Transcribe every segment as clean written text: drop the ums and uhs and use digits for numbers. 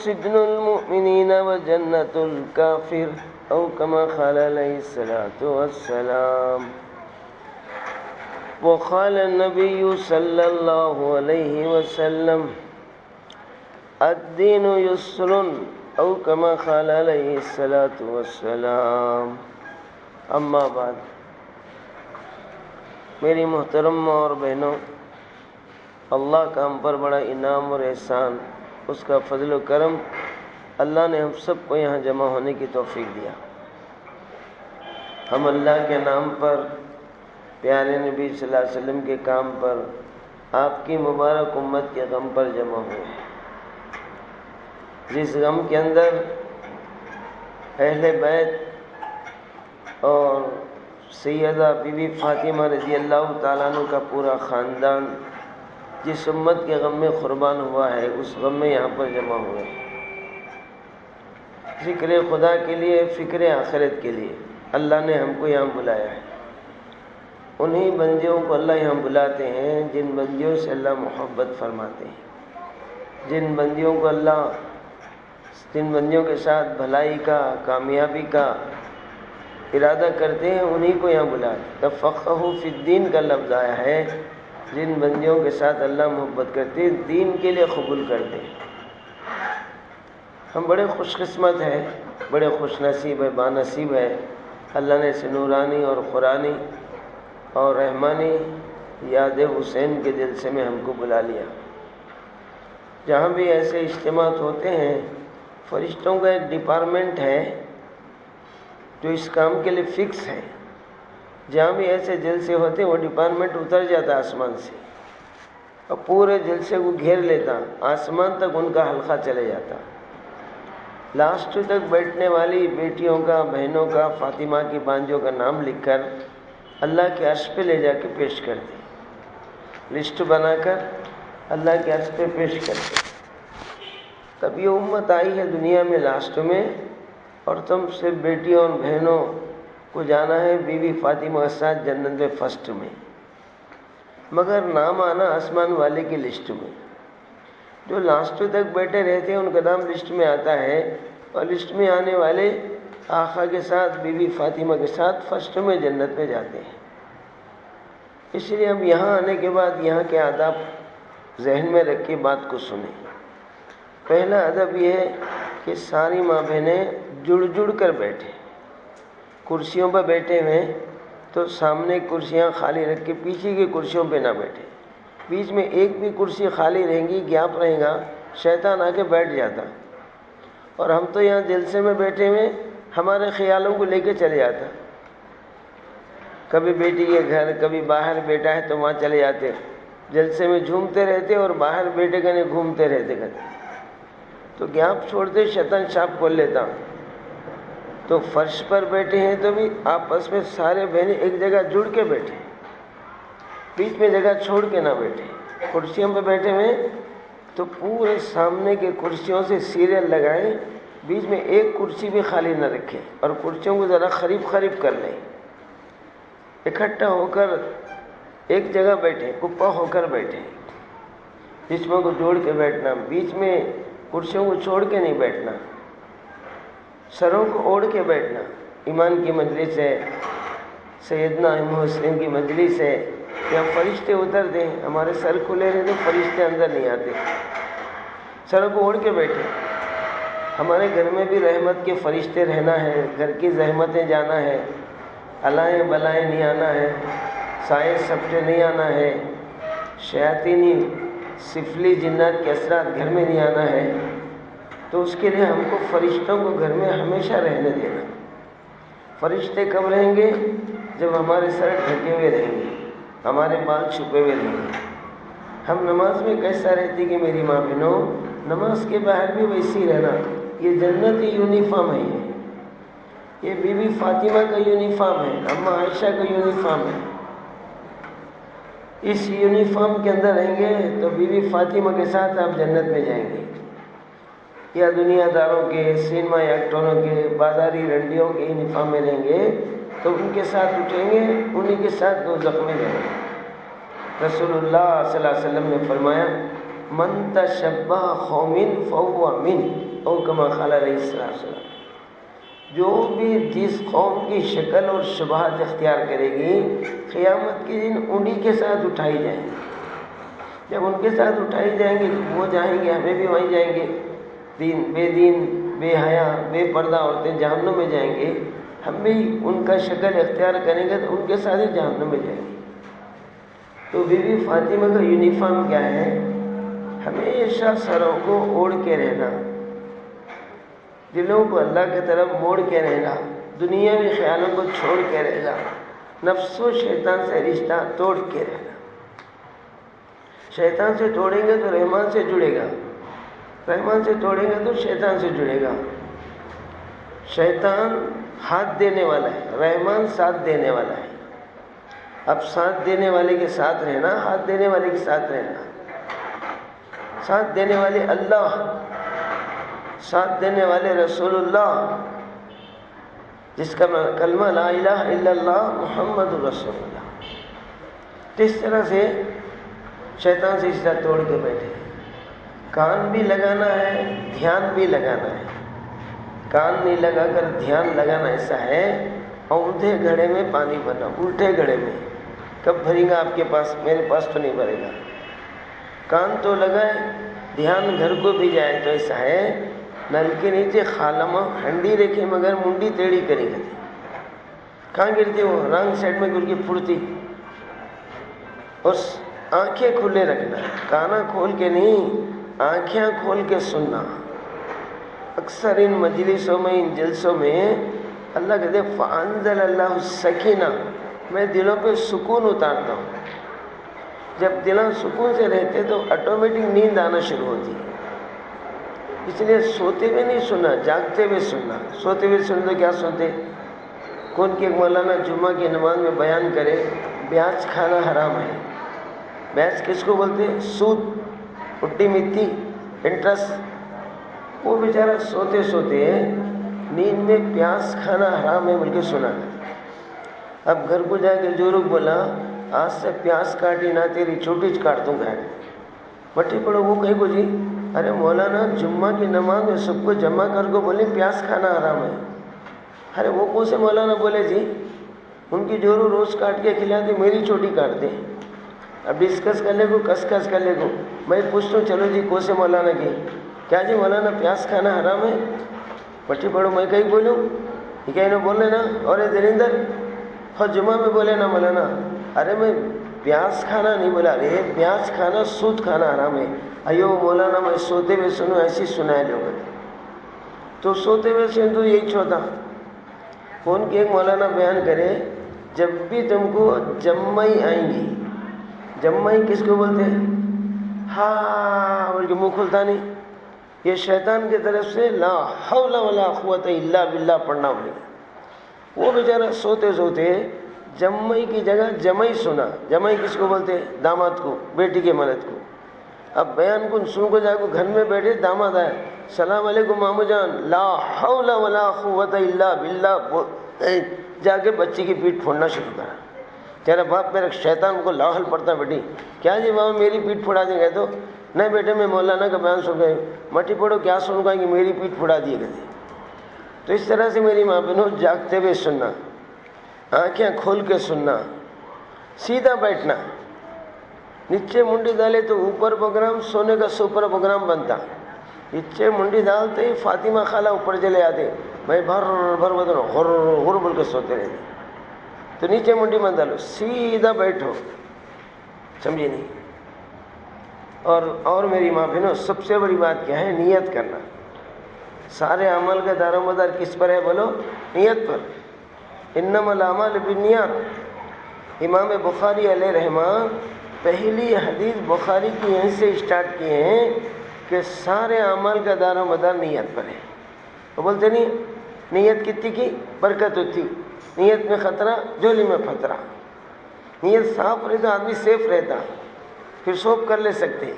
سجن المؤمنین وجنت الکافر او کما قال علیہ الصلاۃ والسلام. وقال النبی صلی اللہ علیہ وسلم الدین یسر او کما قال علیہ الصلاۃ والسلام. اما بعد، میری محترم اور بہنوں، اللہ کا ہم پر بڑا انعام اور احسان، اس کا فضل و کرم، اللہ نے ہم سب کو یہاں جمع ہونے کی توفیق دیا. ہم اللہ کے نام پر، پیارے نبی صلی اللہ علیہ وسلم کے کام پر، آپ کی مبارک امت کے غم پر جمع ہوئے. جس غم کے اندر اہل بیت اور سیدہ بی بی فاطمہ رضی اللہ تعالیٰ عنہ کا پورا خاندان جس امت کے غم میں قربان ہوا ہے، اس غم میں یہاں پر جمع ہوئے. ذکر خدا کے لیے، فکر آخرت کے لیے اللہ نے ہم کو یہاں بلایا ہے. انہی بندیوں کو اللہ یہاں بلاتے ہیں جن بندیوں سے اللہ محبت فرماتے ہیں، جن بندیوں کے ساتھ بھلائی کا، کامیابی کا ارادہ کرتے ہیں، انہی کو یہاں بلاتے ہیں. تفقہوا فی الدین کا لفظ آیا ہے. جن بندیوں کے ساتھ اللہ محبت کرتے ہیں، دین کے لیے قبول کرتے ہیں. ہم بڑے خوش قسمت ہیں، بڑے خوش نصیب ہے، بانصیب ہے. اللہ نے اس نورانی اور قرآنی اور رحمانی یاد حسین کے جلسے میں ہم کو بلا لیا. جہاں بھی ایسے اجتماعات ہوتے ہیں، فرشتوں کا ایک ڈپارٹمنٹ ہے جو اس کام کے لیے فکس ہے. جہاں بھی ایسے جلسے ہوتے ہیں، وہ ڈپارٹمنٹ اتر جاتا آسمان سے اور پورے جلسے کو گھیر لیتا، آسمان تک ان کا حلقہ چلے جاتا. لاسٹ تک بیٹھنے والی بیٹیوں کا، بہنوں کا، فاطمہ کی بانجوں کا نام لکھ کر اللہ کے عرش پہ لے جا کے پیش کرتے، لسٹ بنا کر اللہ کے عرش پہ پیش کرتے. تب یہ امت آئی ہے دنیا میں لاسٹ میں، اور تم سے بیٹیوں اور بہنوں کو جانا ہے بی بی فاطمہ کے ساتھ جنت میں فرسٹ میں. مگر نام آنا آسمان والے کی لسٹ میں. جو لاسٹ تک بیٹھے رہتے ہیں ان کا نام لسٹ میں آتا ہے، اور لسٹ میں آنے والے آقا کے ساتھ، بی بی فاطمہ کے ساتھ فرسٹ میں جنت میں جاتے ہیں. اس لیے ہم یہاں آنے کے بعد یہاں کے آداب ذہن میں رکھ کے بات کو سنیں. پہلا ادب یہ ہے کہ ساری ماں بہنیں جڑ کر بیٹھیں. کرسیوں پر بیٹھے ہوئے تو سامنے کرسیاں خالی رکھ کے پیچھے کی کرسیوں پہ نہ بیٹھیں. بیچ میں ایک بھی کرسی خالی رہیں گی، گیپ رہے گا، شیطان آ کے بیٹھ جاتا. اور ہم تو یہاں جلسے میں بیٹھے ہوئے ہمارے خیالوں کو لے کے چلے جاتا. کبھی بیٹی کے گھر، کبھی باہر بیٹا ہے تو وہاں چلے جاتے، جلسے میں جھومتے رہتے اور باہر بیٹے کنے گھومتے رہتے کرتے. تو گیپ چھوڑتے شیطان شاپ کھول لیتا. تو فرش پر بیٹھے ہیں تو بھی آپس میں سارے بہنیں ایک جگہ جڑ کے بیٹھے، بیچ میں جگہ چھوڑ کے نہ بیٹھے. کرسیوں پہ بیٹھے ہوئے تو پورے سامنے کے کرسیوں سے سیریل لگائیں، بیچ میں ایک کرسی بھی خالی نہ رکھیں، اور کرسیوں کو ذرا قریب کر لیں. اکٹھا ہو کر ایک جگہ بیٹھے، کپا ہو کر بیٹھے، جسموں کو جوڑ کے بیٹھنا، بیچ میں کرسیوں کو چھوڑ کے نہیں بیٹھنا، سروں کو اوڑھ کے بیٹھنا. ایمان کی مجلس ہے، سیدنا امام حسین کی مجلس ہے، یہاں فرشتے اترتے ہیں، ہمارے سر کھلے رہتے، فرشتے اندر نہیں آتے. سروں کو اوڑھ کے بیٹھے. ہمارے گھر میں بھی رحمت کے فرشتے رہنا ہے، گھر کی زحمتیں جانا ہے، الائیں بلائیں نہیں آنا ہے، سائے سپٹے نہیں آنا ہے، شیاطینی سفلی جنات کے اثرات گھر میں نہیں آنا ہے. تو اس کے لیے ہم کو فرشتوں کو گھر میں ہمیشہ رہنے دینا. فرشتے کب رہیں گے؟ جب ہمارے سر ڈھکے ہوئے رہیں گے، ہمارے بال چھپے ہوئے رہیں گے. ہم نماز میں کیسا رہتی کہ میری ماں بہنوں، نماز کے باہر بھی ویسی رہنا. یہ جنتی یونیفارم ہے، یہ بی بی فاطمہ کا یونیفارم ہے، اماں عائشہ کا یونیفارم ہے. اس یونیفارم کے اندر رہیں گے تو بی بی فاطمہ کے ساتھ آپ جنت میں جائیں گے. یا دنیا داروں کے، سینما ایکٹروں کے، بازاری رنڈیوں کے یونیفارم میں رہیں گے تو ان کے ساتھ اٹھیں گے، انہی کے ساتھ دوزخ میں جائیں گے. رسول اللہ صلی اللہ علیہ وسلم نے فرمایا من تشبہ قوم فہو من، او کما قال علیہ السلام، جو بھی جس قوم کی شکل اور شبہات اختیار کرے گی قیامت کے دن انہی کے ساتھ اٹھائی جائیں گی۔ جب ان کے ساتھ اٹھائی جائیں گے تو وہ جائیں گے، ہمیں بھی وہیں جائیں گے۔ دین بے حیا بے پردہ عورتیں جہنم میں جائیں گے، ہم بھی ان کا شکل اختیار کریں گے تو ان کے ساتھ ہی جہنم میں جائیں گے۔ تو بی بی فاطمہ کا یونیفارم کیا ہے؟ ہمیشہ سروں کو اوڑھ کے رہنا، دلوں کو اللہ کی طرف موڑ کے رہنا، دنیاوی خیالوں کو چھوڑ کے رہنا، نفس و شیطان سے رشتہ توڑ کے رہنا۔ شیطان سے توڑیں گے تو رحمان سے جڑے گا، رحمان سے توڑیں گے تو شیطان سے جڑے گا۔ شیطان ہاتھ دینے والا ہے، رحمان ساتھ دینے والا ہے۔ اب ساتھ دینے والے کے ساتھ رہنا، ہاتھ دینے والے کے ساتھ رہنا۔ ساتھ دینے والے اللہ، ساتھ دینے والے رسول اللہ، جس کا کلمہ لا الہ الا اللہ محمد رسول اللہ۔ تو اس طرح سے شیطان سے رشتہ توڑ کے بیٹھے۔ کان بھی لگانا ہے، دھیان بھی لگانا ہے۔ کان نہیں لگا کر دھیان لگانا ایسا ہے، اونھے گھڑے میں پانی بھرنا، الٹے گھڑے میں۔ کب بھرے گا آپ کے پاس؟ میرے پاس تو نہیں بھرے گا۔ کان تو لگائے، دھیان گھر کو بھی جائے تو ایسا ہے، نل کے نیچے خالمہ ہنڈی رکھے مگر منڈی ٹیڑھی کرے گی، کہاں گرتی وہ؟ رانگ سائڈ میں گر کے پھڑتی۔ اور آنکھیں کھلے رکھنا، کانا کھول کے نہیں، آنکھیں کھول کے سننا۔ اکثر ان مجلسوں میں، ان جلسوں میں اللہ کہتے ہیں فَأَنزَلَ اللَّهُ السَّكِينَةَ، میں دلوں پہ سکون اتارتا ہوں۔ جب دلوں سکون سے رہتے تو آٹومیٹک نیند آنا شروع ہوتی ہے۔ اس لیے سوتے ہوئے نہیں سننا، جاگتے ہوئے سننا۔ سوتے ہوئے سن تو کیا سنتے؟ کون کے مولانا جمعہ کی نماز میں بیان کرے بیاج کھانا حرام ہے۔ بیاج کس کو بولتے ہیں؟ سود، اٹی مٹی، انٹرسٹ۔ وہ بیچارہ سوتے سوتے نیند میں پیاز کھانا حرام ہے بلکہ سنا۔ اب گھر کو جا کے جو لوگ بولا آج سے پیاز کاٹی نہ تیری چوٹی کاٹ دوں گا، مٹی پڑو وہ کہیں کو جی، ارے مولانا جمعہ کی نماز میں سب کو جمع کر کو بولے پیاز کھانا حرام ہے۔ ارے وہ کون سے مولانا بولے جی؟ ان کی جورو روز کاٹ کے کھلاتے، میری چوٹی کاٹ دے۔ اب ڈسکس کر لے گو، کس کر لے گو۔ میں پوچھتا ہوں چلو جی کون سے مولانا کی؟ کیا جی مولانا پیاز کھانا حرام ہے؟ مٹی پڑو میں کہیں بولوں؟ یہ کہیں نہ بولے نا، اور دریندر اور جمعہ میں بولے نا مولانا، ارے میں پیاز کھانا نہیں بولا، ارے پیاز کھانا سود کھانا حرام ہے۔ ایو مولانا میں سوتے ہوئے سنوں، ایسی سنا ہے لوگ۔ تو سوتے ہوئے سن تو یہی چھوتا۔ کون کے ایک مولانا بیان کرے جب بھی تم کو جمعی آئیں گی، جمعی کس کو بولتے ہیں؟ ہاں بول کے منہ کھلتا نہیں، یہ شیطان کی طرف سے لا حول ولا قوت الا باللہ پڑھنا بولے۔ وہ بیچارہ سوتے سوتے جمعی کی جگہ جمعی سنا۔ جمعی کس کو بولتے ہیں؟ داماد کو، بیٹی کے مرد کو۔ اب بیان کن سن کو جا کے گھر میں بیٹھے، داماد آئے، سلام علیکم مامو جان، لا حول ولا قوت الا باللہ، جا کے بچی کی پیٹھ پھوڑنا شروع کرا۔ تیرا باپ میرا شیطان کو لاحل پڑتا بیٹی، کیا جی ماما میری پیٹھ پھوڑا دیں گے؟ تو نہیں بیٹے میں مولانا کا بیان سن گئے، مٹی پڑو کیا سن گا کہ میری پیٹھ پھوڑا دیے گئے۔ تو اس طرح سے میری ماں بہنوں جاگتے ہوئے سننا، آنکھیں کھول کے سننا، سیدھا بیٹھنا۔ نیچے منڈی ڈالے تو اوپر پروگرام سونے کا سپر پروگرام بنتا، نیچے منڈی ڈالتے ہی فاطمہ خالہ اوپر چلے آتے، میں بھر بھر بدن غر غر بول کے سوتے رہتے۔ تو نیچے منڈی مت ڈالو، سیدھا بیٹھو، سمجھے نہیں؟ اور میری ماں بہنوں سب سے بڑی بات کیا ہے؟ نیت کرنا۔ سارے عمل کا دار و مدار کس پر ہے بولو؟ نیت پر۔ انما الاعمال بالنیات۔ امام بخاری علیہ رحمہ پہلی حدیث بخاری کی یہیں سے اسٹارٹ کیے ہیں کہ سارے اعمال کا دار و مدار نیت پر ہے۔ وہ بولتے نہیں نیت کتنی کی برکت ہوتی، نیت میں خطرہ جھولی میں پھترا۔ نیت صاف رہتا آدمی سیف رہتا، پھر سوپ کر لے سکتے۔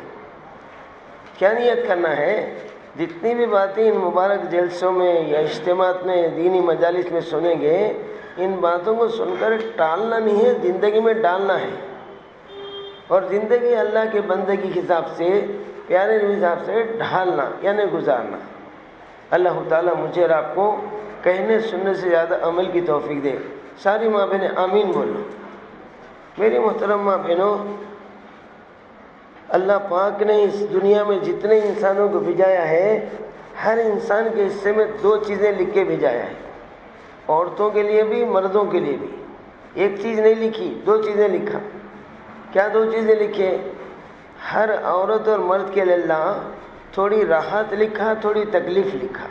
کیا نیت کرنا ہے؟ جتنی بھی باتیں ان مبارک جلسوں میں یا اجتماعات میں دینی مجالس میں سنیں گے، ان باتوں کو سن کر ٹالنا نہیں ہے، زندگی میں ڈالنا ہے۔ اور زندگی اللہ کے بندے کے حساب سے، پیارے حساب سے ڈھالنا یعنی گزارنا۔ اللہ تعالیٰ مجھے اور آپ کو کہنے سننے سے زیادہ عمل کی توفیق دے۔ ساری ماں بہنیں آمین بولو۔ میری محترم ماں بہنوں، اللہ پاک نے اس دنیا میں جتنے انسانوں کو بھیجایا ہے، ہر انسان کے حصے میں 2 چیزیں لکھ کے بھیجایا ہے، عورتوں کے لیے بھی مردوں کے لیے بھی۔ ایک چیز نہیں لکھی، 2 چیزیں لکھا۔ کیا 2 چیزیں لکھے؟ ہر عورت اور مرد کے لیے اللہ تھوڑی راحت لکھا، تھوڑی تکلیف لکھا۔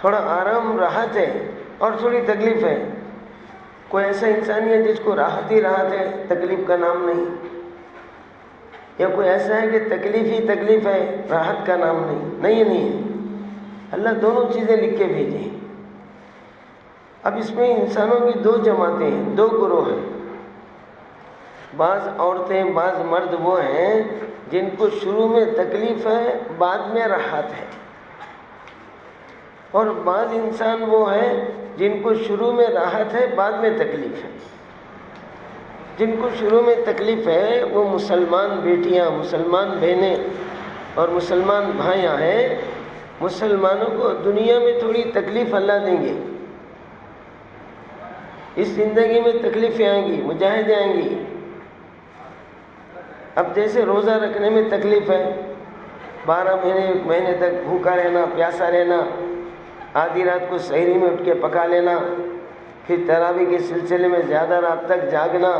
تھوڑا آرام راحت ہے اور تھوڑی تکلیف ہے۔ کوئی ایسا انسان ہے جس کو راحت ہی راحت ہے، تکلیف کا نام نہیں، یا کوئی ایسا ہے کہ تکلیف ہی تکلیف ہے، راحت کا نام نہیں ہے۔ اللہ دونوں چیزیں لکھ کے بھیجے۔ اب اس میں انسانوں کی 2 جماعتیں ہیں، 2 گروہ ہیں۔ بعض عورتیں، بعض مرد وہ ہیں جن کو شروع میں تکلیف ہے، بعد میں راحت ہے، اور بعض انسان وہ ہیں جن کو شروع میں راحت ہے، بعد میں تکلیف ہے۔ جن کو شروع میں تکلیف ہے وہ مسلمان بیٹیاں، مسلمان بہنیں اور مسلمان بھائیاں ہیں۔ مسلمانوں کو دنیا میں تھوڑی تکلیف اللہ دیں گے، اس زندگی میں تکلیفیں آئیں گی، مجاہدیں آئیں گی۔ اب جیسے روزہ رکھنے میں تکلیف ہے، 12 مہینے 1 مہینے تک بھوکا رہنا، پیاسا رہنا، آدھی رات کو سحری میں اٹھ کے پکا لینا، پھر تراویح کے سلسلے میں زیادہ رات تک جاگنا،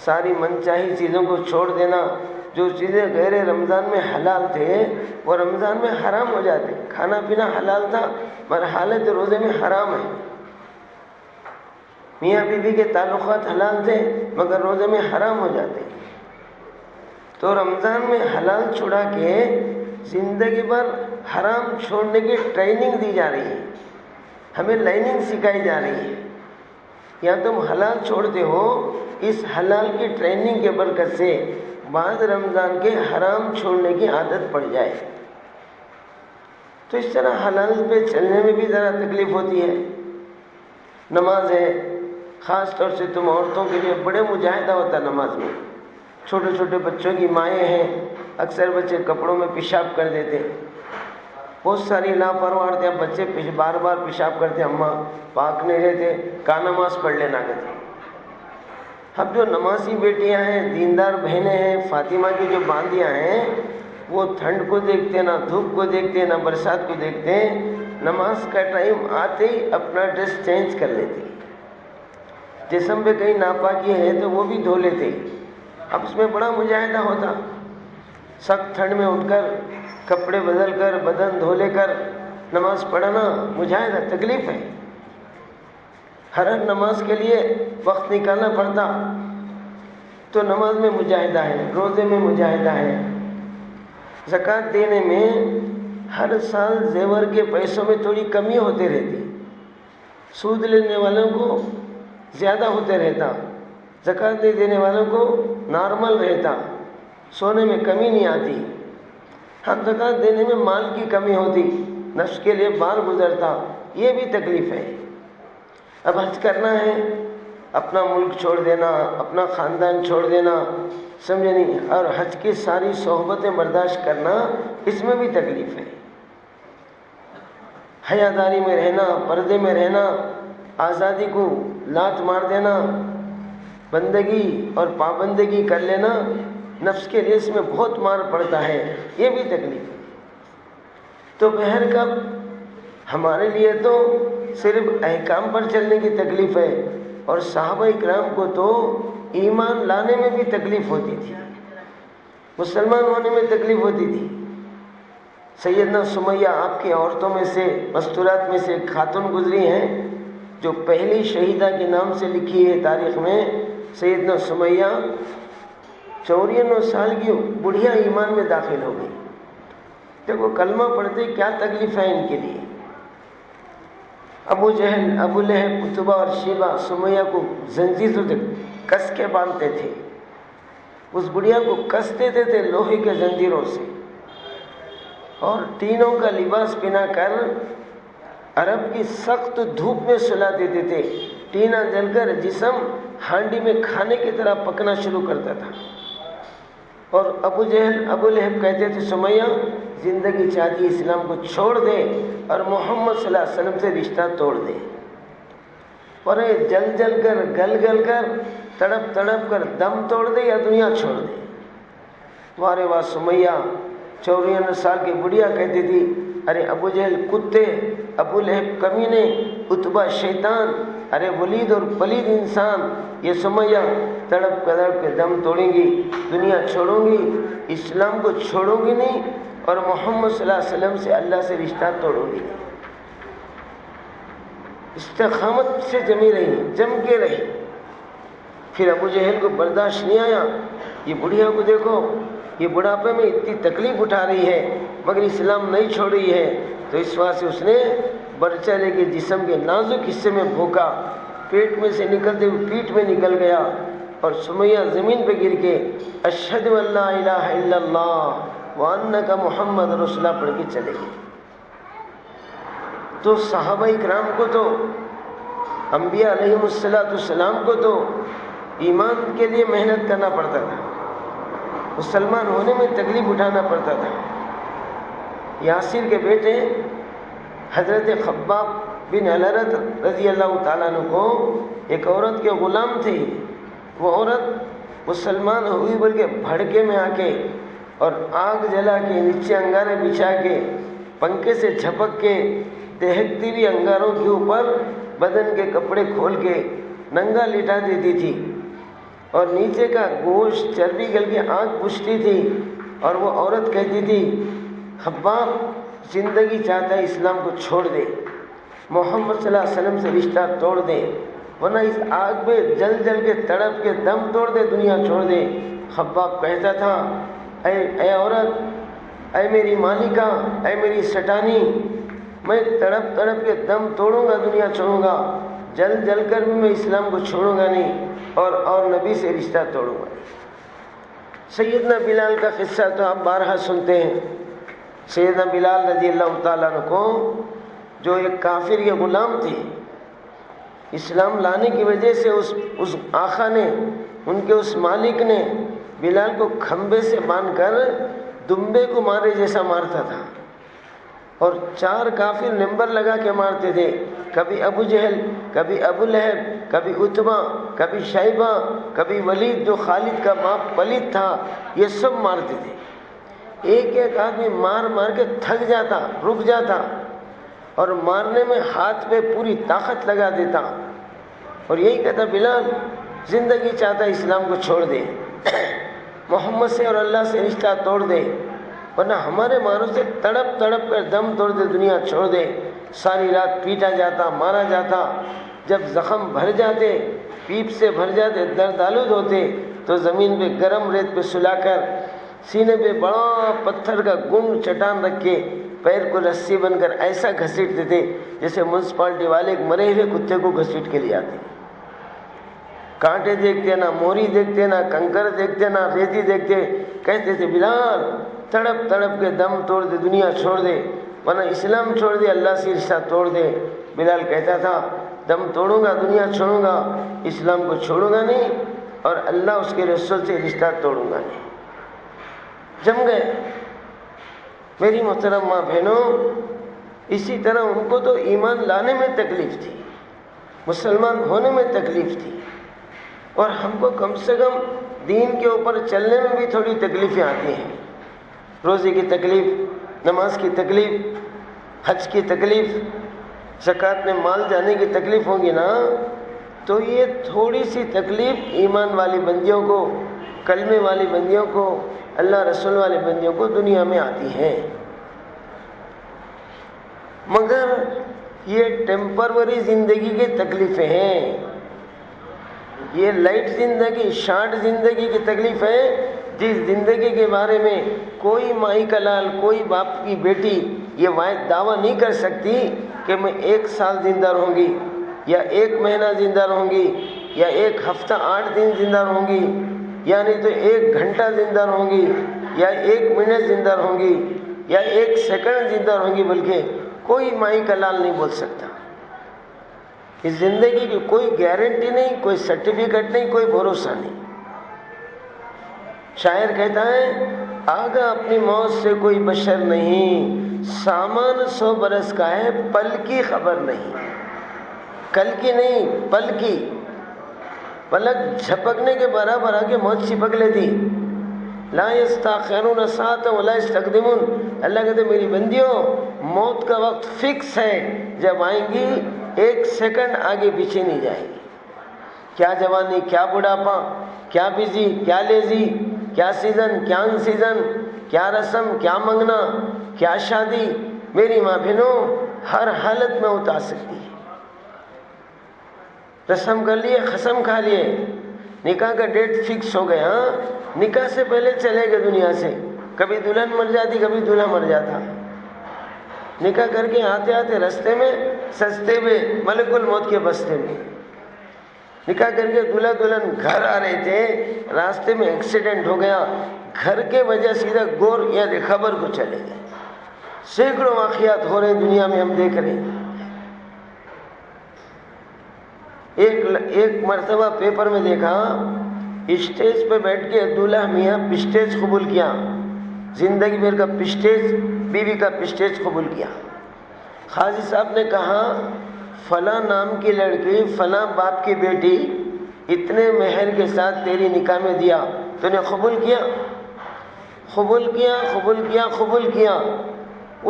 ساری منچاہی چیزوں کو چھوڑ دینا۔ جو چیزیں غیر رمضان میں حلال تھے وہ رمضان میں حرام ہو جاتے۔ کھانا پینا حلال تھا مگر حالت روزے میں حرام ہے۔ میاں بیوی کے تعلقات حلال تھے مگر روزے میں حرام ہو جاتے۔ تو رمضان میں حلال چھڑا کے زندگی بھر حرام چھوڑنے کی ٹریننگ دی جا رہی ہے، ہمیں لائننگ سکھائی جا رہی ہے۔ یا تم حلال چھوڑتے ہو، اس حلال کی ٹریننگ کے برکت سے بعد رمضان کے حرام چھوڑنے کی عادت پڑ جائے۔ تو اس طرح حلال پہ چلنے میں بھی ذرا تکلیف ہوتی ہے۔ نماز ہے، خاص طور سے تم عورتوں کے لیے بڑے مجاہدہ ہوتا ہے نماز میں۔ چھوٹے چھوٹے بچوں کی مائیں ہیں، اکثر بچے کپڑوں میں پیشاب کر دیتے، بہت ساری لاپرواہ عورتیں، بچے بار بار پیشاب کرتے، اماں پاک نہیں رہتے، کا نماز پڑھ لینا کہتے۔ اب جو نمازی بیٹیاں ہیں، دیندار بہنیں ہیں، فاطمہ کی جو باندیاں ہیں، وہ ٹھنڈ کو دیکھتے، نہ دھوپ کو دیکھتے، نہ برسات کو دیکھتے، نماز کا ٹائم آتے ہی اپنا ڈریس چینج کر لیتے۔ جسم پہ کہیں ناپاکی ہے تو وہ بھی دھو لیتے۔ اب اس میں بڑا مجاہدہ ہوتا، سخت ٹھنڈ میں اٹھ کر کپڑے بدل کر بدن دھو لے کر نماز پڑھنا مجاہدہ، تکلیف ہے۔ ہر نماز کے لیے وقت نکالنا پڑتا، تو نماز میں مجاہدہ ہے، روزے میں مجاہدہ ہے۔ زکوٰۃ دینے میں ہر سال زیور کے پیسوں میں تھوڑی کمی ہوتے رہتی، سود لینے والوں کو زیادہ ہوتے رہتا، زکوٰۃ نہیں دینے والوں کو نارمل رہتا، سونے میں کمی نہیں آتی۔ ہم زکوٰۃ دینے میں مال کی کمی ہوتی، نفس کے لیے بار گزرتا، یہ بھی تکلیف ہے۔ اب حج کرنا ہے، اپنا ملک چھوڑ دینا، اپنا خاندان چھوڑ دینا، سمجھے نہیں، اور حج کی ساری صحبتیں برداشت کرنا، اس میں بھی تکلیف ہے۔ حیاداری میں رہنا، پردے میں رہنا، آزادی کو لات مار دینا، بندگی اور پابندگی کر لینا، نفس کے لیے اس میں بہت مار پڑتا ہے، یہ بھی تکلیف ہے۔ تو بہر کب ہمارے لیے تو صرف احکام پر چلنے کی تکلیف ہے، اور صحابہ اکرام کو تو ایمان لانے میں بھی تکلیف ہوتی تھی، مسلمان ہونے میں تکلیف ہوتی تھی۔ سیدنا سمیہ آپ کی عورتوں میں سے، مستورات میں سے ایک خاتون گزری ہیں جو پہلی شہیدہ کے نام سے لکھی ہے تاریخ میں۔ سیدنا سمیہ 94 سال کی بڑھیا ایمان میں داخل ہو گئی۔ دیکھو کلمہ پڑھتے کیا تکلیف ہے ان کے لیے۔ ابو جہل، ابو لہب، عتبہ اور شیبہ سمیہ کو زنجیروں سے کس کے باندھتے تھے، اس بڑھیا کو کس دیتے تھے لوہے کے زنجیروں سے، اور ٹینوں کا لباس پہنا کر عرب کی سخت دھوپ میں سلا دیتے تھے۔ ٹینہ جل کر جسم ہانڈی میں کھانے کی طرح پکنا شروع کرتا تھا، اور ابو جہل ابو لہب کہتے تھے سمیہ زندگی چاہتی ہے اسلام کو چھوڑ دے اور محمد صلی اللہ علیہ وسلم سے رشتہ توڑ دے، اور جل جل کر گل گل کر تڑپ تڑپ کر دم توڑ دے یا دنیا چھوڑ دے۔ وارے واہ سمیہ 54 سال کی بڑھیا کہتی تھی، ارے ابو جہل کتے، ابو لہب کمینے، اتبا شیطان، ارے ولید اور پلید انسان، یہ سمیہ تڑپ تڑپ کے دم توڑیں گی، دنیا چھوڑوں گی، اسلام کو چھوڑوں گی نہیں، اور محمد صلی اللہ علیہ وسلم سے اللہ سے رشتہ توڑوں گی نہیں۔ استقامت سے جمی رہی، جم کے رہی۔ پھر ابو جہل کو برداشت نہیں آیا، یہ بڑھیا کو دیکھو، یہ بڑھاپے میں اتنی تکلیف اٹھا رہی ہے مگر اسلام نہیں چھوڑ رہی ہے، تو اس واسطے سے اس نے برچہ لے کے جسم کے نازک حصے میں بھوکا، پیٹ میں سے نکلتے ہوئے پیٹ میں نکل گیا، اور سمیہ زمین پہ گر کے اشہد ان لا الہ الا اللہ وانک محمد رسول اللہ پڑھ کے چلے گئے۔ تو صحابہ کرام کو تو، انبیاء علیہم السلام کو تو ایمان کے لیے محنت کرنا پڑتا تھا، مسلمان ہونے میں تکلیف اٹھانا پڑتا تھا۔ یاسر کے بیٹے حضرت خباب بن الارت رضی اللہ تعالیٰ عنہ کو ایک عورت کے غلام تھے، وہ عورت مسلمان ہوئی بلکہ بھڑکے میں آ کے اور آگ جلا کے نیچے انگارے بچھا کے پنکھے سے جھپک کے دہکتی ہوئی انگاروں کے اوپر بدن کے کپڑے کھول کے ننگا لٹا دیتی تھی، اور نیچے کا گوشت چربی گل کے آنکھ پوچھتی تھی، اور وہ عورت کہتی تھی خباب زندگی چاہتا ہے اسلام کو چھوڑ دے، محمد صلی اللہ علیہ وسلم سے رشتہ توڑ دے، ورنہ اس آگ پہ جل جل کے تڑپ کے دم توڑ دے، دنیا چھوڑ دے۔ خباب کہتا تھا اے عورت، اے میری مالکہ، اے میری سٹانی، میں تڑپ تڑپ کے دم توڑوں گا، دنیا چھوڑوں گا، جل جل کر بھی میں اسلام کو چھوڑوں گا نہیں، اور نبی سے رشتہ توڑوں گا۔ سیدنا بلال کا قصہ تو آپ بارہا سنتے ہیں۔ سیدنا بلال رضی اللہ تعالیٰ عنہ کو جو ایک کافر کے غلام تھے، اسلام لانے کی وجہ سے اس آقا نے، ان کے اس مالک نے بلال کو کھمبے سے باندھ کر دمبے کو مارے جیسا مارتا تھا، اور 4 کافر نمبر لگا کے مارتے تھے، کبھی ابو جہل، کبھی ابو لہب، کبھی اتبا، کبھی شیبہ، کبھی ولید جو خالد کا باپ پلید تھا، یہ سب مارتے تھے۔ ایک ایک آدمی مار مار کے تھک جاتا، رک جاتا، اور مارنے میں ہاتھ پہ پوری طاقت لگا دیتا، اور یہی کہتا بلال زندگی چاہتا اسلام کو چھوڑ دے، محمد سے اور اللہ سے رشتہ توڑ دے، ورنہ ہمارے ماروں سے تڑپ تڑپ کر دم توڑ دے، دنیا چھوڑ دے۔ ساری رات پیٹا جاتا، مارا جاتا، جب زخم بھر جاتے، پیپ سے بھر جاتے، درد آلود ہوتے، تو زمین پہ گرم ریت پہ سلا کر سینے پہ بڑا پتھر کا گنڈ چٹان رکھ کے پیر کو رسی بن کر ایسا گھسیٹتے تھے جیسے میونسپلٹی والے ایک مرے ہوئے کتے کو گھسیٹ کے لے آتے۔ کانٹے دیکھتے نہ، موری دیکھتے نہ، کنکر دیکھتے نہ، ریتی دیکھتے، کہتے تھے بلال تڑپ تڑپ کے دم توڑ دے، دنیا چھوڑ دے، ورنہ اسلام چھوڑ دے، اللہ سے رشتہ توڑ دے۔ بلال کہتا تھا دم توڑوں گا، دنیا چھوڑوں گا، اسلام کو چھوڑوں گا نہیں، اور اللہ اس کے رسول سے رشتہ توڑوں گا نہیں۔ جم گئے میری محترم ماں بہنوں۔ اسی طرح ان کو تو ایمان لانے میں تکلیف تھی، مسلمان ہونے میں تکلیف تھی، اور ہم کو کم سے کم دین کے اوپر چلنے میں بھی تھوڑی تکلیفیں آتی ہیں، روزے کی تکلیف، نماز کی تکلیف، حج کی تکلیف، زکوٰۃ میں مال جانے کی تکلیف ہوگی نا، تو یہ تھوڑی سی تکلیف ایمان والی بندیوں کو، کلمے والی بندیوں کو، اللہ رسول والے بندیوں کو دنیا میں آتی ہے، مگر یہ ٹیمپروری زندگی کی تکلیفیں ہیں، یہ لائٹ زندگی، شارٹ زندگی کی تکلیف ہے، جس زندگی کے بارے میں کوئی مائی کا لال، کوئی باپ کی بیٹی یہ دعویٰ نہیں کر سکتی کہ میں 1 سال زندہ رہوں گی، یا 1 مہینہ زندہ رہوں گی، یا 1 ہفتہ 8 دن زندہ رہوں گی، یا نہیں تو 1 گھنٹہ زندہ رہوں گی، یا 1 منٹ زندہ رہوں گی، یا 1 سیکنڈ زندہ رہوں گی، بلکہ کوئی مائی کا لال نہیں بول سکتا۔ اس زندگی کی کوئی گارنٹی نہیں، کوئی سرٹیفکیٹ نہیں، کوئی بھروسہ نہیں۔ شاعر کہتا ہے آگا اپنی موت سے کوئی بشر نہیں، سامان 100 برس کا ہے، پل کی خبر نہیں، کل کی نہیں پل کی، پلک جھپکنے کے برابر آ کے موت چپک لیتی۔ لا یستاخرون ساعۃ ولا یستقدمون، اللہ کہتے میری بندیوں موت کا وقت فکس ہے، جب آئیں گی 1 سیکنڈ آگے پیچھے نہیں جائیں گی۔ کیا جوانی، کیا بڑھاپا، کیا بزی، کیا لیزی، کیا سیزن، کیا ان سیزن، کیا رسم، کیا منگنا، کیا شادی، میری ماں بہنوں ہر حالت میں اتار سکتی ہے۔ رسم کر لیے، قسم کھا لیے، نکاح کا ڈیٹ فکس ہو گیا، نکاح سے پہلے چلے گئے دنیا سے، کبھی دلہن مر جاتی، کبھی دلہا مر جاتا، نکاح کر کے آتے آتے رستے میں سستے میں ملک الموت کے بستے میں، نکاح کر کے دلہا دلہن گھر آ رہے تھے، راستے میں ایکسیڈنٹ ہو گیا، گھر کے وجہ سیدھا گور یا خبر کو چلے گئے۔ سینکڑوں واقعات ہو رہے ہیں دنیا میں، ہم دیکھ رہے ہیں۔ ایک مرتبہ پیپر میں دیکھا، اسٹیج پہ بیٹھ کے دولہا میاں پسٹیج قبول کیا، زندگی بھر کا پسٹیج، بیوی کا پسٹیج قبول کیا۔ قاضی صاحب نے کہا فلاں نام کی لڑکی فلاں باپ کی بیٹی اتنے مہر کے ساتھ تیری نکاح میں دیا، تو نے قبول کیا؟ قبول کیا، قبول کیا، قبول کیا۔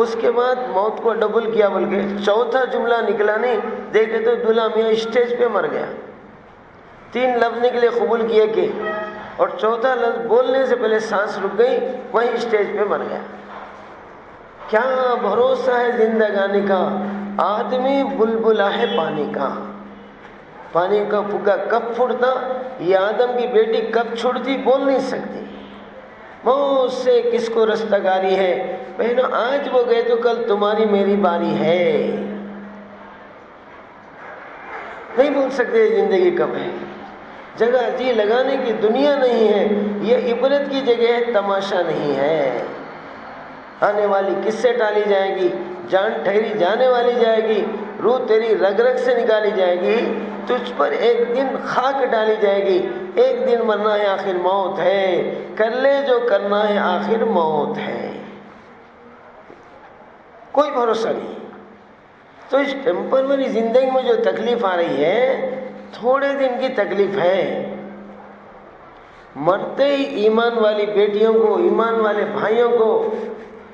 اس کے بعد موت کو ڈبل کیا، بول کے چوتھا جملہ نکلا نہیں، دیکھے تو دلہا میاں اسٹیج پہ مر گیا۔ 3 لفظ نکلے قبول کیے کے، اور چوتھا لفظ بولنے سے پہلے سانس رک گئی، وہیں اسٹیج پہ مر گیا۔ کیا بھروسہ ہے زندگانی کا، آدمی بلبلا ہے پانی کا، پانی کا پھگا کب پھوٹتا، یہ آدم کی بیٹی کب چھوڑتی، بول نہیں سکتی۔ موت سے کس کو رستگاری ہے، بہنوں آج وہ گئے تو کل تمہاری میری باری ہے، نہیں بول سکتے زندگی کب ہے۔ جگہ جی لگانے کی دنیا نہیں ہے، یہ عبرت کی جگہ ہے، تماشا نہیں ہے۔ آنے والی کس سے ٹالی جائے گی، جان ٹھہری جانے والی جائے گی، روح تیری رگ رگ سے نکالی جائے گی، تجھ پر ایک دن خاک ڈالی جائے گی، ایک دن مرنا ہے آخر موت ہے، کر لے جو کرنا ہے آخر موت ہے، کوئی بھروسہ نہیں۔ تو اس ٹیمپرری زندگی میں جو تکلیف آ رہی ہے تھوڑے دن کی تکلیف ہے، مرتے ہی ایمان والی بیٹیوں کو، ایمان والے بھائیوں کو،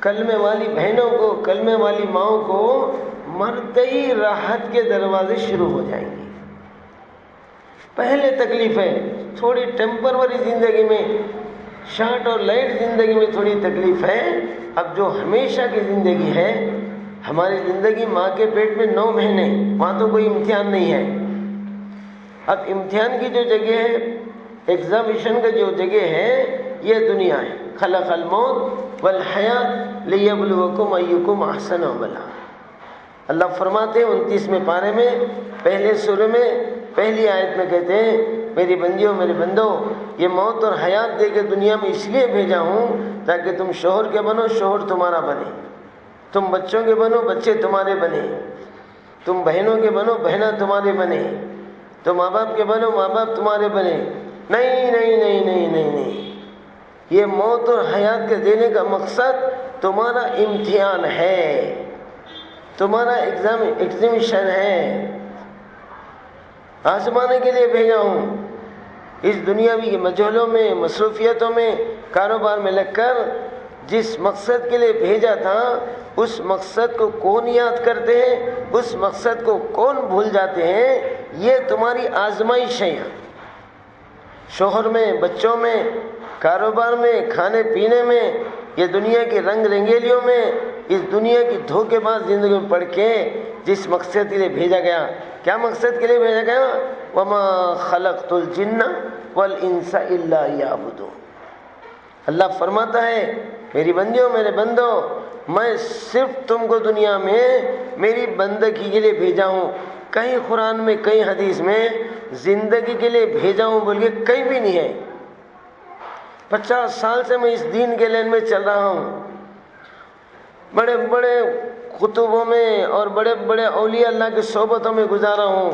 کلمے والی بہنوں کو، کلمے والی ماؤں کو مرتے ہی راحت کے دروازے شروع ہو جائیں گے۔ پہلے تکلیف ہے تھوڑی ٹیمپرری زندگی میں، شارٹ اور لائٹ زندگی میں تھوڑی تکلیف ہے، اب جو ہمیشہ کی زندگی ہے، ہماری زندگی ماں کے پیٹ میں 9 مہینے، وہاں تو کوئی امتحان نہیں ہے۔ اب امتحان کی جو جگہ ہے، ایگزامینیشن کا جو جگہ ہے، یہ دنیا ہے۔ خلق الموت والحیات لیبلوکم ایکم احسن عملا، اللہ فرماتے ہیں 29ویں پارے میں، پہلے سورہ میں پہلی آیت میں کہتے ہیں میری بندیوں میرے بندو، یہ موت اور حیات دے کے دنیا میں اس لیے بھیجا ہوں تاکہ تم شوہر کے بنو، شوہر تمہارا بنے، تم بچوں کے بنو، بچے تمہارے بنے، تم بہنوں کے بنو، بہنیں تمہارے بنے، تم ماں باپ کے بنو، ماں باپ تمہارے بنے۔ نہیں نہیں نہیں نہیں نہیں نہیں، یہ موت اور حیات کے دینے کا مقصد تمہارا امتحان ہے، تمہارا ایگزامینیشن ہے، آزمانے کے لیے بھیجا ہوں۔ اس دنیاوی مجالوں میں، مصروفیتوں میں، کاروبار میں لگ کر جس مقصد کے لیے بھیجا تھا اس مقصد کو کون یاد کرتے ہیں، اس مقصد کو کون بھول جاتے ہیں، یہ تمہاری آزمائش ہے۔ شوہر میں، بچوں میں، کاروبار میں، کھانے پینے میں، یہ دنیا کی رنگ رنگیلیوں میں، اس دنیا کی دھوکے باز زندگی میں پڑھ کے جس مقصد کے لیے بھیجا گیا، کیا مقصد کے لیے بھیجا گیا؟ وَمَا خَلَقْتُ الْجِنَّ وَالْإِنسَ إِلَّا لِيَعْبُدُونِ، اللہ فرماتا ہے میری بندیوں میرے بندوں، میں صرف تم کو دنیا میں میری بندگی کے لیے بھیجا ہوں۔ کہیں قرآن میں، کہیں حدیث میں زندگی کے لیے بھیجا ہوں بول کے کہیں بھی نہیں ہے۔ 50 سال سے میں اس دین کے لین میں چل رہا ہوں، بڑے بڑے خطبوں میں اور بڑے بڑے اولیاء اللہ کی صحبتوں میں گزارا ہوں،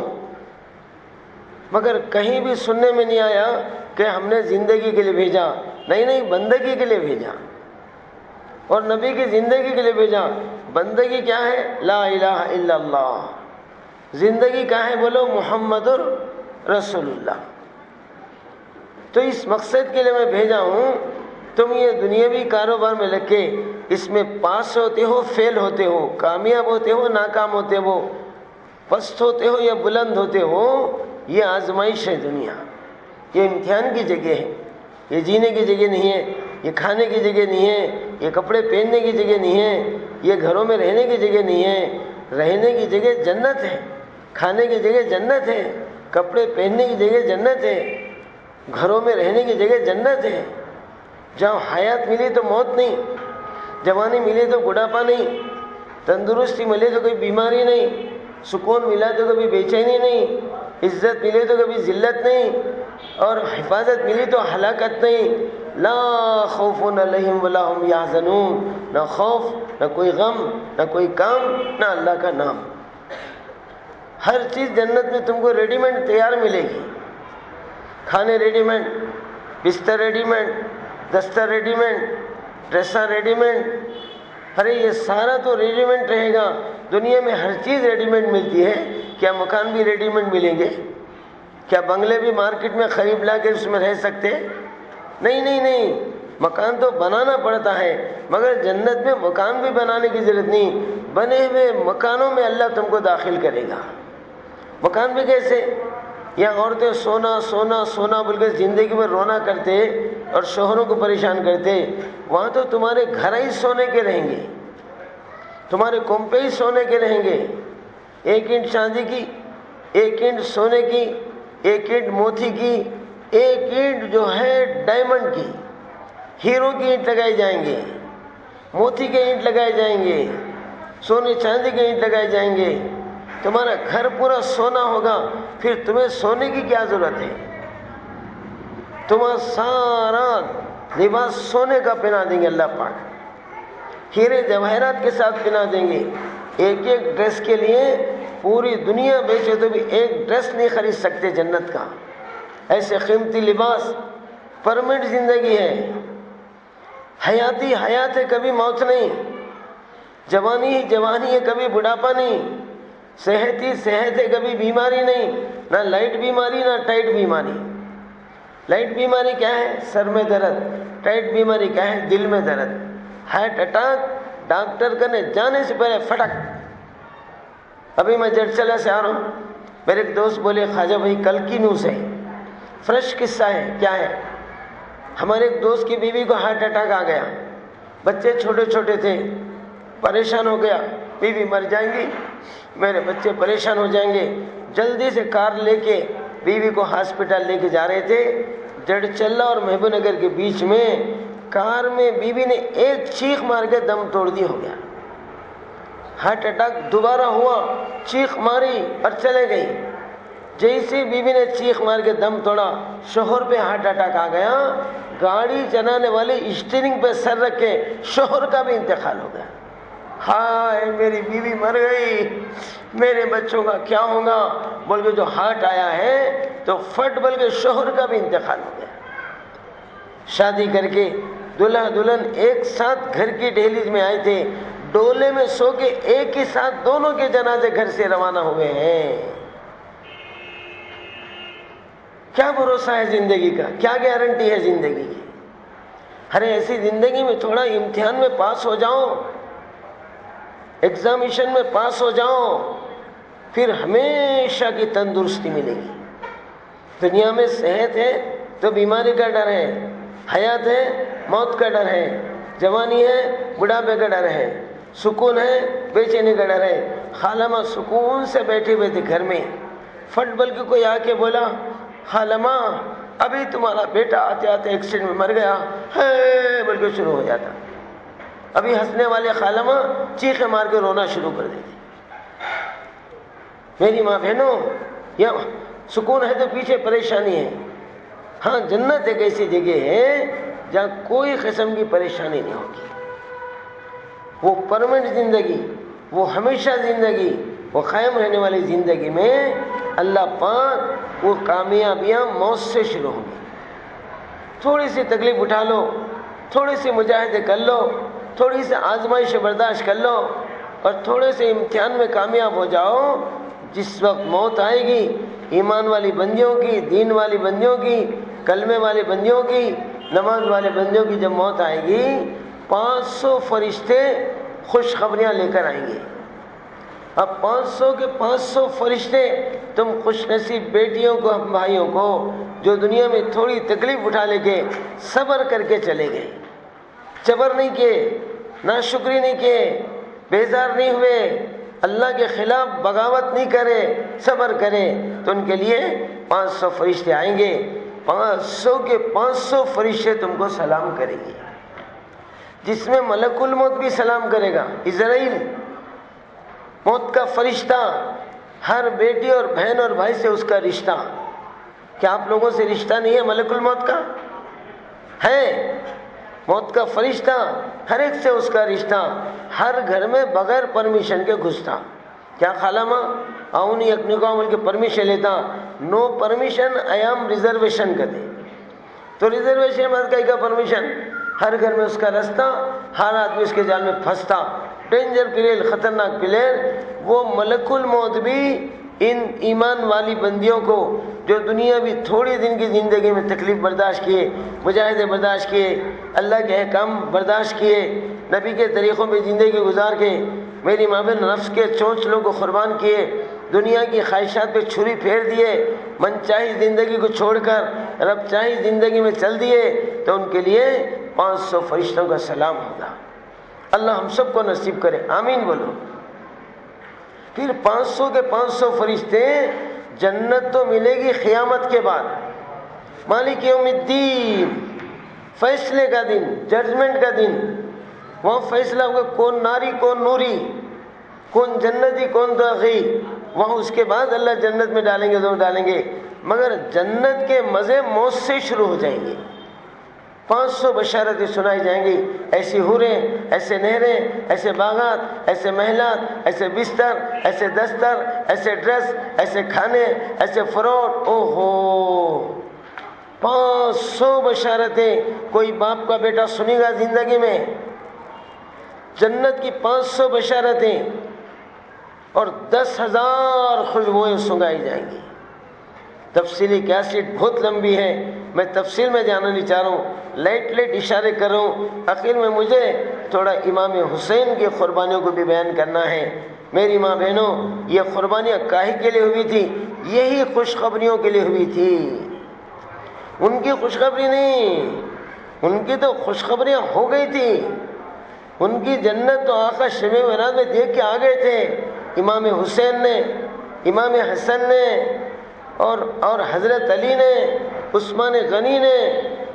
مگر کہیں بھی سننے میں نہیں آیا کہ ہم نے زندگی کے لیے بھیجا، نہیں نہیں، بندگی کے لیے بھیجا۔ اور نبی کی زندگی کے لیے بھیجا۔ بندگی کیا ہے؟ لا الہ الا اللہ۔ زندگی کیا ہے؟ بولو محمد رسول اللہ۔ تو اس مقصد کے لیے میں بھیجا ہوں، تم یہ دنیاوی کاروبار میں لگ کے اس میں پاس ہوتے ہو، فیل ہوتے ہو، کامیاب ہوتے ہو، ناکام ہوتے ہو، پست ہوتے ہو یا بلند ہوتے ہو، یہ آزمائش ہے دنیا، یہ امتحان کی جگہ ہے، یہ جینے کی جگہ نہیں ہے، یہ کھانے کی جگہ نہیں ہے، یہ کپڑے پہننے کی جگہ نہیں ہے، یہ گھروں میں رہنے کی جگہ نہیں ہے۔ رہنے کی جگہ جنت ہے، کھانے کی جگہ جنت ہے، کپڑے پہننے کی جگہ جنت ہے، گھروں میں رہنے کی جگہ جنت ہے۔ جہاں حیات ملی تو موت نہیں، جوانی ملی تو بڑھاپا نہیں، تندرستی ملی تو کوئی بیماری نہیں، سکون ملا تو کبھی بے چینی نہیں، عزت ملی تو کبھی ذلت نہیں، اور حفاظت ملی تو ہلاکت نہیں۔ لا خوف علیہم ولا ہم یحزنون، نہ خوف، نہ کوئی غم، نہ کوئی کام، نہ اللہ کا نام۔ ہر چیز جنت میں تم کو ریڈی میڈ تیار ملے گی، کھانے ریڈی میڈ، بستر ریڈی میڈ، دستر ریڈی میڈ، ڈریساں ریڈی میڈ، ارے یہ سارا تو ریڈی میڈ رہے گا۔ دنیا میں ہر چیز ریڈی میڈ ملتی ہے، کیا مکان بھی ریڈی میڈ ملیں گے؟ کیا بنگلے بھی مارکیٹ میں خرید لا کے اس میں رہ سکتے؟ نہیں نہیں نہیں، مکان تو بنانا پڑتا ہے، مگر جنت میں مکان بھی بنانے کی ضرورت نہیں، بنے ہوئے مکانوں میں اللہ تم کو داخل کرے گا۔ مکان بھی کیسے؟ یہاں عورتیں سونا سونا سونا بول کے زندگی میں رونا کرتے اور شوہروں کو پریشان کرتے، وہاں تو تمہارے گھر ہی سونے کے رہیں گے، تمہارے کنبے ہی سونے کے رہیں گے۔ 1 اینٹ چاندی کی، 1 اینٹ سونے کی، 1 اینٹ موتی کی، 1 اینٹ جو ہے ڈائمنڈ کی، ہیرو کی اینٹ لگائی جائیں گے، موتی کے اینٹ لگائے جائیں گے، سونے چاندی کے اینٹ لگائے جائیں گے۔ تمہارا گھر پورا سونا ہوگا، پھر تمہیں سونے کی کیا ضرورت ہے؟ تمہارا سارا لباس سونے کا پہنا دیں گے اللہ پاک، ہیرے جواہرات کے ساتھ پہنا دیں گے۔ ایک ایک ڈریس کے لیے پوری دنیا بیچے تو بھی ایک ڈریس نہیں خرید سکتے جنت کا، ایسے قیمتی لباس۔ پرمنٹ زندگی ہے، حیاتی حیات ہے، کبھی موت نہیں، جوانی ہی جوانی ہے، کبھی بڑھاپا نہیں، صحت ہی صحت ہے، کبھی بیماری نہیں، نہ لائٹ بیماری نہ ٹائٹ بیماری۔ لائٹ بیماری کیا ہے؟ سر میں درد، ٹائٹ بیماری کیا ہے؟ دل میں درد، ہارٹ اٹیک، ڈاکٹر کرنے جانے سے پہلے فٹک۔ ابھی میں جڑچلا سے آ رہا ہوں، میرے ایک دوست بولے خواجہ بھائی کل کی نیوز ہے، فریش قصہ ہے۔ کیا ہے؟ ہمارے ایک دوست کی بیوی کو ہارٹ اٹیک آ گیا، بچے چھوٹے چھوٹے تھے، پریشان ہو گیا، بیوی مر جائیں گی، میرے بچے پریشان ہو جائیں گے۔ جلدی سے کار لے کے بیوی کو ہاسپٹل لے کے جا رہے تھے، جڑچلا اور محبوب نگر کے بیچ میں کار میں بیوی نے ایک چیخ مار کے دم توڑ دی، ہو گیا ہارٹ اٹیک۔ دوبارہ ہوا، چیخ ماری اور چلے گئی۔ جیسے بیوی نے چیخ مار کے دم توڑا، شوہر پہ ہارٹ اٹیک آ گیا۔ گاڑی چلانے والے اسٹیئرنگ پہ سر رکھ کے شوہر کا بھی انتقال ہو گیا۔ ہائے میری بیوی مر گئی، میرے بچوں کا کیا ہوگا؟ بول کے جو ہارٹ آیا ہے تو فٹ بول کے شوہر کا بھی انتقال ہو گیا۔ شادی کر کے دلہا دلہن ایک ساتھ گھر کی دہلیز میں آئے تھے، ڈولے میں سو کے ایک ہی ساتھ دونوں کے جنازے گھر سے روانہ ہوئے ہیں۔ کیا بھروسہ ہے زندگی کا؟ کیا گارنٹی ہے زندگی کی؟ ارے ایسی زندگی میں تھوڑا امتحان میں پاس ہو جاؤ، ایگزامیشن میں پاس ہو جاؤ، پھر ہمیشہ کی تندرستی ملے گی۔ دنیا میں صحت ہے تو بیماری کا ڈر ہے، حیات ہے موت کا ڈر ہے، جوانی ہے بڑھاپے کا ڈر ہے، سکون ہے بے چینی کا ڈر ہے۔ خالمہ سکون سے بیٹھے ہوئے تھے گھر میں، فٹ بل کے کوئی آ کے بولا خالمہ ابھی تمہارا بیٹا آتے آتے ایکسیڈنٹ میں مر گیا ہے بول کے شروع ہو جاتا۔ ابھی ہنسنے والے خالمہ چیخیں مار کے رونا شروع کر دیتی۔ میری ماں بہنوں، یا سکون ہے تو پیچھے پریشانی ہے۔ ہاں جنت ایک ایسی جگہ ہے جہاں کوئی قسم کی پریشانی نہیں ہوگی، وہ پرمنٹ زندگی، وہ ہمیشہ زندگی، وہ قائم رہنے والی زندگی میں اللہ پاک وہ کامیابیاں موت سے شروع ہوں گی۔ تھوڑی سی تکلیف اٹھا لو، تھوڑی سی مجاہدے کر لو، تھوڑی سی آزمائش برداشت کر لو اور تھوڑے سے امتحان میں کامیاب ہو جاؤ، جس وقت موت آئے گی ایمان والی بندیوں کی، دین والی بندیوں کی، کلمے والے بندیوں کی، نماز والے بندیوں کی جب موت آئے گی 500 فرشتے خوشخبریاں لے کر آئیں گے۔ اب 500 کے 500 فرشتے تم خوش نصیب بیٹیوں کو، بھائیوں کو جو دنیا میں تھوڑی تکلیف اٹھا لے کے صبر کر کے چلے گئے، صبر نہیں کیے، ناشکری نہیں کیے، بیزار نہیں ہوئے، اللہ کے خلاف بغاوت نہیں کرے، صبر کرے، تو ان کے لیے 500 فرشتے آئیں گے۔ 500 کے 500 فرشتے تم کو سلام کریں گے، جس میں ملک الموت بھی سلام کرے گا، عزرائیل موت کا فرشتہ، ہر بیٹی اور بہن اور بھائی سے اس کا رشتہ۔ کیا آپ لوگوں سے رشتہ نہیں ہے ملک الموت کا؟ ہے، موت کا فرشتہ ہر ایک سے اس کا رشتہ، ہر گھر میں بغیر پرمیشن کے گھستا۔ کیا خالہ ماں آؤں نہیں اپنی کو بول کے پرمیشن لیتا، no permission I am reservation کرتے، تو ریزرویشن مت کہیں کا پرمیشن، ہر گھر میں اس کا رستہ، ہر آدمی اس کے جال میں پھنستا، ڈینجر پلیئر، خطرناک پلیئر۔ وہ ملک الموت بھی ان ایمان والی بندیوں کو جو دنیا بھی تھوڑی دن کی زندگی میں تکلیف برداشت کیے، مجاہدے برداشت کیے، اللہ کے احکام برداشت کیے، نبی کے طریقوں پہ زندگی گزار کے، میری ماں بہن نفس کے چونچلوں کو قربان کیے، دنیا کی خواہشات پہ چھری پھیر دیے، من چاہی زندگی کو چھوڑ کر رب چاہی زندگی میں چل دیے، تو ان کے لیے 500 فرشتوں کا سلام ہوگا۔ اللہ ہم سب کو نصیب کرے، آمین بولو۔ پھر 500 کے 500 فرشتے، جنت تو ملے گی قیامت کے بعد، مالک یوم الدین، فیصلے کا دن، ججمنٹ کا دن، وہاں فیصلہ ہوگا کون ناری کون نوری، کون جنتی کون داغی، وہاں اس کے بعد اللہ جنت میں ڈالیں گے، دونوں ڈالیں گے، مگر جنت کے مزے موت سے شروع ہو جائیں گے۔ 500 بشارتیں سنائی جائیں گی، ایسی حوریں، ایسے نہریں، ایسے باغات، ایسے محلات، ایسے بستر، ایسے دستر، ایسے ڈریس، ایسے کھانے، ایسے فروٹ، او ہو 500 بشارتیں کوئی باپ کا بیٹا سنے گا زندگی میں، جنت کی 500 بشارتیں اور 10,000 خوشبوئیں سنگائی جائیں گی۔ تفصیلی کیسٹ بہت لمبی ہے، میں تفصیل میں جانا نہیں چاہ رہا ہوں، لائٹ اشارے کر رہا ہوں۔ آخر میں مجھے تھوڑا امام حسین کی قربانیوں کو بھی بیان کرنا ہے۔ میری ماں بہنوں، یہ قربانیاں کاہے کے لیے ہوئی تھی؟ یہی خوشخبریوں کے لیے ہوئی تھی، ان کی خوشخبری نہیں، ان کی تو خوشخبریاں ہو گئی تھی، ان کی جنت تو آقا شب معراج میں دیکھ کے آ گئے تھے، امام حسین نے، امام حسن نے، اور حضرت علی نے، عثمان غنی نے،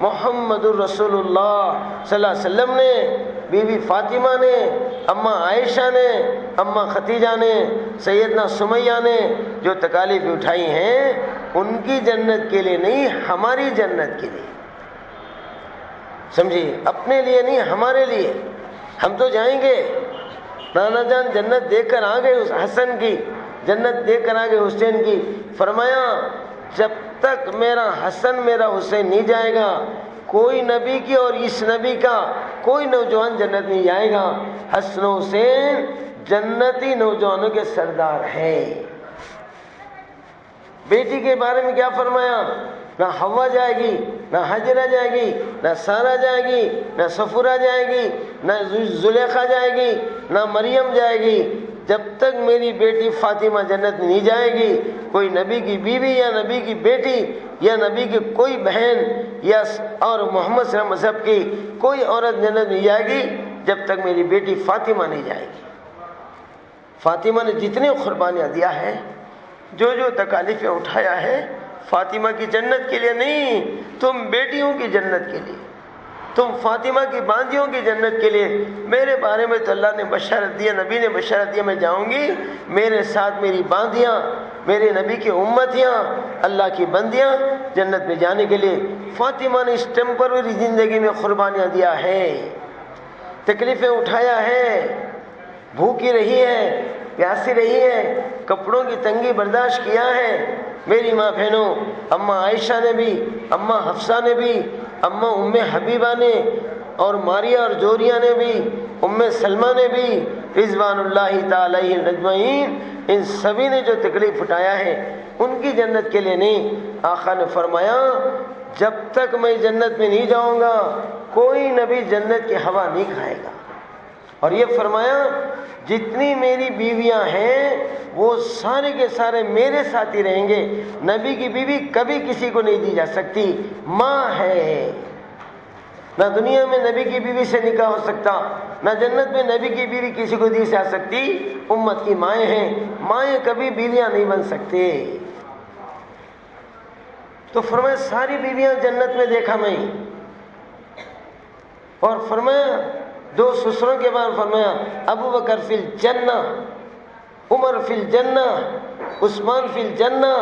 محمد الرسول اللہ صلی اللہ علیہ وسلم نے، بی بی فاطمہ نے، اماں عائشہ نے، اماں ختیجہ نے، سیدنا سمیہ نے جو تکالیف اٹھائی ہیں، ان کی جنت کے لیے نہیں، ہماری جنت کے لیے، سمجھیے، اپنے لیے نہیں، ہمارے لیے۔ ہم تو جائیں گے، نانا جان جنت دیکھ کر آ گئے، اس حسن کی جنت دیکھ کر آ گئے، حسین کی، فرمایا جب تک میرا حسن میرا حسین نہیں جائے گا، کوئی نبی کی اور اس نبی کا کوئی نوجوان جنت نہیں جائے گا۔ حسن و حسین جنتی نوجوانوں کے سردار ہیں۔ بیٹی کے بارے میں کیا فرمایا؟ نہ حوا جائے گی، نہ حجرہ جائے گی، نہ سارہ جائے گی، نہ صفورہ جائے گی، نہ زلیخا جائے گی، نہ مریم جائے گی، جب تک میری بیٹی فاطمہ جنت میں نہیں جائے گی، کوئی نبی کی بیوی یا نبی کی بیٹی یا نبی کی کوئی بہن یا اور محمد صلی اللہ علیہ وسلم مذہب کی کوئی عورت جنت نہیں جائے گی جب تک میری بیٹی فاطمہ نہیں جائے گی۔ فاطمہ نے جتنے قربانیاں دیا ہے، جو جو تکالیفیں اٹھایا ہے، فاطمہ کی جنت کے لیے نہیں، تم بیٹیوں کی جنت کے لیے، تم فاطمہ کی باندیوں کی جنت کے لیے۔ میرے بارے میں تو اللہ نے بشارت دیا، نبی نے بشارت دیا، میں جاؤں گی، میرے ساتھ میری باندیاں، میرے نبی کی امتیاں، اللہ کی بندیاں جنت میں جانے کے لیے۔ فاطمہ نے اس ٹیمپروری زندگی میں قربانیاں دیا ہے، تکلیفیں اٹھایا ہے، بھوکی رہی ہے، پیاسی رہی ہے، کپڑوں کی تنگی برداشت کیا ہے۔ میری ماں بہنوں، اماں عائشہ نے بھی، اماں حفصہ نے بھی، اماں ام حبیبہ نے، اور ماریا اور جوریا نے بھی، ام سلمہ نے بھی، رضوان اللہ تعالی علیہم اجمعین، ان سبھی نے جو تکلیف اٹھایا ہے ان کی جنت کے لیے نہیں۔ آقا نے فرمایا جب تک میں جنت میں نہیں جاؤں گا کوئی نبی جنت کی ہوا نہیں کھائے گا، اور یہ فرمایا جتنی میری بیویاں ہیں وہ سارے کے سارے میرے ساتھ ہی رہیں گے، نبی کی بیوی کبھی کسی کو نہیں دی جا سکتی، ماں ہے، نہ دنیا میں نبی کی بیوی سے نکاح ہو سکتا، نہ جنت میں نبی کی بیوی کسی کو دی جا سکتی، امت کی مائیں ہیں، مائیں کبھی بیویاں نہیں بن سکتے۔ تو فرمایا ساری بیویاں جنت میں دیکھا میں، اور فرمایا دو سسروں کے بعد فرمایا ابو بکر فی الجنہ، عمر فی الجنہ، عثمان فی الجنہ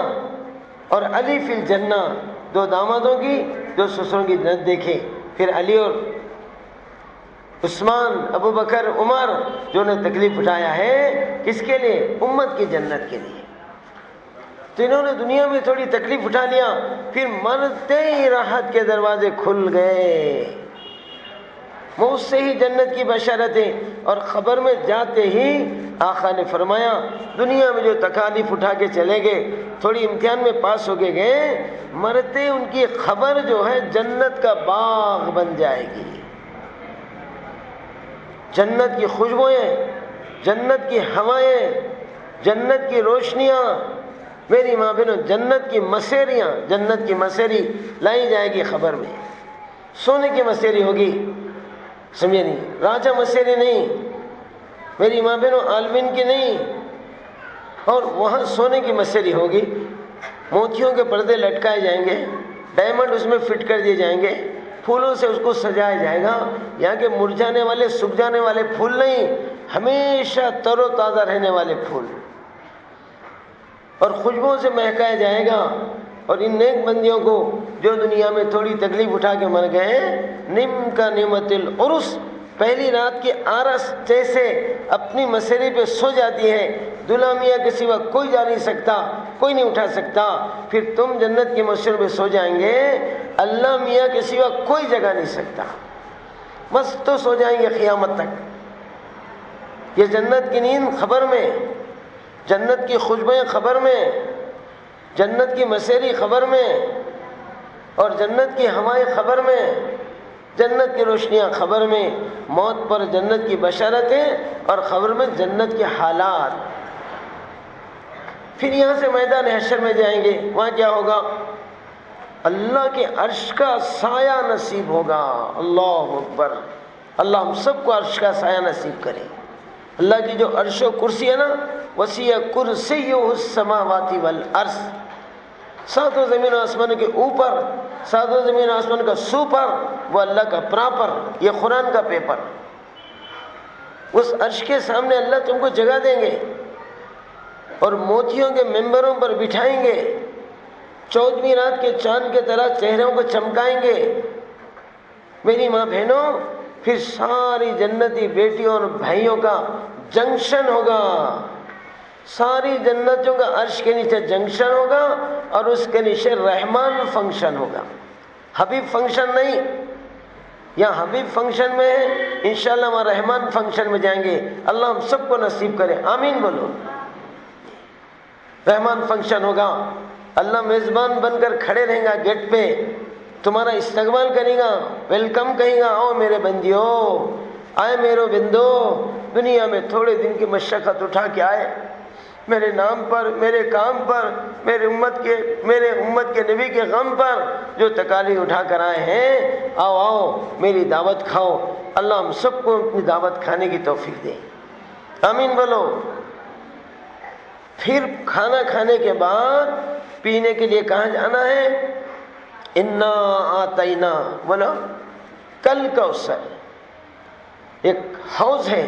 اور علی فی الجنہ، دو دامادوں کی دو سسروں کی جنت دیکھے۔ پھر علی اور عثمان، ابو بکر، عمر جو نے تکلیف اٹھایا ہے کس کے لیے؟ امت کی جنت کے لیے۔ تو انہوں نے دنیا میں تھوڑی تکلیف اٹھا لیا، پھر مرتے ہی راحت کے دروازے کھل گئے، موت سے ہی جنت کی بشارتیں، اور خبر میں جاتے ہی آقا نے فرمایا دنیا میں جو تکالیف اٹھا کے چلے گئے، تھوڑی امتحان میں پاس ہو کے گئے، مرتے ان کی خبر جو ہے جنت کا باغ بن جائے گی، جنت کی خوشبوئیں، جنت کی ہوائیں، جنت کی روشنیاں، میری ماں بہنوں جنت کی مسیریاں، جنت کی مسیری لائی جائے گی خبر میں، سونے کی مسیری ہوگی، سمجھے نہیں، راجہ مسیری نہیں، میری ماں بہنوں عالمین کی نہیں، اور وہاں سونے کی مسیری ہوگی، موتیوں کے پردے لٹکائے جائیں گے، ڈائمنڈ اس میں فٹ کر دیے جائیں گے، پھولوں سے اس کو سجایا جائے گا، یہاں کے مرجھانے والے سوکھ جانے والے پھول نہیں، ہمیشہ تر و تازہ رہنے والے پھول، اور خوشبوؤں سے مہکایا جائے گا۔ اور ان نیک بندیوں کو جو دنیا میں تھوڑی تکلیف اٹھا کے مر گئے، نم کا نعمت العرس، پہلی رات کی آرس جیسے اپنی مسیری پہ سو جاتی ہے، دلہا میاں کے سوا کوئی جا نہیں سکتا، کوئی نہیں اٹھا سکتا، پھر تم جنت کی مسیری پہ سو جائیں گے، اللہ میاں کے سوا کوئی جگہ نہیں سکتا، بس تو سو جائیں گے قیامت تک۔ یہ جنت کی نیند خبر میں، جنت کی خوشبوئیں خبر میں، جنت کی مسیری خبر میں، اور جنت کی ہوائیں خبر میں، جنت کی روشنیاں خبر میں، موت پر جنت کی بشارتیں، اور خبر میں جنت کے حالات۔ پھر یہاں سے میدان حشر میں جائیں گے، وہاں کیا ہوگا؟ اللہ کے عرش کا سایہ نصیب ہوگا، اللہ اکبر، اللہ ہم سب کو عرش کا سایہ نصیب کرے۔ اللہ کی جو عرش و کرسی ہے نا، وسیع کرسیہ السماوات والارض، ساتوں زمین و آسمان کے اوپر، ساتوں زمین و آسمان کا سوپر، وہ اللہ کا پراپر، یہ قرآن کا پیپر، اس عرش کے سامنے اللہ تم کو جگہ دیں گے، اور موتیوں کے ممبروں پر بٹھائیں گے، 14ویں رات کے چاند کے طرح چہروں کو چمکائیں گے، میری ماں بہنوں، پھر ساری جنتی بیٹیوں اور بھائیوں کا جنکشن ہوگا، ساری جنتوں کا عرش کے نیچے جنکشن ہوگا، اور اس کے نیچے رحمان فنکشن ہوگا، حبیب فنکشن نہیں، یہاں حبیب فنکشن میں ہے، انشاءاللہ وہاں رحمان فنکشن میں جائیں گے، اللہ ہم سب کو نصیب کرے، آمین بولو۔ رحمان فنکشن ہوگا، اللہ میزبان بن کر کھڑے رہیں گا گیٹ پہ، تمہارا استقبال کرے گا، ویلکم کہے گا، آؤ میرے بندیو، آئے میرے بندو، دنیا میں تھوڑے دن کی مشقت اٹھا کے آئے، میرے نام پر، میرے کام پر، میرے امت کے نبی کے غم پر جو تکالیف اٹھا کر آئے ہیں، آؤ آؤ میری دعوت کھاؤ، اللہ ہم سب کو اپنی دعوت کھانے کی توفیق دے، آمین بولو۔ پھر کھانا کھانے کے بعد پینے کے لیے کہاں جانا ہے؟ انا آتینا، بولو کل کوثر، ایک حوض ہے،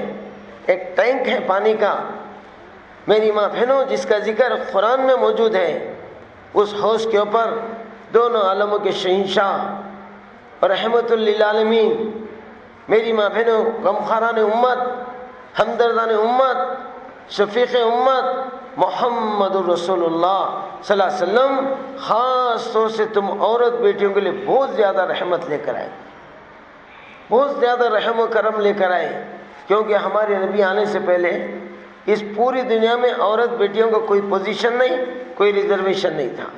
ایک ٹینک ہے پانی کا، میری ماں بہنوں جس کا ذکر قرآن میں موجود ہے، اس حوض کے اوپر دونوں عالموں کے شہنشاہ اور رحمت للعالمین، میری ماں بہنوں غمخواران امت، ہمدردان امت، شفیق امت محمد الرسول اللہ صلی اللہ علیہ وسلم خاص طور سے تم عورت بیٹیوں کے لیے بہت زیادہ رحمت لے کر آئے، بہت زیادہ رحم و کرم لے کر آئے، کیونکہ ہمارے نبی آنے سے پہلے اس پوری دنیا میں عورت بیٹیوں کا کوئی پوزیشن نہیں، کوئی ریزرویشن نہیں تھا۔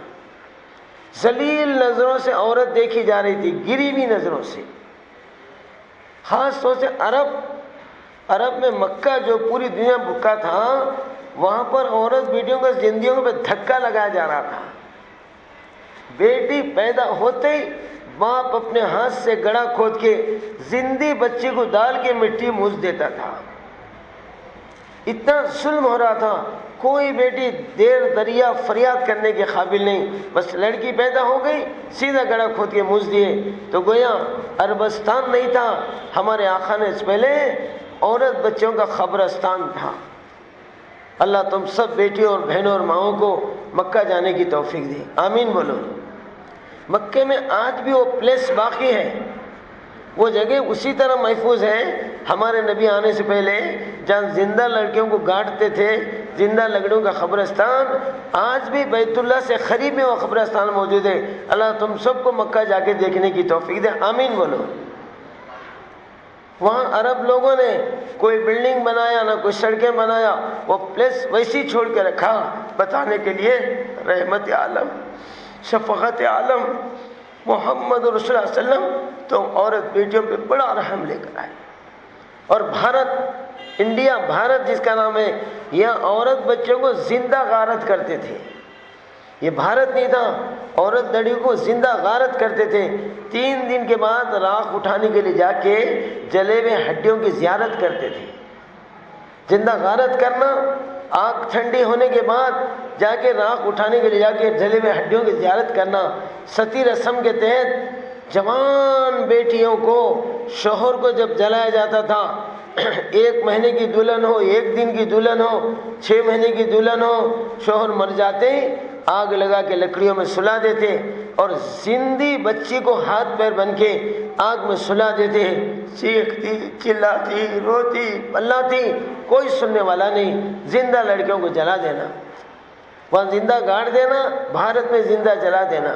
ذلیل نظروں سے عورت دیکھی جا رہی تھی، گری ہوئی نظروں سے۔ خاص طور سے عرب میں مکہ جو پوری دنیا بھکا تھا، وہاں پر عورت بیٹیوں کا زندگیوں پہ دھکا لگایا جا رہا تھا۔ بیٹی پیدا ہوتے ہی باپ اپنے ہاتھ سے گڑھا کھود کے زندی بچی کو ڈال کے مٹی موچ دیتا تھا۔ اتنا ظلم ہو رہا تھا، کوئی بیٹی دیر دریا فریاد کرنے کے قابل نہیں، بس لڑکی پیدا ہو گئی سیدھا گڑھا کھود کے موچ دیے۔ تو گویا عربستان نہیں تھا، ہمارے آقا نے اس پہلے عورت بچوں کا قبرستان تھا۔ اللہ تم سب بیٹیوں اور بہنوں اور ماؤں کو مکہ جانے کی توفیق دے، آمین بولو۔ مکے میں آج بھی وہ پلیس باقی ہے، وہ جگہ اسی طرح محفوظ ہے۔ ہمارے نبی آنے سے پہلے جہاں زندہ لڑکیوں کو گاڑتے تھے، زندہ لڑکیوں کا قبرستان، آج بھی بیت اللہ سے قریب میں وہ قبرستان موجود ہے۔ اللہ تم سب کو مکہ جا کے دیکھنے کی توفیق دے، آمین بولو۔ وہاں عرب لوگوں نے کوئی بلڈنگ بنایا نہ کوئی سڑکیں بنایا، وہ پلیس ویسی چھوڑ کے رکھا بتانے کے لیے رحمت عالم، شفقت عالم محمد رسول اللہ صلی اللہ علیہ وسلم تو عورت بیٹیوں پہ بڑا رحم لے کر آئے۔ اور انڈیا بھارت جس کا نام ہے، یہاں عورت بچوں کو زندہ غارت کرتے تھے۔ یہ بھارت نہیں تھا، عورت لڑکیوں کو زندہ غارت کرتے تھے۔ 3 دن کے بعد راکھ اٹھانے کے لیے جا کے جلے ہوئے ہڈیوں کی زیارت کرتے تھے۔ زندہ غارت کرنا، آگ ٹھنڈی ہونے کے بعد جا کے راکھ اٹھانے کے لیے جا کے جلے ہوئے ہڈیوں کی زیارت کرنا، ستی رسم کے تحت جوان بیٹیوں کو شوہر کو جب جلایا جاتا تھا، 1 مہینے کی دلہن ہو، 1 دن کی دلہن ہو، 6 مہینے کی دلہن ہو، شوہر مر جاتے آگ لگا کے لکڑیوں میں سلا دیتے اور زندی بچی کو ہاتھ پیر بن کے آگ میں سلا دیتے۔ چیختی، چلاتی، روتی، پلاتی، کوئی سننے والا نہیں، زندہ لڑکیوں کو جلا دینا، وہاں زندہ گاڑ دینا، بھارت میں زندہ جلا دینا۔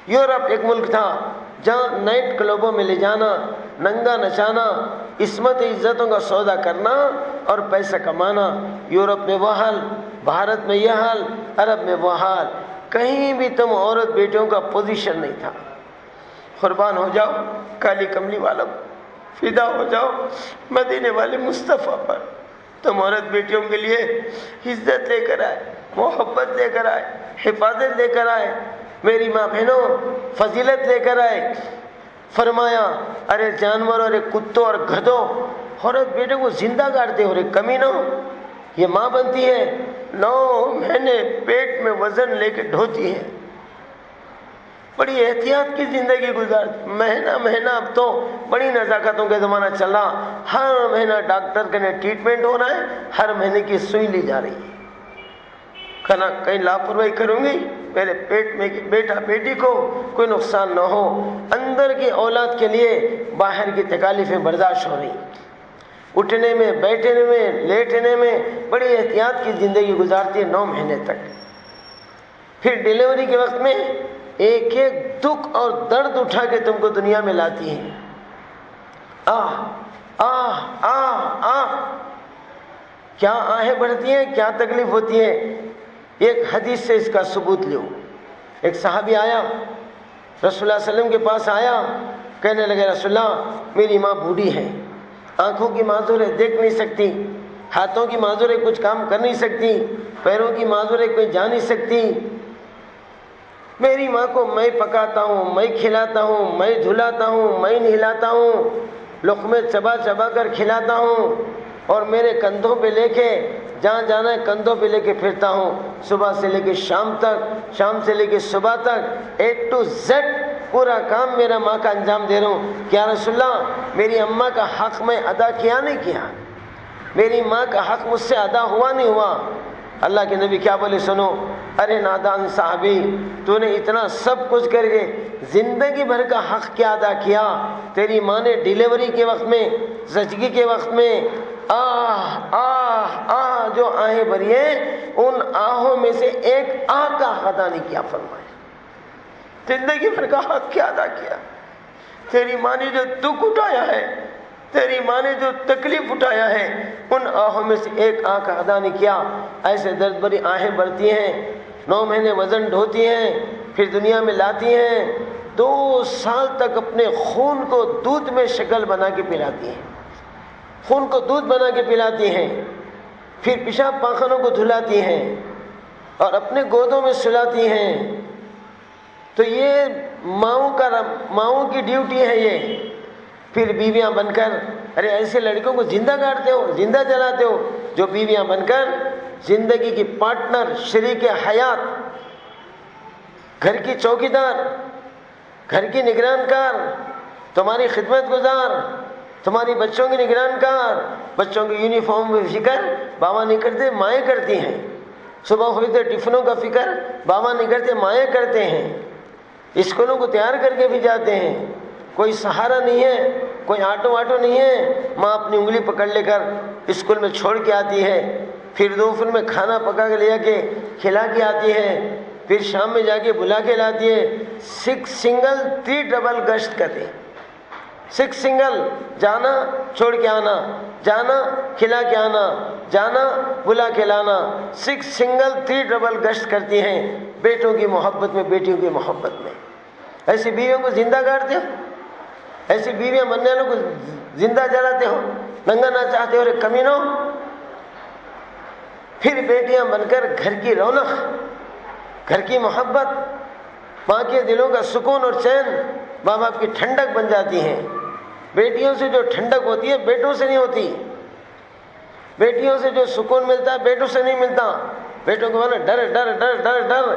یورپ ایک ملک تھا جہاں نائٹ کلبوں میں لے جانا، ننگا نچانا، عصمت عزتوں کا سودا کرنا اور پیسہ کمانا۔ یورپ میں وہ حال، بھارت میں یہ حال، عرب میں وہ حال، کہیں بھی تم عورت بیٹیوں کا پوزیشن نہیں تھا۔ قربان ہو جاؤ کالی کملی والوں، فدا ہو جاؤ مدینے والے مصطفیٰ پر۔ تم عورت بیٹیوں کے لیے عزت لے کر آئے، محبت لے کر آئے، حفاظت لے کر آئے، میری ماں بہنوں فضیلت لے کر آئے۔ فرمایا ارے جانور اور کتوں اور گدھوں عورت بیٹے کو زندہ گاڑتے ہو، رے کمینوں، یہ ماں بنتی ہے، 9 مہینے پیٹ میں وزن لے کے ڈھوتی ہے، بڑی احتیاط کی زندگی گزار، مہینہ اب تو بڑی نزاکتوں کا زمانہ چل رہا، ہر مہینہ ڈاکٹر کے ٹریٹمنٹ ہو رہا ہے، ہر مہینے کی سوئی لی جا رہی ہے۔ کہیں لاپرواہی کروں گی میرے پیٹ میں بیٹا بیٹی کو کوئی نقصان نہ ہو، اندر کی اولاد کے لیے باہر کی تکالیفیں برداشت ہو رہی، اٹھنے میں، بیٹھنے میں، لیٹنے میں بڑی احتیاط کی زندگی گزارتی ہے 9 مہینے تک۔ پھر ڈیلیوری کے وقت میں ایک ایک دکھ اور درد اٹھا کے تم کو دنیا میں لاتی ہے۔ آہ آہ آہ آہ، کیا آہیں بڑھتی ہیں، کیا تکلیف ہوتی ہے۔ ایک حدیث سے اس کا ثبوت لو۔ ایک صحابی آیا رسول اللہ صلی اللہ علیہ وسلم کے پاس، آیا کہنے لگے رسول اللہ میری ماں بوڑھی ہے، آنکھوں کی معذور ہے، دیکھ نہیں سکتی، ہاتھوں کی معذور ہے، کچھ کام کر نہیں سکتی، پیروں کی معذور ہے، کوئی جا نہیں سکتی، میری ماں کو میں پکاتا ہوں، میں کھلاتا ہوں، میں دھلاتا ہوں، میں نہلاتا ہوں، لقمے چبا چبا کر کھلاتا ہوں، اور میرے کندھوں پہ لے کے جہاں جانا ہے کندھوں پہ لے کے پھرتا ہوں، صبح سے لے کے شام تک، شام سے لے کے صبح تک، A to Z پورا کام میرا ماں کا انجام دے رہا ہوں۔ کیا رسول اللہ میری اماں کا حق میں ادا کیا نہیں کیا؟ میری ماں کا حق مجھ سے ادا ہوا نہیں ہوا؟ اللہ کے نبی کیا بولے سنو، ارے نادان صحابی، تو نے اتنا سب کچھ کر کے زندگی بھر کا حق کیا ادا کیا؟ تیری ماں نے ڈیلیوری کے وقت میں، زچگی کے وقت میں آہ آہ آہ جو آہیں بھری ہیں، ان آہوں میں سے ایک آہ کا ادا نہیں کیا۔ فرمایا زندگی بھر کا حق کیا ادا کیا؟ تیری ماں نے جو دکھ اٹھایا ہے، تیری ماں نے جو تکلیف اٹھایا ہے، ان آہوں میں سے ایک آہ کا ادا نہیں کیا۔ ایسے درد بھری آہیں بڑھتی ہیں، 9 مہینے وزن ڈھوتی ہیں، پھر دنیا میں لاتی ہیں، 2 سال تک اپنے خون کو دودھ میں شکل بنا کے پلاتی ہیں، خون کو دودھ بنا کے پلاتی ہیں، پھر پیشاب پاخانوں کو دھلاتی ہیں اور اپنے گودوں میں سلاتی ہیں۔ تو یہ ماؤں کی ڈیوٹی ہے یہ۔ پھر بیویاں بن کر، ارے ایسے لڑکوں کو زندہ گاڑتے ہو، زندہ جلاتے ہو، جو بیویاں بن کر زندگی کی پارٹنر، شریک حیات، گھر کی چوکیدار، گھر کی نگران کار، تمہاری خدمت گزار، تمہاری بچوں کی نگران کار، بچوں کی یونیفارم میں فکر بابا نہیں کرتے، مائیں کرتی ہیں۔ صبح ہوئی تو ٹفنوں کا فکر بابا نہیں کرتے، مائیں کرتے ہیں۔ اسکولوں کو تیار کر کے بھی جاتے ہیں۔ کوئی سہارا نہیں ہے، کوئی آٹو واٹو نہیں ہے، ماں اپنی انگلی پکڑ لے کر اسکول میں چھوڑ کے آتی ہے، پھر دوپہر میں کھانا پکا کے لے کے کھلا کے آتی ہے، پھر شام میں جا کے بلا کے لاتی ہے۔ 6 سنگل 3 ڈبل گشت کرتے، 6 سنگل، جانا چھوڑ کے آنا، جانا کھلا کے آنا، جانا بلا کے لانا، 6 سنگل 3 ڈبل گشت کرتی ہیں، بیٹوں کی محبت میں، بیٹیوں کی محبت میں۔ ایسی بیویوں کو زندہ گاڑتے ہو، ایسی بیویاں بننے والوں کو زندہ جلاتے ہو، ننگا نہ چاہتے ہو، رے کمینوں۔ پھر بیٹیاں بن کر گھر کی رونق، گھر کی محبت، ماں کے دلوں کا سکون اور چین، ماں باپ کی ٹھنڈک بن جاتی ہیں۔ بیٹیوں سے جو ٹھنڈک ہوتی ہے بیٹوں سے نہیں ہوتی، بیٹیوں سے جو سکون ملتا ہے بیٹوں سے نہیں ملتا۔ بیٹوں کو بولنا ڈر ڈر ڈر ڈر ڈر،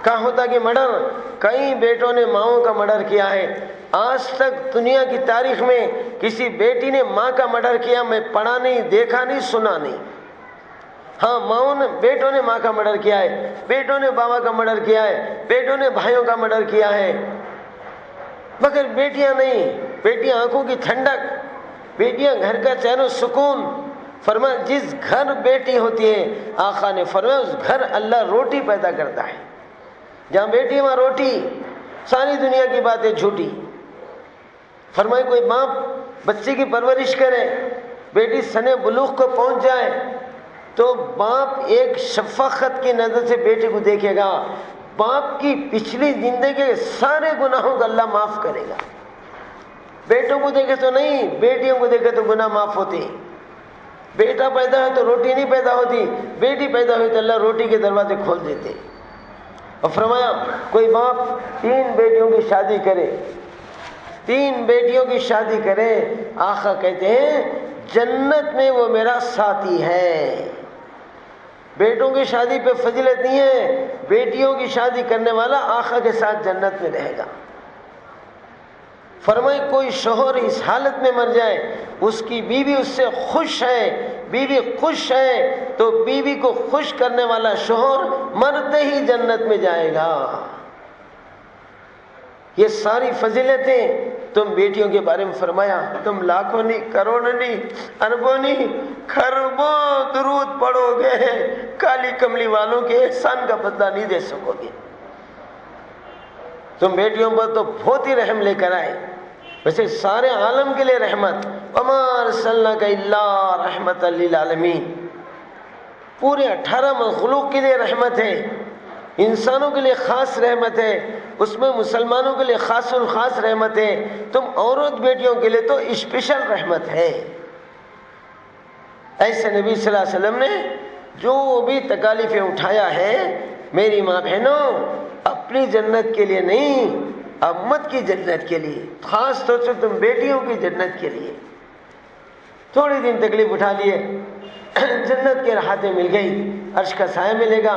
کہاں ہوتا کہ مرڈر، کئی بیٹوں نے ماؤں کا مرڈر کیا ہے۔ آج تک دنیا کی تاریخ میں کسی بیٹی نے ماں کا مرڈر کیا میں پڑھا نہیں، دیکھا نہیں، سنا نہیں۔ ہاں بیٹوں نے ماں کا مرڈر کیا ہے، بیٹوں نے بابا کا مرڈر کیا ہے، بیٹوں نے بھائیوں کا مرڈر کیا ہے، مگر بیٹیاں نہیں۔ بیٹیاں آنکھوں کی ٹھنڈک، بیٹیاں گھر کا چین و سکون۔ فرمایا جس گھر بیٹی ہوتی ہے، آقا نے فرمایا اس گھر اللہ روٹی پیدا کرتا ہے۔ جہاں بیٹی وہاں روٹی، ساری دنیا کی باتیں جھوٹی۔ فرمایا کوئی باپ بچے کی پرورش کرے، بیٹی سنے بلوغ کو پہنچ جائے تو باپ ایک شفقت کی نظر سے بیٹے کو دیکھے گا، باپ کی پچھلی زندگی کے سارے گناہوں کو اللہ معاف کرے گا۔ بیٹوں کو دیکھے تو نہیں، بیٹیوں کو دیکھے تو گناہ معاف ہوتے۔ بیٹا پیدا ہے تو روٹی نہیں پیدا ہوتی، بیٹی پیدا ہوئی تو اللہ روٹی کے دروازے کھول دیتے۔ اور فرمایا کوئی باپ 3 بیٹیوں کی شادی کرے، 3 بیٹیوں کی شادی کرے، آقا کہتے ہیں جنت میں وہ میرا ساتھی ہے۔ بیٹوں کی شادی پہ فضیلت نہیں ہے، بیٹیوں کی شادی کرنے والا آقا کے ساتھ جنت میں رہے گا۔ فرمائے کوئی شوہر اس حالت میں مر جائے، اس کی بیوی اس سے خوش ہے، بیوی خوش ہے تو بیوی کو خوش کرنے والا شوہر مرتے ہی جنت میں جائے گا۔ یہ ساری فضیلتیں تم بیٹیوں کے بارے میں فرمایا، تم لاکھوں نہیں، کروڑوں نہیں، اربوں نہیں، خربوں درود پڑھو گے، کالی کملی والوں کے احسان کا بدلہ نہیں دے سکو گے۔ تم بیٹیوں پر تو بہت ہی رحم لے کر آئے، ویسے سارے عالم کے لیے رحمت، وما ارسلناک الا رحمۃ للعالمین، پورے 18 مخلوق کے لیے رحمت ہے، انسانوں کے لیے خاص رحمت ہے، اس میں مسلمانوں کے لیے خاص الخاص رحمت ہے، تم عورت بیٹیوں کے لیے تو اسپیشل رحمت ہے۔ ایسے نبی صلی اللہ علیہ وسلم نے جو بھی تکالیفیں اٹھایا ہے، میری ماں بہنوں اپنی جنت کے لیے نہیں، امت کی جنت کے لیے، خاص طور سے تم بیٹیوں کی جنت کے لیے۔ تھوڑی دن تکلیف اٹھا لیے، جنت کے راحتیں مل گئی، عرش کا سایہ ملے گا،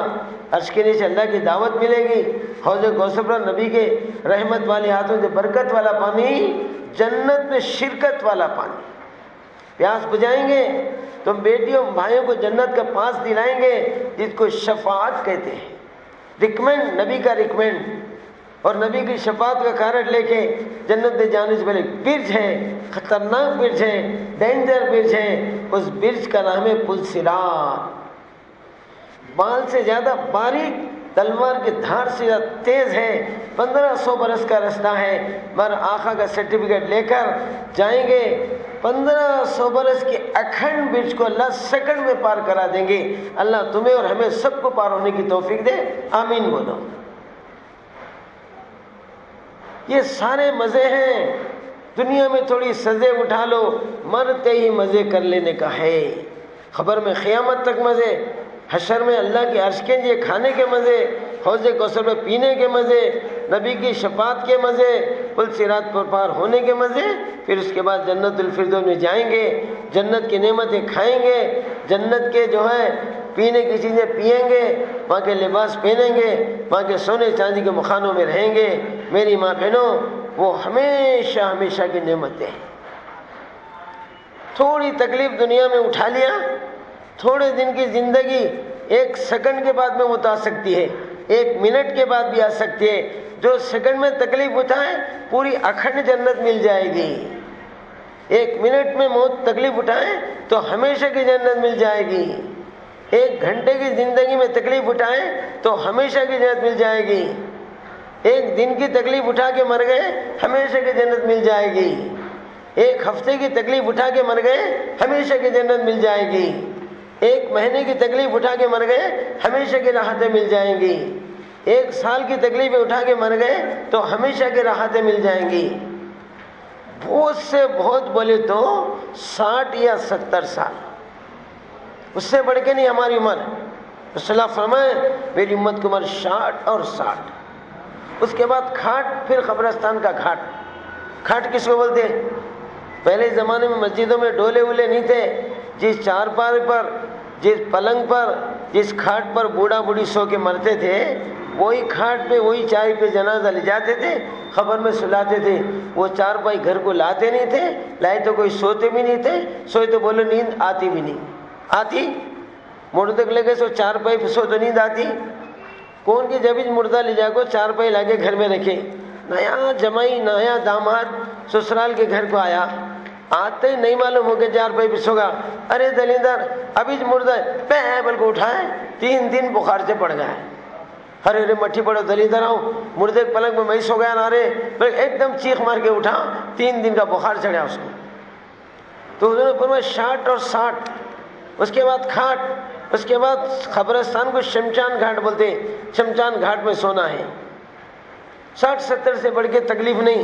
عرش کے نیچے اللہ کی دعوت ملے گی، حوض کوثر پر نبی کے رحمت والے ہاتھوں سے برکت والا پانی، جنت میں شرکت والا پانی، پیاس بجھائیں گے تم بیٹیوں بھائیوں کو جنت کا پاس دلائیں گے، جس کو شفاعت کہتے ہیں، ریکمینڈ، نبی کا ریکمینڈ، اور نبی کی شفاعت کا کارڈ لے کے جنت میں جانے سے پہلے برج ہے، خطرناک برج ہے، ڈینجر برج ہے، اس برج کا نام ہے پل صراط، بال سے زیادہ باریک تلوار کی دھار سے تیز ہے، 1500 برس کا رستہ ہے، مگر آقا کا سرٹیفکیٹ لے کر جائیں گے، 1500 برس کے اکھنڈ برج کو اللہ سیکنڈ میں پار کرا دیں گے۔ اللہ تمہیں اور ہمیں سب کو پار ہونے کی توفیق دے، آمین بولو۔ یہ سارے مزے ہیں، دنیا میں تھوڑی سزے اٹھا لو، مرتے ہی مزے کر لینے کا ہے۔ خبر میں قیامت تک مزے، حشر میں اللہ کی عرش کے نیچے کھانے کے مزے، حوض کوثر میں پینے کے مزے، نبی کی شفاعت کے مزے، پل صراط پر پار ہونے کے مزے، پھر اس کے بعد جنت الفردوس میں جائیں گے، جنت کی نعمتیں کھائیں گے، جنت کے جو ہے پینے کی چیزیں پئیں گے، وہاں کے لباس پہنیں گے، وہاں کے سونے چاندی کے مکانوں میں رہیں گے۔ میری ماں بہنوں، وہ ہمیشہ ہمیشہ کی نعمتیں ہیں۔ تھوڑی تکلیف دنیا میں اٹھا لیا، تھوڑے دن کی زندگی 1 سیکنڈ کے بعد میں وہ آ سکتی ہے، 1 منٹ کے بعد بھی آ سکتی ہے۔ جو سیکنڈ میں تکلیف اٹھائے پوری اکھنڈ جنت مل جائے گی۔ 1 منٹ میں موت تکلیف اٹھائے تو ہمیشہ کی جنت مل جائے گی۔ 1 گھنٹے کی زندگی میں تکلیف اٹھائے تو ہمیشہ کی جنت مل جائے گی۔ 1 دن کی تکلیف اٹھا کے مر گئے، ہمیشہ کی جنت مل جائے گی۔ 1 ہفتے کی تکلیف اٹھا کے مر گئے، ہمیشہ کی جنت مل جائے گی۔ 1 مہینے کی تکلیف اٹھا کے مر گئے، ہمیشہ کی راحتیں مل جائیں گی۔ 1 سال کی تکلیفیں اٹھا کے مر گئے تو ہمیشہ کی راحتیں مل جائیں گی۔ بہت سے بہت بولے تو 60 یا 70 سال، اس سے بڑھ کے نہیں ہماری عمر۔ رسول اللہ فرمائے میری امت کی عمر 60 اور 60، اس کے بعد کھاٹ، پھر قبرستان کا کھاٹ۔ کھاٹ کس کو بولتے؟ پہلے زمانے میں مسجدوں میں ڈولے وولے نہیں تھے، جس چارپائی پر، جس پلنگ پر، جس کھاٹ پر بوڑھا بوڑھی سو کے مرتے تھے، وہی کھاٹ پہ، وہی چارپائی پہ جنازہ لے جاتے تھے، قبر میں سلاتے تھے۔ وہ چارپائی گھر کو لاتے نہیں تھے، لائے تو کوئی سوتے بھی نہیں تھے، سوئے تو بولو نیند آتی بھی نہیں آتی۔ مردے کو لے کے سو چارپائی پہ سو تو نیند آتی؟ کون کی جب مردہ لے جا کو چارپائی لا کے گھر میں رکھے، نیا جمائی نیا داماد سسرال کے گھر کو آیا، آتے ہی نہیں معلوم ہو کہ چارپائی پہ سو گا، ارے دلیندر ابھی مردہ ہے، پیبل کو اٹھائے، 3 دن بخار سے پڑ گیا ہے۔ ارے ارے مٹھی پڑو دلیندر آؤ، مردے پلنگ میں میں سو گیا نا، ارے ایک دم چیخ مار کے اٹھا، 3 دن کا بخار چڑھا اس کو۔ تو انہوں نے فرمایا 60 اور 60، اس کے بعد کھاٹ، اس کے بعد قبرستان کو شمشان گھاٹ بولتے ہیں، شمشان گھاٹ میں سونا ہے۔ 60-70 سے بڑھ کے تکلیف نہیں۔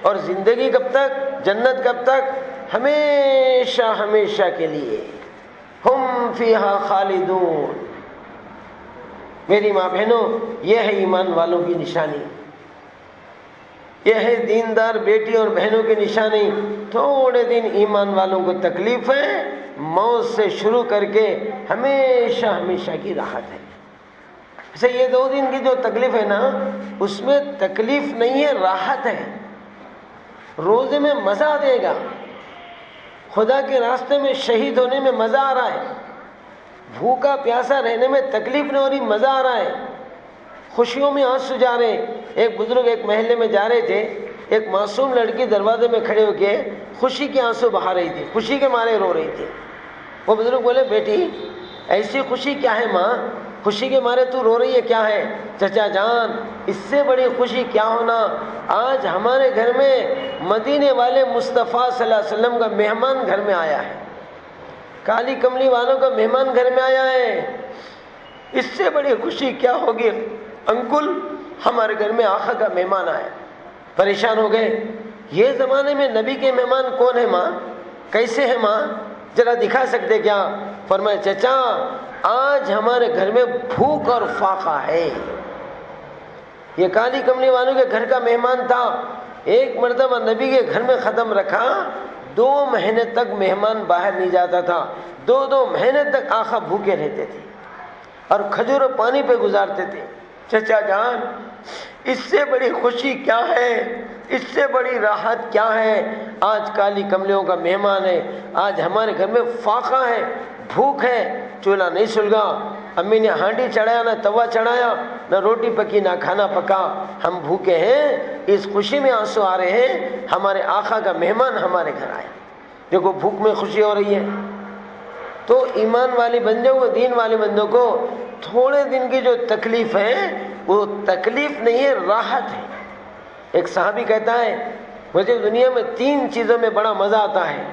اور زندگی کب تک؟ جنت کب تک؟ ہمیشہ ہمیشہ کے لیے، ہم فیہا خالدون۔ میری ماں بہنوں، یہ ہے ایمان والوں کی نشانی، یہ ہے دیندار بیٹی اور بہنوں کی نشانی۔ تھوڑے دن ایمان والوں کو تکلیف ہے، موت سے شروع کر کے ہمیشہ ہمیشہ کی راحت ہے۔ ایسے یہ 2 دن کی جو تکلیف ہے نا، اس میں تکلیف نہیں ہے، راحت ہے۔ روزے میں مزہ دے گا، خدا کے راستے میں شہید ہونے میں مزہ آ رہا ہے، بھوکا پیاسا رہنے میں تکلیف نہیں ہو رہی، مزہ آ رہا ہے، خوشیوں میں آنسو جا رہے ہیں۔ ایک بزرگ ایک محلے میں جا رہے تھے، ایک معصوم لڑکی دروازے میں کھڑے ہو کے خوشی کے آنسو بہا رہی تھی، خوشی کے مارے رو رہی تھی۔ وہ بزرگ بولے بیٹی ایسی خوشی کیا ہے ماں، خوشی کے مارے تو رو رہی ہے کیا ہے؟ چچا جان اس سے بڑی خوشی کیا ہونا، آج ہمارے گھر میں مدینے والے مصطفیٰ صلی اللہ علیہ وسلم کا مہمان گھر میں آیا ہے، کالی کملی والوں کا مہمان گھر میں آیا ہے، اس سے بڑی خوشی کیا ہوگی؟ انکل ہمارے گھر میں آقا کا مہمان آیا۔ پریشان ہو گئے، یہ زمانے میں نبی کے مہمان کون ہے ماں، کیسے ہے ماں، ذرا دکھا سکتے کیا؟ فرمایا چچا آج ہمارے گھر میں بھوک اور فاقہ ہے۔ یہ کالی کملی والوں کے گھر کا مہمان تھا، ایک مرتبہ نبی کے گھر میں ختم رکھا، 2 مہینے تک مہمان باہر نہیں جاتا تھا، 2 مہینے تک آقا بھوکے رہتے تھے اور کھجور و پانی پہ گزارتے تھے۔ چچا جان اس سے بڑی خوشی کیا ہے، اس سے بڑی راحت کیا ہے؟ آج کالی کملیوں کا مہمان ہے، آج ہمارے گھر میں فاقہ ہے، بھوک ہے، چولہا نہیں سلگا، امی نے ہانڈی چڑھایا نہ توا چڑھایا، نہ روٹی پکی نہ کھانا پکا، ہم بھوکے ہیں، اس خوشی میں آنسو آ رہے ہیں، ہمارے آقا کا مہمان ہمارے گھر آیا۔ دیکھو بھوک میں خوشی ہو رہی ہے۔ تو ایمان والے بندوں کو، دین والے بندوں کو تھوڑے دن کی جو تکلیف ہے وہ تکلیف نہیں ہے، راحت ہے۔ ایک صحابی کہتا ہے مجھے دنیا میں 3 چیزوں میں بڑا مزہ آتا ہے۔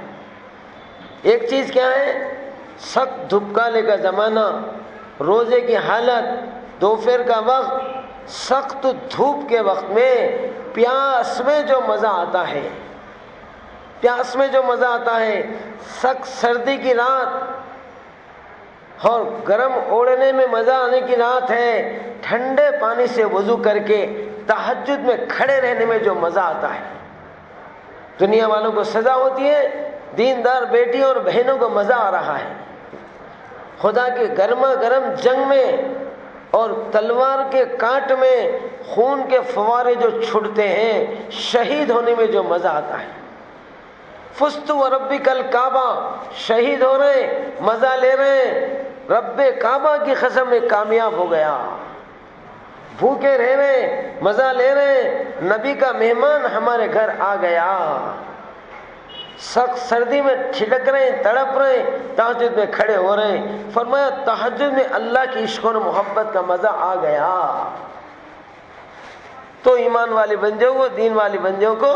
ایک چیز کیا ہے؟ سخت دھوپکالے کا زمانہ، روزے کی حالت، دوپہر کا وقت، سخت دھوپ کے وقت میں پیاس میں جو مزہ آتا ہے، پیاس میں جو مزہ آتا ہے، سخت سردی کی رات اور گرم اوڑھنے میں مزہ آنے کی رات ہے، ٹھنڈے پانی سے وضو کر کے تہجد میں کھڑے رہنے میں جو مزہ آتا ہے۔ دنیا والوں کو سزا ہوتی ہے، دیندار بیٹیوں اور بہنوں کو مزہ آ رہا ہے۔ خدا کے گرما گرم جنگ میں اور تلوار کے کانٹ میں خون کے فوارے جو چھڑتے ہیں، شہید ہونے میں جو مزہ آتا ہے۔ فزت وربک الکعبہ، شہید ہو رہے ہیں، مزہ لے رہے ہیں، رب کعبہ کی قسم میں کامیاب ہو گیا، بھوکے رہ رہے ہیں، مزہ لے رہے ہیں، نبی کا مہمان ہمارے گھر آ گیا۔ سخت سردی میں ٹھٹک رہے ہیں، تڑپ رہے ہیں، تہجد میں کھڑے ہو رہے ہیں۔ فرمایا تہجد میں اللہ کی عشق اور محبت کا مزہ آ گیا۔ تو ایمان والے بندوں کو، دین والے بندوں کو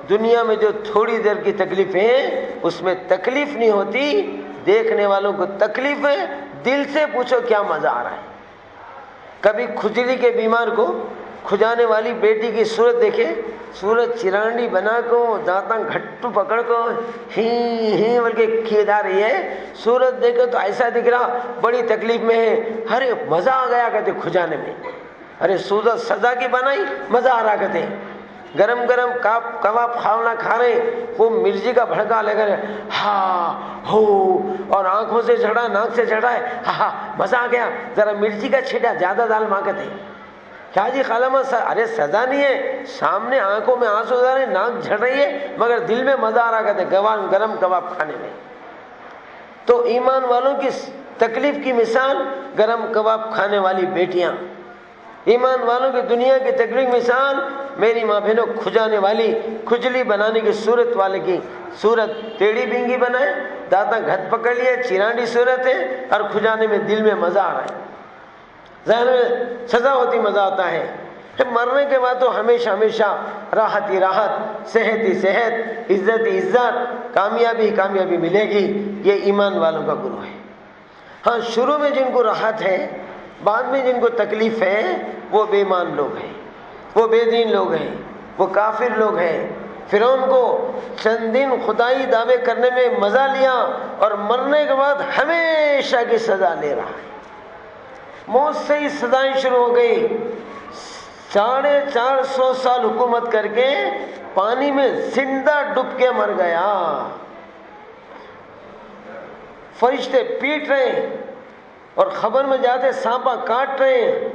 دنیا میں جو تھوڑی دیر کی تکلیفیں ہیں اس میں تکلیف نہیں ہوتی، دیکھنے والوں کو تکلیف ہے۔ دل سے پوچھو کیا مزہ آ رہا ہے؟ کبھی کھجلی کے بیمار کو کھجانے والی بیٹی کی صورت دیکھے، صورت چرانڈی بنا کو، دانتاں گھٹو پکڑ کو ہی بلکہ کیے جا رہی ہے، صورت دیکھے تو ایسا دکھ رہا بڑی تکلیف میں ہے۔ ارے مزہ آ گیا کہتے کھجانے میں، ارے صورت سزا کی بنائی، مزہ آ رہا کہتے گرم گرم کباب کھانا کھا رہے، وہ مرچی کا بھڑکا لے کر ہاں ہو اور آنکھوں سے جھڑا، ناک سے جھڑا ہے، ہاں مزہ آ گیا، ذرا مرچی کا چھٹا زیادہ ڈال ماں کہتے کیا جی خالہ ارے سزا نہیں ہے، سامنے آنکھوں میں آنسو آ رہے ہیں، ناک جھڑ رہی ہے، مگر دل میں مزہ آ رہا کہتے گرم کباب کھانے میں۔ تو ایمان والوں کی تکلیف کی مثال گرم کباب کھانے والی بیٹیاں، ایمان والوں کی دنیا کی تکلیف مثال میری ماں بہنوں کھجانے والی، کھجلی بنانے کی صورت والے کی صورت ٹیڑھی بینگی بنائے، دانتاں گھٹ پکڑ لیے، چرانڈی صورت ہے اور کھجانے میں دل میں مزہ آ رہا ہے، ظاہر میں سزا ہوتی مزہ آتا ہے۔ پھر مرنے کے بعد تو ہمیشہ ہمیشہ راحت ہی راحت، صحت ہی صحت، عزت ہی عزت، کامیابی ہی کامیابی ملے گی۔ یہ ایمان والوں کا گروہ ہے۔ ہاں شروع میں جن کو راحت ہے، بعد میں جن کو تکلیف ہے، وہ بے ایمان لوگ ہیں، وہ بے دین لوگ ہیں، وہ کافر لوگ ہیں۔ فرعون کو چند دن خدائی دعوے کرنے میں مزہ لیا اور مرنے کے بعد ہمیشہ کی سزا لے رہا ہے۔ موت سے ہی سزائیں شروع ہو گئی، 450 سال حکومت کر کے پانی میں زندہ ڈوب کے مر گیا۔ فرشتے پیٹ رہے ہیں اور خبر میں جاتے سانپا کاٹ رہے ہیں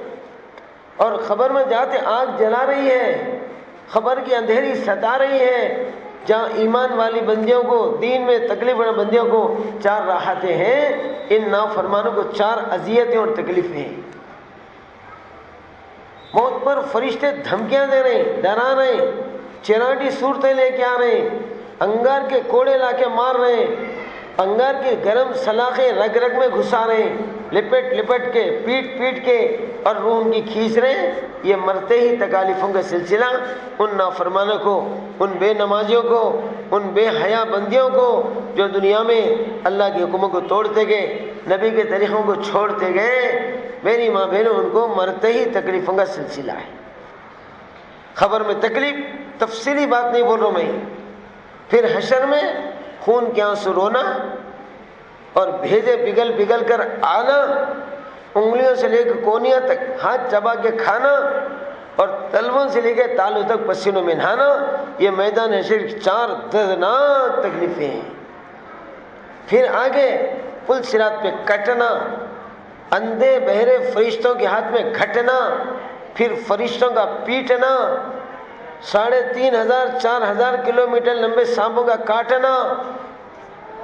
اور خبر میں جاتے آگ جلا رہی ہے، خبر کی اندھیری ستا رہی ہے۔ جہاں ایمان والی بندیوں کو، دین میں تکلیف والے بندیوں کو 4 راحتیں ہیں، ان نافرمانوں کو 4 اذیتیں اور تکلیفیں ہیں۔ موت پر فرشتے دھمکیاں دے رہے ہیں، ڈرا رہے ہیں، چراندی صورتیں لے کے آ رہے ہیں، انگار کے کوڑے لا کے مار رہے ہیں، انگار کی گرم سلاخیں رگ رگ میں گھسا رہے ہیں، لپٹ لپٹ کے، پیٹ پیٹ کے، اور روح ان کی کھینچ رہے ہیں۔ یہ مرتے ہی تکالیفوں کا سلسلہ ان نافرمانوں کو، ان بے نمازیوں کو، ان بے حیا بندیوں کو جو دنیا میں اللہ کے حکموں کو توڑتے گئے، نبی کے طریقوں کو چھوڑتے گئے، میری ماں بہنوں ان کو مرتے ہی تکلیفوں کا سلسلہ ہے۔ خبر میں تکلیف، تفصیلی بات نہیں بول رہا ہوں میں۔ پھر حشر میں خون کے آنسو رونا اور بھیجے پگھل پگھل کر آنا، انگلیوں سے لے کے کونیاں تک ہاتھ چبا کے کھانا اور تلووں سے لے کے تالوں تک پسینوں میں نہانا، یہ میدان حشر کی 4 دردناک تکلیفیں ہیں۔ پھر آگے پل صراط پہ کٹنا، اندھے بہرے فرشتوں کے ہاتھ میں گھٹنا، پھر فرشتوں کا پیٹنا، 3500 4000 کلومیٹر لمبے سانپوں کا کاٹنا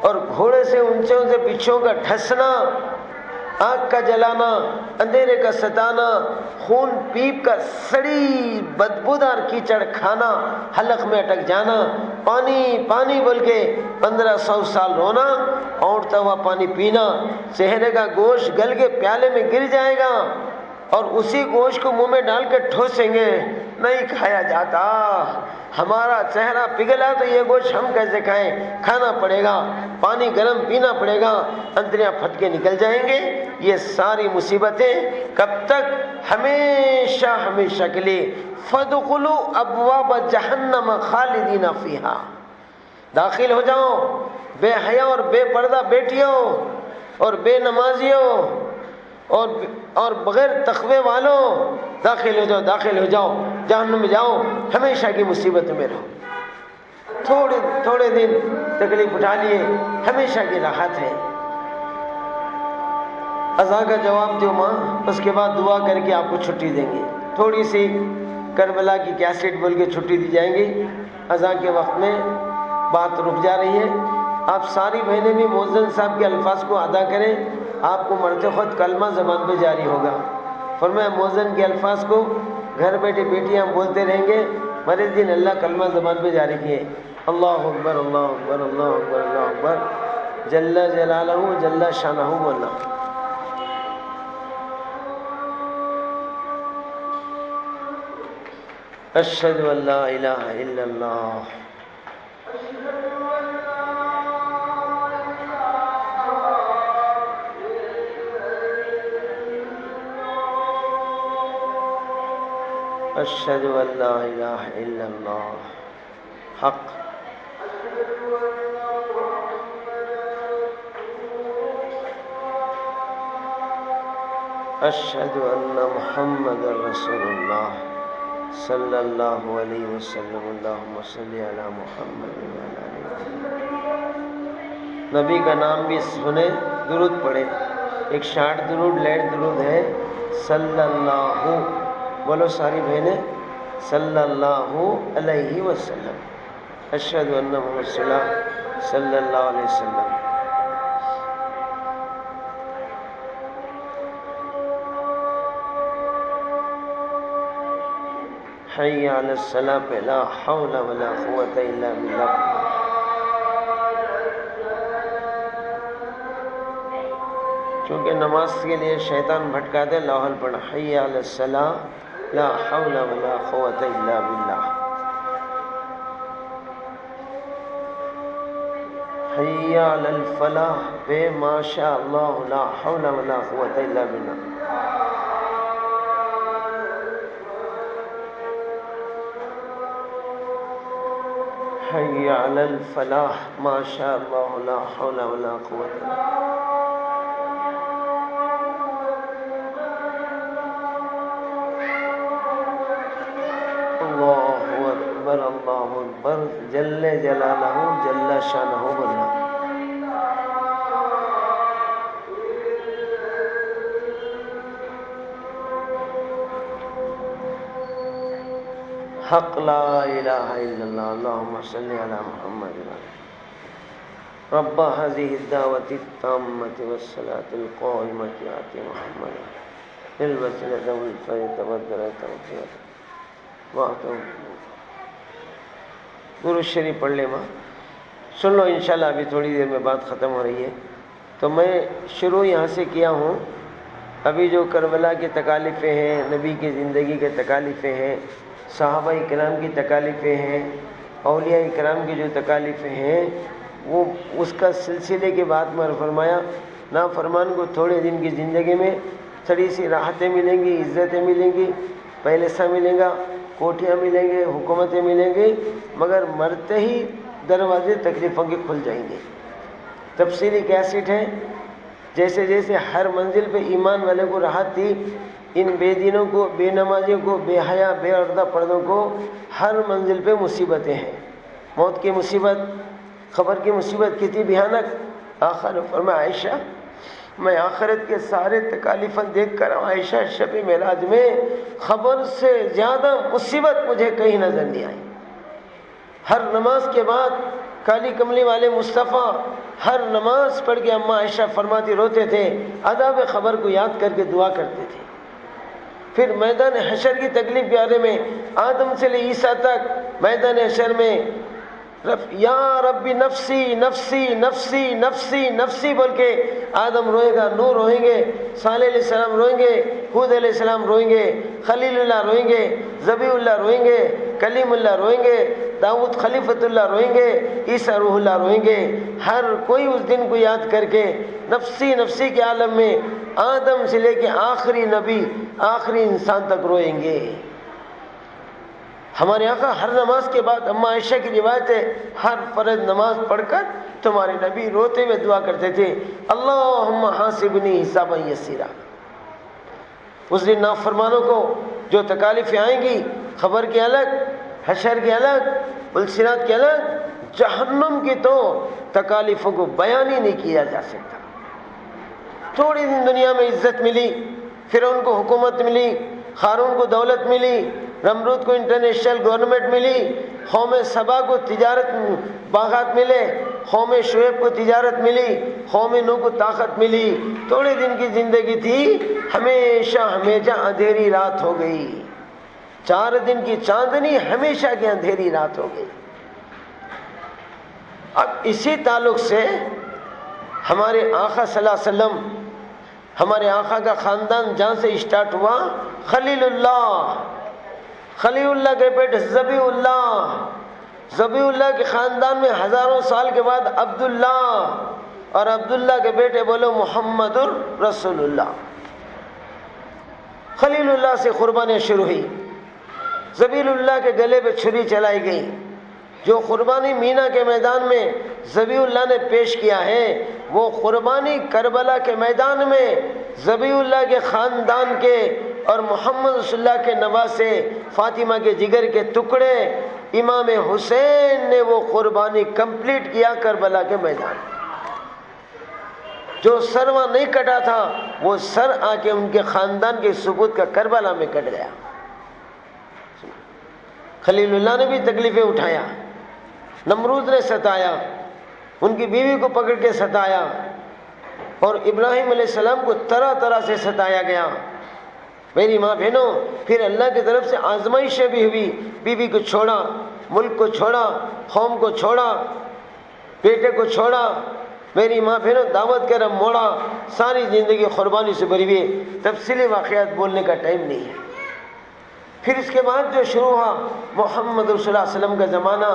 اور گھوڑے سے اونچے اونچے بچھوؤں کا ڈھسنا، آگ کا جلانا، اندھیرے کا ستانا، خون پیپ کا سڑی بدبودار کیچڑ کھانا، حلق میں اٹک جانا، پانی پانی بول کے 1500 سال رونا، اونٹتا ہوا پانی پینا، چہرے کا گوشت گل کے پیالے میں گر جائے گا اور اسی گوشت کو منہ میں ڈال کے ٹھوسیں گے، نہیں کھایا جاتا۔ ہمارا چہرہ پگھلا تو یہ گوشت ہم کیسے کھائیں؟ کھانا پڑے گا، پانی گرم پینا پڑے گا، انتریاں پھٹ کے نکل جائیں گے۔ یہ ساری مصیبتیں کب تک؟ ہمیشہ ہمیشہ کے لیے۔ فَادْخُلُوا أَبْوَابَ جَهَنَّمَ خَالِدِينَ فِيهَا، داخل ہو جاؤ بے حیا اور بے پردہ بیٹیوں اور بے نمازیوں اور بغیر تقوی والوں، داخل ہو جاؤ، داخل ہو جاؤ، جہنم میں جاؤ، ہمیشہ کی مصیبت میں رہو۔ تھوڑے دن تکلیف اٹھا لیے، ہمیشہ کی راحت ہے۔ اذان کا جواب دو ماں، اس کے بعد دعا کر کے آپ کو چھٹی دیں گے۔ تھوڑی سی کربلا کی کیسٹ بول کے چھٹی دی جائیں گی۔ اذان کے وقت میں بات رک جا رہی ہے۔ آپ ساری بہنیں بھی مؤذن صاحب کے الفاظ کو ادا کریں، آپ کو مرتے خود کلمہ زبان پہ جاری ہوگا۔ فرمایا مؤذن کے الفاظ کو گھر بیٹھے بیٹیاں بولتے رہیں گے، مرے دن اللہ کلمہ زبان پہ جاری کیے، اللہ اکبر اللہ اکبر اللہ اکبر اللہ اکبر، جل جلالہ جل شانہ بولنا۔ اشہد ان لا الہ الا اللہ، اشہد ان لا الہ الا اللہ، حق اشہد ان محمد رسول اللہ صلی اللہ علیہ وسلم، اللہم صلی علی محمد وعلی آلہ وسلم۔ نبی کا نام بھی سنیں، درود پڑھیں، ایک شارٹ درود لیٹ درود ہے، صلی اللہ، بولو ساری بہنیں، صلی اللہ علیہ وسلم، اشہد ان محمد صلی اللہ علیہ وسلم۔ حی علی الصلاۃ پہ لا حول ولا قوۃ الا باللہ۔ چونکہ نماز کے لیے شیطان بھٹکاتے، لاحول پڑھ، حی علی الصلاۃ لا حول ولا قوۃ الا باللہ، حی علی الفلاح پہ ماشاء اللہ لا حول ولا قوۃ الا باللہ۔ حی علی الفلاح ماشاء اللہ لا حول ولا قوۃ الا باللہ۔ اللہ اکبر اللہ اکبر، جل جلالہ جل شانہ بولنا۔ حق لا الہ الا اللہ، اللہم صلی علی محمد رب هذه الدعوة التامة والصلاة القائمة آت محمد الوسیلۃ والفضیلۃ والدرجۃ العظیمۃ۔ درود شریف پڑھ لے ماں، سن لو انشاءاللہ، ابھی تھوڑی دیر میں بات ختم ہو رہی ہے۔ تو میں شروع یہاں سے کیا ہوں، ابھی جو کربلا کی تکالیفیں ہیں، نبی کی زندگی کے تکالیفیں ہیں، صحابہ کرام کی تکالیفیں ہیں، اولیاء کرام کی جو تکالیفیں ہیں، وہ اس کا سلسلے کے بعد میں فرمایا نافرمان کو تھوڑے دن کی زندگی میں تھوڑی سی راحتیں ملیں گی، عزتیں ملیں گی، پیلسہ ملیں گا، کوٹھیاں ملیں گے، حکومتیں ملیں گی، مگر مرتے ہی دروازے تکلیفوں کے کھل جائیں گے۔ تفصیلی کیسٹ ہے، جیسے جیسے ہر منزل پہ ایمان والے کو راحت تھی، ان بے دینوں کو، بے نمازیوں کو، بے حیا بے پردہ پردوں کو ہر منزل پہ مصیبتیں ہیں۔ موت کی مصیبت، خبر کی مصیبت کتنی بھیانک۔ آخر فرمایا عائشہ، میں آخرت کے سارے تکالیفن دیکھ کر عائشہ شب معراج میں خبر سے زیادہ مصیبت مجھے کہیں نظر نہیں آئی۔ ہر نماز کے بعد کالی کملی والے مصطفیٰ ہر نماز پڑھ کے اماں عائشہ فرماتی روتے تھے، عذاب خبر کو یاد کر کے دعا کرتے تھے۔ پھر میدان حشر کی تکلیف کے بارے میں آدم سے لے عیسیٰ تک میدان حشر میں یا ربی نفسی نفسی نفسی نفسی نفسی بول کے آدم روئے گا، نوح روئیں گے، صالح علیہ السلام روئیں گے، ہود علیہ السلام روئیں گے، خلیل اللہ روئیں گے، ذبیح اللہ روئیں گے، کلیم اللہ روئیں گے، داؤد خلیفۃ اللہ روئیں گے، عیسیٰ روح اللہ روئیں گے۔ ہر کوئی اس دن کو یاد کر کے نفسی نفسی کے عالم میں آدم سے لے کے آخری نبی، آخری انسان تک روئیں گے۔ ہمارے آقا ہر نماز کے بعد، اما عائشہ کی روایت ہے، ہر فرض نماز پڑھ کر تمہارے نبی روتے ہوئے دعا کرتے تھے، اللہم حاسبنی حسابا یسیرا۔ اس دن نافرمانوں کو جو تکالیفیں آئیں گی، خبر کی الگ، حشر کی الگ، پلسرات کی الگ، جہنم کی تو تکالیفوں کو بیان ہی نہیں کیا جا سکتا۔ تھوڑی دن دنیا میں عزت ملی، فرعون کو حکومت ملی، قارون کو دولت ملی، نمرود کو انٹرنیشنل گورنمنٹ ملی، قوم سبا کو تجارت باغات ملے، قوم شعیب کو تجارت ملی، قوم نوح کو طاقت ملی۔ تھوڑے دن کی زندگی تھی، ہمیشہ ہمیشہ اندھیری رات ہو گئی۔ 4 دن کی چاندنی ہمیشہ کی اندھیری رات ہو گئی۔ اب اسی تعلق سے ہمارے آقا صلی اللہ علیہ وسلم، ہمارے آقا کا خاندان جہاں سے اسٹارٹ ہوا، خلیل اللہ، خلیل اللہ کے بیٹے ذبیح اللہ، ذبیح اللہ کے خاندان میں ہزاروں سال کے بعد عبداللہ، اور عبداللہ کے بیٹے بولو محمد الرسول اللہ۔ خلیل اللہ سے قربانیاں شروع ہوئی، ذبیح اللہ کے گلے پہ چھری چلائی گئی۔ جو قربانی مینا کے میدان میں ذبیح اللہ نے پیش کیا ہے، وہ قربانی کربلا کے میدان میں ذبیح اللہ کے خاندان کے اور محمد رسول اللہ کے نواسے فاطمہ کے جگر کے ٹکڑے امام حسین نے وہ قربانی کمپلیٹ کیا کربلا کے میدان۔ جو سر وہاں نہیں کٹا تھا، وہ سر آ کے ان کے خاندان کے ثبوت کا کربلا میں کٹ گیا۔ خلیل اللہ نے بھی تکلیفیں اٹھایا، نمرود نے ستایا، ان کی بیوی کو پکڑ کے ستایا، اور ابراہیم علیہ السلام کو طرح طرح سے ستایا گیا۔ میری ماں بہنوں، پھر اللہ کی طرف سے آزمائشیں بھی ہوئی، بیوی کو چھوڑا، ملک کو چھوڑا، قوم کو چھوڑا، بیٹے کو چھوڑا۔ میری ماں بہنوں، دعوت کا رب موڑا، ساری زندگی قربانی سے بھری ہوئی ہے۔ تفصیلی واقعات بولنے کا ٹائم نہیں ہے۔ پھر اس کے بعد جو شروع ہوا محمد رسول اللہ علیہ وسلم کا زمانہ،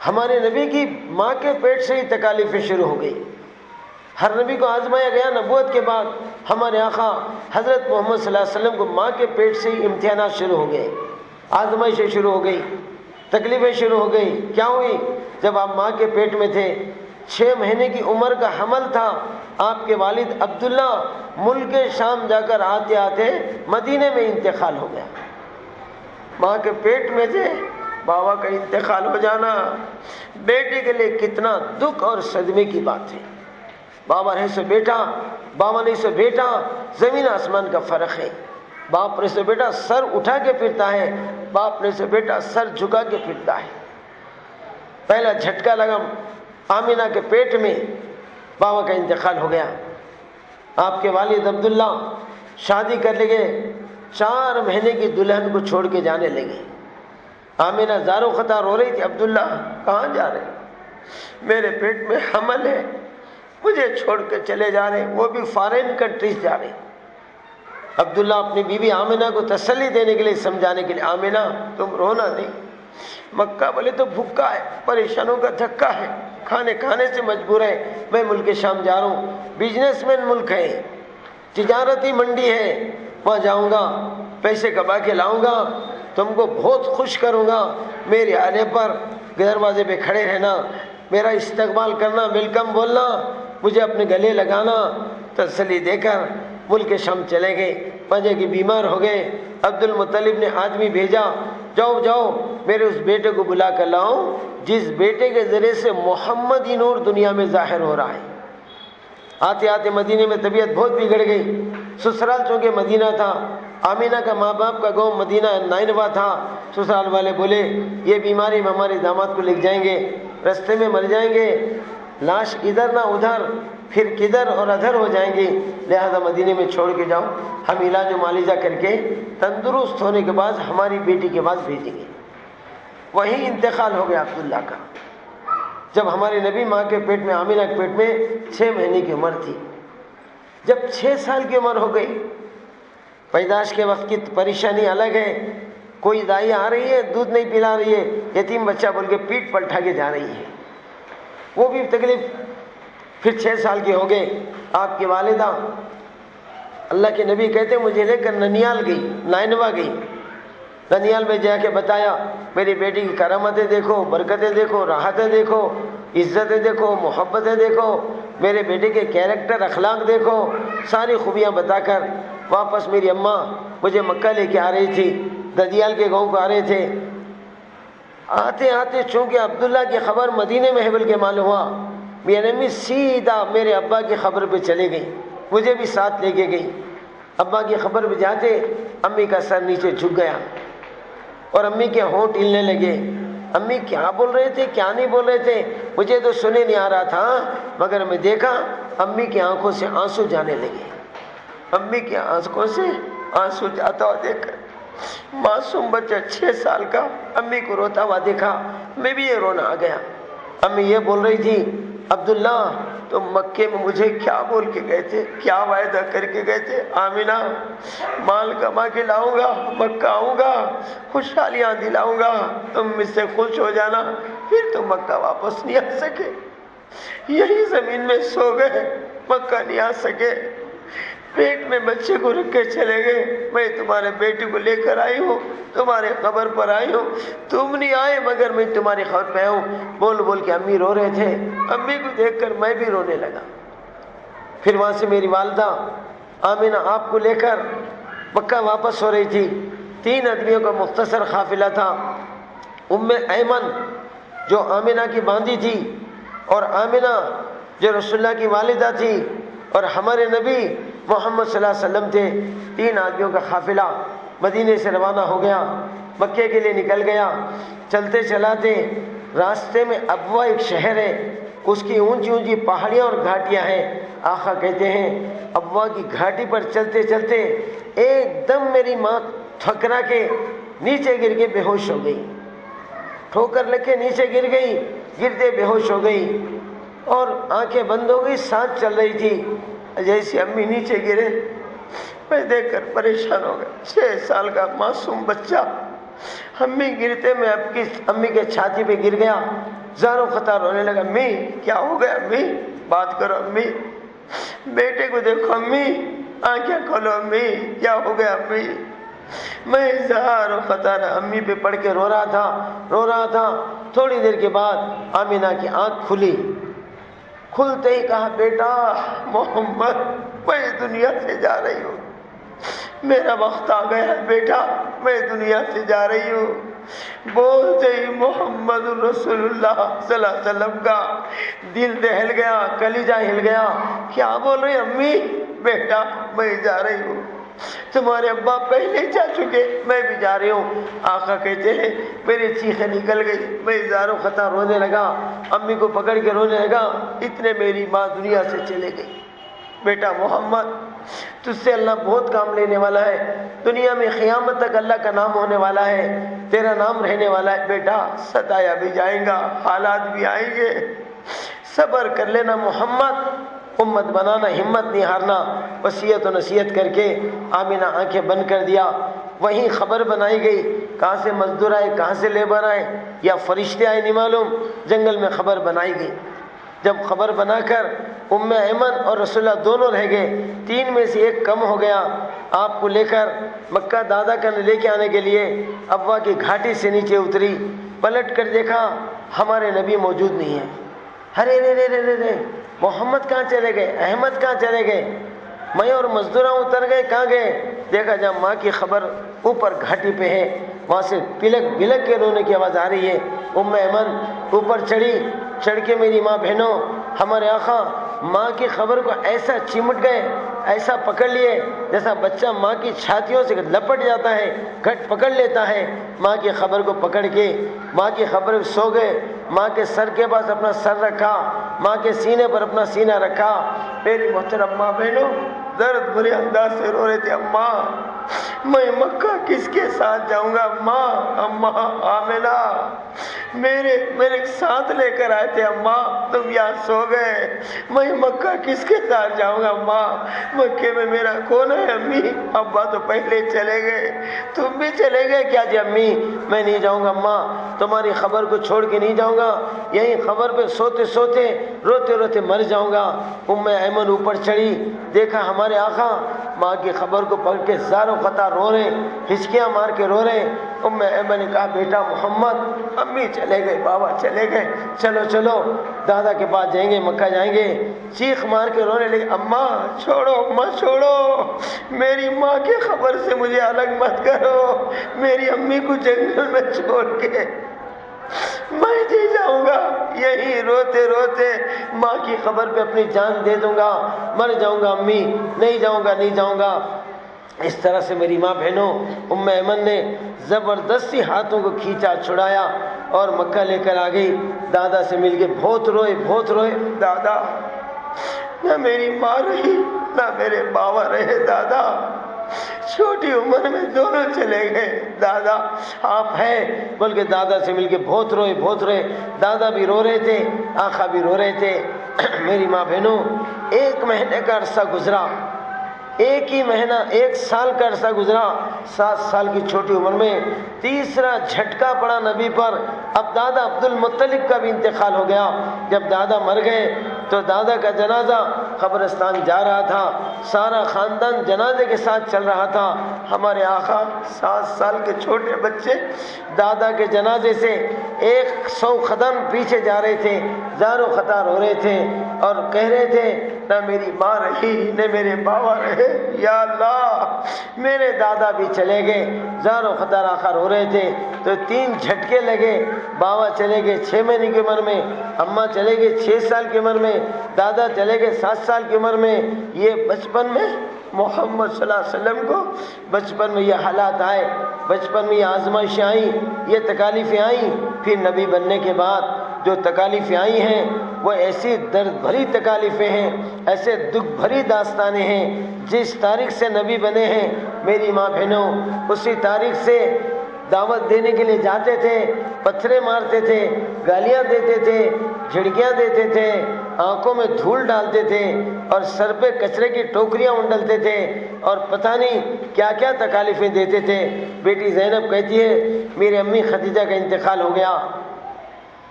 ہمارے نبی کی ماں کے پیٹ سے ہی تکالیفیں شروع ہو گئی۔ ہر نبی کو آزمایا گیا۔ نبوت کے بعد ہمارے آقا حضرت محمد صلی اللہ علیہ وسلم کو ماں کے پیٹ سے ہی امتحانات شروع ہو گئے، آزمائشیں شروع ہو گئی، تکلیفیں شروع ہو گئی۔ کیا ہوئی؟ جب آپ ماں کے پیٹ میں تھے، 6 مہینے کی عمر کا حمل تھا، آپ کے والد عبداللہ ملک شام جا کر آتے آتے مدینے میں انتقال ہو گیا۔ ماں کے پیٹ میں تھے، بابا کا انتقال ہو جانا بیٹے کے لیے کتنا دکھ اور صدمے کی بات ہے۔ بابا رہے سو بیٹا، بابا نہیں سو بیٹا، زمین آسمان کا فرق ہے۔ باپ رہے سو بیٹا سر اٹھا کے پھرتا ہے، باپ رہے سو بیٹا سر جھکا کے پھرتا ہے۔ پہلا جھٹکا لگا آمینہ کے پیٹ میں، بابا کا انتقال ہو گیا۔ آپ کے والد عبداللہ شادی کر لے گئے، 4 مہینے کی دلہن کو چھوڑ کے جانے لگے۔ آمینہ زارو خطا رو رہی تھی، عبداللہ کہاں جا رہے؟ میرے پیٹ میں حمل ہے، مجھے چھوڑ کے چلے جا رہے، وہ بھی فارن کنٹریز جا رہے۔ عبداللہ اپنی بیوی آمینہ کو تسلی دینے کے لیے، سمجھانے کے لیے، آمینہ تم رونا نہیں، مکہ بولے تو بھوکا ہے، پریشانوں کا دھکا ہے، کھانے سے مجبور ہے، میں ملک شام جا رہا ہوں، بزنس مین ملک ہے، تجارتی منڈی ہے، وہاں جاؤں گا، پیسے کما کے لاؤں گا، تم کو بہت خوش کروں گا، میرے آنے پر دروازے پہ کھڑے رہنا، میرا استقبال کرنا، ویلکم بولنا، مجھے اپنے گلے لگانا۔ تسلی دے کر ملک شام چلے گئے۔ پنجے کے بیمار ہو گئے، عبد المطلب نے آدمی بھیجا، جاؤ جاؤ میرے اس بیٹے کو بلا کر لاؤ جس بیٹے کے ذریعے سے محمدی نور دنیا میں ظاہر ہو رہا ہے۔ آتے آتے مدینے میں طبیعت بہت بگڑ گئی، سسرال چونکہ مدینہ تھا، آمینہ کا ماں باپ کا گاؤں مدینہ نائنوا تھا۔ سسرال والے بولے یہ بیماری میں ہمارے داماد کو لے جائیں گے، رستے میں مر جائیں گے، لاش ادھر نہ ادھر، پھر کدھر اور ادھر ہو جائیں گے، لہذا مدینے میں چھوڑ کے جاؤ، ہم علاج و معالجہ کر کے تندرست ہونے کے بعد ہماری بیٹی کے پاس بھیجیں گے۔ وہیں انتقال ہو گیا عبداللہ کا۔ جب ہمارے نبی ماں کے پیٹ میں، آمینہ کے پیٹ میں 6 مہینے کی عمر تھی، جب 6 سال کی عمر ہو گئی، پیدائش کے وقت کی پریشانی الگ ہے، کوئی دائی آ رہی ہے دودھ نہیں پلا رہی ہے، یتیم بچہ بول کے پیٹ پلٹا کے جا رہی ہے، وہ بھی تکلیف۔ پھر 6 سال کی ہو گئے، آپ کی والدہ اللہ کے نبی کہتے مجھے لے کر ننیال گئی، نائنوا گئی، ننیال میں جا کے بتایا میری بیٹی کی کرامتیں دیکھو، برکتیں دیکھو، راحتیں دیکھو، عزتیں دیکھو، محبتیں دیکھو، میرے بیٹے کے کیریکٹر اخلاق دیکھو، ساری خوبیاں بتا کر واپس میری اماں مجھے مکہ لے کے آ رہی تھی، ددیال کے گاؤں کو آ رہے تھے۔ آتے آتے چونکہ عبداللہ کی خبر مدینے میں ہے بول کے معلوم ہوا، میری امی سیدھا میرے ابا کی خبر پہ چلے گئی، مجھے بھی ساتھ لے کے گئی۔ ابا کی خبر پہ جاتے امی کا سر نیچے جھک گیا اور امی کے ہونٹ ہلنے لگے۔ امی کیا بول رہے تھے کیا نہیں بول رہے تھے مجھے تو سنے نہیں آ رہا تھا، مگر میں دیکھا امی کی آنکھوں سے آنسو جانے لگے، امی کی آنکھوں سے آنسو جاتا ہوا دیکھ کر معصوم بچہ 6 سال کا امی کو روتا ہوا دیکھا، میں بھی یہ رونا آ گیا۔ امی یہ بول رہی تھی عبداللہ تو مکے میں مجھے کیا بول کے گئے تھے، کیا وعدہ کر کے گئے تھے؟ آمینہ مال کما کے لاؤں گا، مکہ آؤں گا، خوشحالیاں دلاؤں گا، تم مجھ سے خوش ہو جانا، پھر تم مکہ واپس نہیں آ سکے، یہی زمین میں سو گئے، مکہ نہیں آ سکے، پیٹ میں بچے کو رکھ کے چلے گئے، میں تمہارے بیٹے کو لے کر آئی ہوں، تمہارے خبر پر آئی ہوں، تم نہیں آئے مگر میں تمہاری خبر پہ آؤں، بول بول کے امی رو رہے تھے۔ امی کو دیکھ کر میں بھی رونے لگا۔ پھر وہاں سے میری والدہ آمینہ آپ کو لے کر مکہ واپس ہو رہی تھی، 3 آدمیوں کا مختصر قافلہ تھا۔ ام ایمن جو آمینہ کی باندھی تھی، اور آمینہ جو رسول اللہ کی والدہ تھی، اور ہمارے نبی محمد صلی اللہ علیہ وسلم تھے، 3 آدمیوں کا قافلہ مدینے سے روانہ ہو گیا، مکے کے لیے نکل گیا۔ چلتے چلاتے راستے میں ابوا ایک شہر ہے، اس کی اونچی اونچی پہاڑیاں اور گھاٹیاں ہیں۔ آقا کہتے ہیں ابوا کی گھاٹی پر چلتے چلتے ایک دم میری ماں ٹھکرا کے نیچے گر کے بے ہوش ہو گئی، ٹھوکر لگ کے نیچے گر گئی، گرتے بے ہوش ہو گئی اور آنکھیں بند ہو گئی، سانس چل رہی تھی۔ جیسے امی نیچے گرے میں دیکھ کر پریشان ہو گیا، 6 سال کا معصوم بچہ، امی گرتے میں امی کے چھاتی پہ گر گیا، زاروں خطا رونے لگا، امی کیا ہو گیا، امی بات کرو، امی بیٹے کو دیکھو، امی آنکھیں کھولو، امی کیا ہو گیا، امی میں زاروں خطا امی پہ پڑھ کے رو رہا تھا۔ تھوڑی دیر کے بعد آمینہ کی آنکھ کھلی، کھلتے ہی کہا بیٹا محمد میں دنیا سے جا رہی ہوں، میرا وقت آ گیا ہے بیٹا، میں دنیا سے جا رہی ہوں۔ بولتے ہی محمد رسول اللہ صلی اللہ علیہ وسلم کا دل دہل گیا، کلیجہ ہل گیا۔ کیا بول رہی امی؟ بیٹا میں جا رہی ہوں، تمہارے ابا پہلے جا چکے، میں بھی جا رہی ہوں۔ آقا کہتے ہیں میری چیخیں نکل گئی، میں زاروں خطا رونے لگا، امی کو پکڑ کے رونے لگا، اتنے میری ماں دنیا سے چلے گئی۔ بیٹا محمد تجھ سے اللہ بہت کام لینے والا ہے، دنیا میں قیامت تک اللہ کا نام ہونے والا ہے، تیرا نام رہنے والا ہے، بیٹا ستایا بھی جائیں گا، حالات بھی آئیں گے، صبر کر لینا محمد، امت بنانا، ہمت نہیں ہارنا۔ وصیت و نصیحت کر کے آمینہ آنکھیں بند کر دیا۔ وہیں خبر بنائی گئی، کہاں سے مزدور آئے، کہاں سے لیبر آئے یا فرشتے آئے نہیں معلوم، جنگل میں خبر بنائی گئی۔ جب خبر بنا کر ام ایمن اور رسول اللہ دونوں رہ گئے، 3 میں سے ایک کم ہو گیا، آپ کو لے کر مکہ دادا کا لے کے آنے کے لیے ابوا کی گھاٹی سے نیچے اتری، پلٹ کر دیکھا ہمارے نبی موجود نہیں ہیں۔ ارے رے رے رے رے محمد کہاں چلے گئے، احمد کہاں چلے گئے، میں اور مزدوراں اتر گئے، کہاں گئے؟ دیکھا جہاں ماں کی خبر اوپر گھاٹی پہ ہے، وہاں سے بلک بلک کے رونے کی آواز آ رہی ہے۔ ام ایمن اوپر چڑھ کے میری ماں بہنوں ہمارے آقا ماں کی خبر کو ایسا چمٹ گئے، ایسا پکڑ لیے جیسا بچہ ماں کی چھاتیوں سے لپٹ جاتا ہے، گھٹ پکڑ لیتا ہے، ماں کی خبر کو پکڑ کے ماں کی خبر سو گئے، ماں کے سر کے پاس اپنا سر رکھا، ماں کے سینے پر اپنا سینہ رکھا۔ میری محترم ماں بہنوں درد بھرے انداز سے رو رہے تھے، اماں میں مکہ کس کے ساتھ جاؤں گا؟ اماں آمنہ میرے ساتھ لے کر آئے تھے، اماں تم یہاں سو گئے، میں مکہ کس کے ساتھ جاؤں گا؟ اماں مکے میں میرا کون ہے؟ امی ابا تو پہلے چلے گئے، تم بھی چلے گئے کیا؟ جی امی میں نہیں جاؤں گا، اماں تمہاری خبر کو چھوڑ کے نہیں جاؤں گا، یہیں خبر پہ سوتے سوتے روتے روتے مر جاؤں گا۔ ام ایمن اوپر چڑھی، دیکھا ہمارے آقا ماں کی خبر کو پڑھ کے زاروں قطار رو رہے، ہچکیاں مار کے رو رہے۔ ام ایمن نے کہا بیٹا محمد امی چلے گئے، بابا چلے گئے، چلو چلو دادا کے پاس جائیں گے، مکہ جائیں گے۔ چیخ مار کے رونے لگے، اماں چھوڑو، اماں چھوڑو، میری ماں کی خبر سے مجھے الگ مت کرو، میری امی کو جنگل میں چھوڑ کے میں جی جاؤں گا، یہی روتے روتے ماں کی خبر پہ اپنی جان دے دوں گا، مر جاؤں گا، امی نہیں جاؤں گا، نہیں جاؤں گا۔ اس طرح سے میری ماں بہنوں ام ایمن نے زبردستی ہاتھوں کو کھینچا چھڑایا اور مکہ لے کر آ گئی۔ دادا سے مل کے بہت روئے، دادا نہ میری ماں رہی نہ میرے بابا رہے، دادا چھوٹی عمر میں دونوں چلے گئے، دادا آپ ہیں بول کے دادا سے مل کے بہت روئے۔ دادا بھی رو رہے تھے، آقا بھی رو رہے تھے۔ میری ماں بہنوں 1 مہینے کا عرصہ گزرا، ایک ہی مہینہ 1 سال کا عرصہ گزرا۔ 7 سال کی چھوٹی عمر میں تیسرا جھٹکا پڑا نبی پر۔ اب دادا عبد المطلب کا بھی انتقال ہو گیا۔ جب دادا مر گئے تو دادا کا جنازہ قبرستان جا رہا تھا، سارا خاندان جنازے کے ساتھ چل رہا تھا۔ ہمارے آقا 7 سال کے چھوٹے بچے دادا کے جنازے سے 100 قدم پیچھے جا رہے تھے، زاروں قطار ہو رہے تھے اور کہہ رہے تھے نہ میری ماں رہی نہ میرے بابا رہے، یا اللہ میرے دادا بھی چلے گئے، زاروں قطار آخر ہو رہے تھے۔ تو 3 جھٹکے لگے، بابا چلے گئے 6 مہینے کی عمر میں، اماں چلے گئے 6 سال کی عمر میں، دادا چلے گئے 7 سال کی عمر میں۔ یہ بچپن میں محمد صلی اللہ علیہ وسلم کو بچپن میں یہ حالات آئے، بچپن میں یہ آزمائشیں آئیں، یہ تکالیفیں آئیں۔ پھر نبی بننے کے بعد جو تکالیفیں آئی ہیں وہ ایسی درد بھری تکالیفیں ہیں، ایسے دکھ بھری داستانیں ہیں۔ جس تاریخ سے نبی بنے ہیں میری ماں بہنوں، اسی تاریخ سے دعوت دینے کے لیے جاتے تھے، پتھرے مارتے تھے، گالیاں دیتے تھے، جھڑکیاں دیتے تھے، آنکھوں میں دھول ڈالتے تھے اور سر پہ کچرے کی ٹوکریاں انڈلتے تھے اور پتہ نہیں کیا کیا تکالیفیں دیتے تھے۔ بیٹی زینب کہتی ہے میری امی خدیجہ کا انتقال ہو گیا۔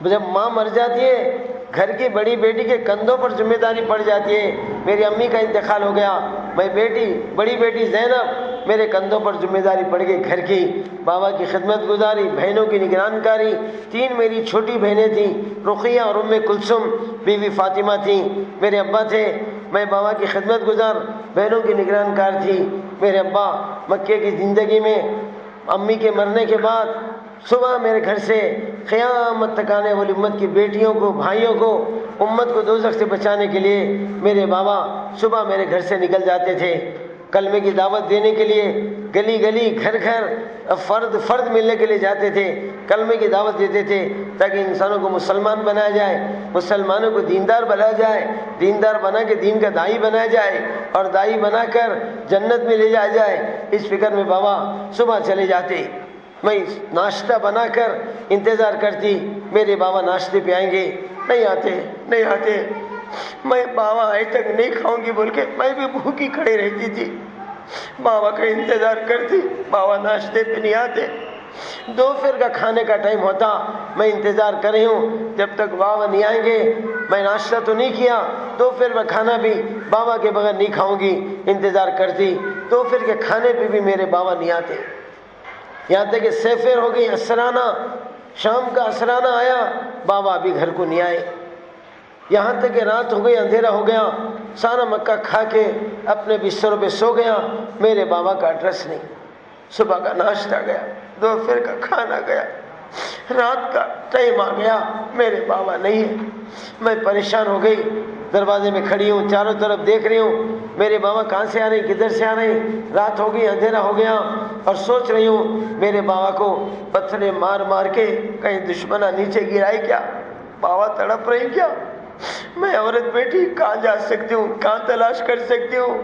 جب ماں مر جاتی ہے گھر کی بڑی بیٹی کے کندھوں پر ذمہ داری پڑ جاتی ہے۔ میری امی کا انتقال ہو گیا، میں بڑی بیٹی زینب میرے کندھوں پر ذمہ داری پڑ گئی گھر کی، بابا کی خدمت گزاری، بہنوں کی نگران کاری۔ 3 میری چھوٹی بہنیں تھیں، رقیہ اور ام کلثوم، بیوی فاطمہ تھیں، میرے ابا تھے، میں بابا کی خدمت گزار، بہنوں کی نگران کار تھی۔ میرے ابا مکے کی زندگی میں امی کے مرنے کے بعد صبح میرے گھر سے قیامت تک آنے والی امت کی بیٹیوں کو، بھائیوں کو، امت کو دوزخ سے بچانے کے لیے میرے بابا صبح میرے گھر سے نکل جاتے تھے، کلمے کی دعوت دینے کے لیے گلی گلی گھر گھر فرد فرد ملنے کے لیے جاتے تھے، کلمے کی دعوت دیتے تھے تاکہ انسانوں کو مسلمان بنایا جائے، مسلمانوں کو دیندار بنایا جائے، دیندار بنا کے دین کا داعی بنایا جائے اور داعی بنا کر جنت میں لے جایا جائے۔ اس فکر میں بابا صبح چلے جاتے، میں ناشتہ بنا کر انتظار کرتی میرے بابا ناشتے پہ آئیں گے، نہیں آتے، میں بابا آئے تک نہیں کھاؤں گی بول کے میں بھی بھوکی کھڑی رہتی تھی، بابا کا انتظار کرتی، بابا ناشتے پہ نہیں آتے۔ دوپہر کا کھانے کا ٹائم ہوتا، میں انتظار کر رہی ہوں جب تک بابا نہیں آئیں گے، میں ناشتہ تو نہیں کیا، دوپہر میں کھانا بھی بابا کے بغیر نہیں کھاؤں گی، انتظار کرتی۔ دوپہر کے کھانے پہ بھی میرے بابا نہیں آتے، یہاں تک کہ سفر ہو گئی، اسرانہ، شام کا اسرانہ آیا، بابا ابھی گھر کو نہیں آئے، یہاں تک کہ رات ہو گئی، اندھیرا ہو گیا، سارا مکہ کھا کے اپنے بستروں پہ سو گیا، میرے بابا کا ایڈریس نہیں۔ صبح کا ناشتہ گیا، دوپہر کا کھانا گیا، رات کا ٹائم آ گیا، میرے بابا نہیں ہے۔ میں پریشان ہو گئی، دروازے میں کھڑی ہوں، چاروں طرف دیکھ رہی ہوں میرے بابا کہاں سے آ رہے ہیں، کدھر سے آ رہے ہیں، رات ہو گئی، اندھیرا ہو گیا، اور سوچ رہی ہوں میرے بابا کو پتھرے مار مار کے کہیں دشمنہ نیچے گرائے کیا، بابا تڑپ رہے کیا، میں عورت بیٹی کہاں جا سکتی ہوں، کہاں تلاش کر سکتی ہوں؟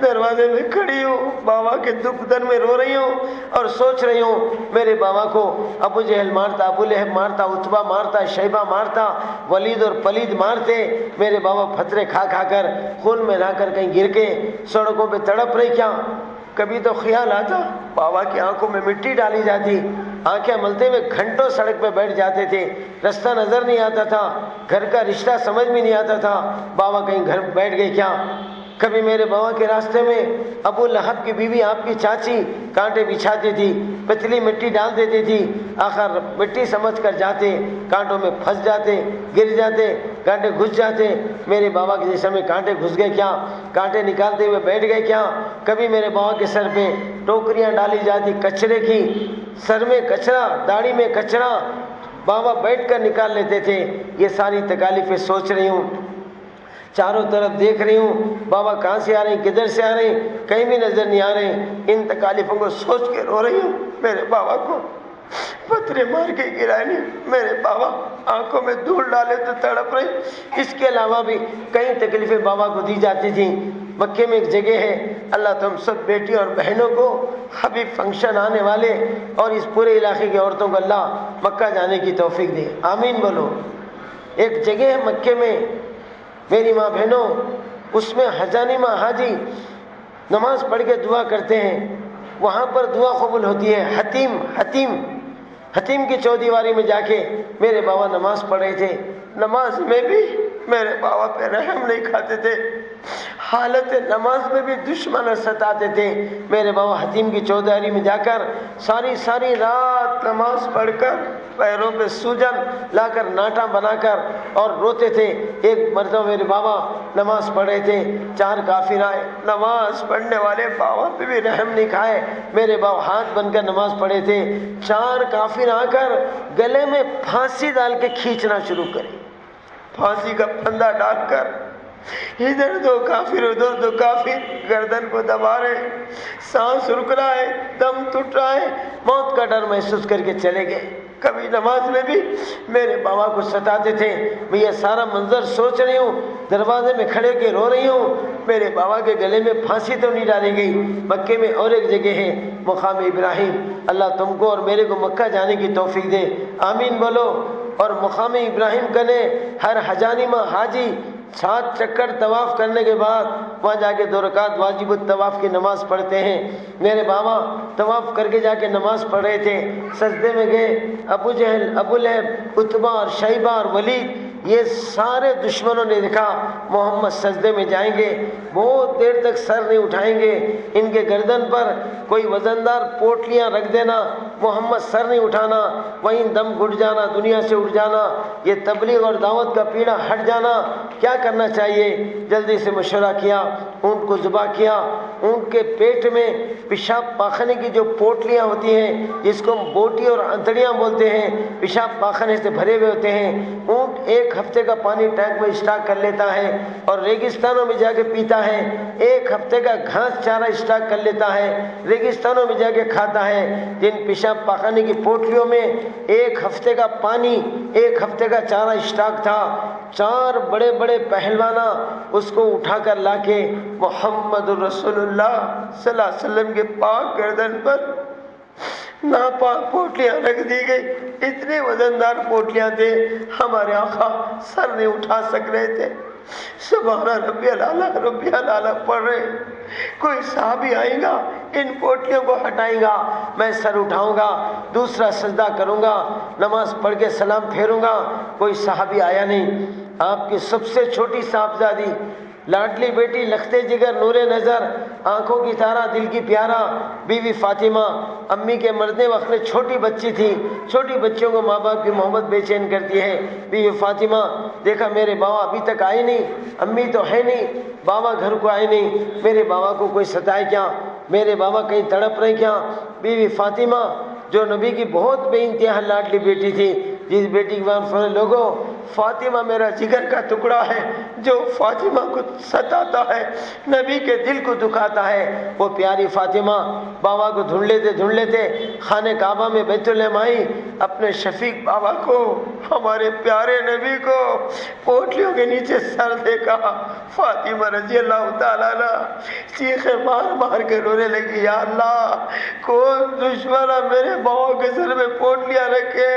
دروازے میں کھڑی ہوں، بابا کے دکھ درد میں رو رہی ہوں اور سوچ رہی ہوں میرے بابا کو ابو جہل مارتا، ابو لہب مارتا، عتبہ مارتا، شیبہ مارتا، ولید اور پلید مارتے، میرے بابا پتھرے کھا کھا کر خون میں نہا کر کہیں گر کے سڑکوں پہ تڑپ رہی کیا؟ کبھی تو خیال آتا بابا کی آنکھوں میں مٹی ڈالی جاتی، آنکھیں ملتے ہوئے گھنٹوں سڑک پہ بیٹھ جاتے تھے، رستہ نظر نہیں آتا تھا، گھر کا رشتہ سمجھ میں نہیں آتا تھا، بابا کہیں گھر بیٹھ گئے کیا؟ کبھی میرے بابا کے راستے میں ابو لہب کی بیوی آپ کی چاچی کانٹے بچھاتی تھی، پتلی مٹی ڈال دیتی تھی، آخر مٹی سمجھ کر جاتے، کانٹوں میں پھنس جاتے، گر جاتے، کانٹے گھس جاتے، میرے بابا کے جسم میں کانٹے گھس گئے کیا؟ کانٹے نکالتے ہوئے بیٹھ گئے کیا؟ کبھی میرے بابا کے سر پہ ٹوکریاں ڈالی جاتی کچرے کی، سر میں کچرا، داڑھی میں کچرا، بابا بیٹھ کر نکال لیتے تھے۔ یہ ساری تکالیفیں سوچ رہی ہوں، چاروں طرف دیکھ رہی ہوں، بابا کہاں سے آ رہے ہیں، کدھر سے آ رہے ہیں، کہیں بھی نظر نہیں آ رہے ہیں۔ ان تکالیفوں کو سوچ کے رو رہی ہوں، میرے بابا کو پتھرے مار کے گرائے نہیں، میرے بابا آنکھوں میں دھول ڈالے تو تڑپ رہے۔ اس کے علاوہ بھی کئی تکلیفیں بابا کو دی جاتی تھیں۔ مکے میں ایک جگہ ہے، اللہ تم سب بیٹی اور بہنوں کو حبیب فنکشن آنے والے اور اس پورے علاقے کی عورتوں کو اللہ مکہ جانے کی توفیق دے، آمین بولو۔ ایک جگہ ہے مکے میں میری ماں بہنوں، اس میں حجانی ماں حاجی نماز پڑھ کے دعا کرتے ہیں، وہاں پر دعا قبول ہوتی ہے۔ حتیم کی چودیواری میں جا کے میرے بابا نماز پڑھ رہے تھے، نماز میں بھی میرے بابا پہ رحم نہیں کھاتے تھے، حالت نماز میں بھی دشمن ستاتے تھے۔ میرے بابا حتیم کی چودیواری میں جا کر ساری رات نماز پڑھ کر پیروں پہ سوجن لا کر ناٹا بنا کر اور روتے تھے۔ ایک مرتبہ میرے بابا نماز پڑھ رہے تھے، 4 کافر آئے، نماز پڑھنے والے بابا پہ بھی رحم نہیں کھائے، میرے بابا ہاتھ بن کر نماز پڑھے تھے، 4 کافر آ کر گلے میں پھانسی ڈال کے کھینچنا شروع کرے، پھانسی کا پھندا ڈال کر ادھر 2 کافر ادھر 2 کافر گردن کو دبا رہے، سانس رک رہا ہے، دم ٹوٹ رہا ہے، موت کا ڈر محسوس کر کے چلے گئے۔ کبھی نماز میں بھی میرے بابا کو ستاتے تھے۔ میں یہ سارا منظر سوچ رہی ہوں، دروازے میں کھڑے کے رو رہی ہوں، میرے بابا کے گلے میں پھانسی تو نہیں ڈالی گئی۔ مکے میں اور ایک جگہ ہے مقام ابراہیم، اللہ تم کو اور میرے کو مکہ جانے کی توفیق دے، آمین بولو۔ اور مقام ابراہیم کنے ہر حجانی ماں حاجی 7 چکر طواف کرنے کے بعد وہاں جا کے 2 رکعت واجب الطواف کی نماز پڑھتے ہیں۔ میرے بابا طواف کر کے جا کے نماز پڑھ رہے تھے، سجدے میں گئے، ابو جہل، ابو لہب، عتبہ اور شیبہ اور ولید، یہ سارے دشمنوں نے دیکھا محمد سجدے میں جائیں گے، بہت دیر تک سر نہیں اٹھائیں گے، ان کے گردن پر کوئی وزندار پوٹلیاں رکھ دینا، محمد سر نہیں اٹھانا، وہیں دم گھٹ جانا، دنیا سے اٹھ جانا، یہ تبلیغ اور دعوت کا پیڑا ہٹ جانا۔ کیا کرنا چاہیے؟ جلدی سے مشورہ کیا، اونٹ کو ذبح کیا، اونٹ کے پیٹ میں پیشاب پاخانے کی جو پوٹلیاں ہوتی ہیں جس کو بوٹی اور انتڑیاں بولتے ہیں، پیشاب پاخانے سے بھرے ہوئے ہوتے ہیں، اونٹ 1 ہفتے کا پانی ٹینک میں اسٹاک کر لیتا ہے اور ریگستانوں میں جا کے پیتا ہے، 1 ہفتے کا گھاس چارہ اسٹاک کر لیتا ہے، ریگستانوں میں جا کے کھاتا ہے۔ جن پیشاب پاخانے کی پوٹلیوں میں 1 ہفتے کا پانی، 1 ہفتے کا چارہ اسٹاک تھا، 4 بڑے بڑے پہلوانا اس کو اٹھا کر لا کے محمد رسول اللہ صلی اللہ علیہ وسلم کے پاک گردن پر ناپاک پوٹلیاں رکھ دی گئی۔ اتنے وزندار پوٹلیاں تھے، ہمارے آقا سر نہیں اٹھا سک رہے تھے۔ سبحان ربی الاعلیٰ ربی الاعلیٰ پڑھ رہے، کوئی صحابی آئے گا ان پوٹلیوں کو ہٹائے گا، میں سر اٹھاؤں گا، دوسرا سجدہ کروں گا، نماز پڑھ کے سلام پھیروں گا۔ کوئی صحابی آیا نہیں۔ آپ کی سب سے چھوٹی صاحبزادی، لاڈلی بیٹی، لختے جگر، نور نظر، آنکھوں کی تارا، دل کی پیارا، بیوی فاطمہ، امی کے مرنے وقت میں چھوٹی بچی تھی، چھوٹی بچیوں کو ماں باپ کی محبت بے چین کرتی ہے۔ بیوی فاطمہ دیکھا میرے بابا ابھی تک آئے نہیں، امی تو ہے نہیں، بابا گھر کو آئے نہیں، میرے بابا کو کوئی ستائے کیا، میرے بابا کہیں تڑپ رہے کیا۔ بیوی فاطمہ جو نبی کی بہت بے انتہا لاڈلی بیٹی تھی، جس بیٹی کے بعد لوگوں فاطمہ میرا جگر کا ٹکڑا ہے، جو فاطمہ کو ستاتا ہے، نبی کے دل کو دکھاتا ہے۔ وہ پیاری فاطمہ بابا کو ڈھونڈ لیتے خانہ کعبہ میں بیت اللہ آئی، اپنے شفیق بابا کو، ہمارے پیارے نبی کو پوٹلیوں کے نیچے سر دیکھا۔ فاطمہ رضی اللہ تعالیٰ عنہ چیخیں مار مار کے رونے لگی، یا اللہ کون دشمن میرے بابا کے سر میں پوٹلیاں رکھے،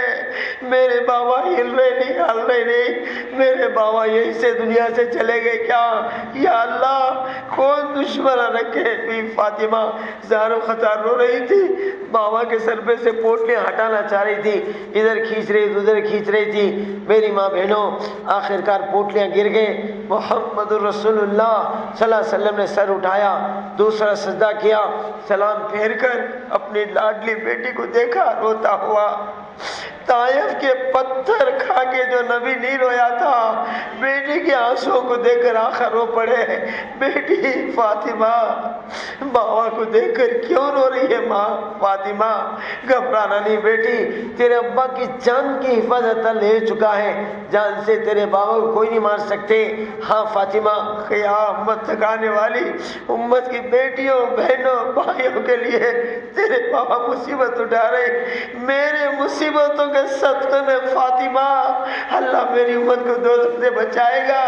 میرے بابا ہل رہے نہیں، میرے بابا یہیں سے دنیا سے چلے گئے کیا؟ یا اللہ کون دشمن رکھے۔ بی فاطمہ زارو خطار رو رہی تھی، بابا کے سر پہ سے پوٹلیاں ہٹانا چاہ رہی تھی، ادھر کھینچ رہی تھی ادھر کھینچ رہی تھی۔ میری ماں بہنوں آخرکار پوٹلیاں گر گئے، محمد رسول اللہ صلی اللہ علیہ وسلم نے سر اٹھایا، دوسرا سجدہ کیا، سلام پھیر کر اپنی لاڈلی بیٹی کو دیکھا روتا ہوا۔ طائف کے پتھر کھا کے جو نبی نہیں رویا تھا، بیٹی کے آنسوں کو دیکھ کر آخر رو پڑے۔ بیٹی فاطمہ بابا کو دیکھ کر کیوں رو رہی ہے؟ ماں فاطمہ گھبرانا نہیں بیٹی، تیرے ابا کی جان کی حفاظت لے چکا ہے، جان سے تیرے بابا کو کوئی نہیں مار سکتے۔ ہاں فاطمہ قیامت تک آنے والی امت کی بیٹیوں بہنوں بھائیوں کے لیے تیرے بابا مصیبت اٹھا رہے، میرے مصیبتوں کے صدقے میں فاطمہ اللہ میری امت کو دوزخ سے بچائے گا،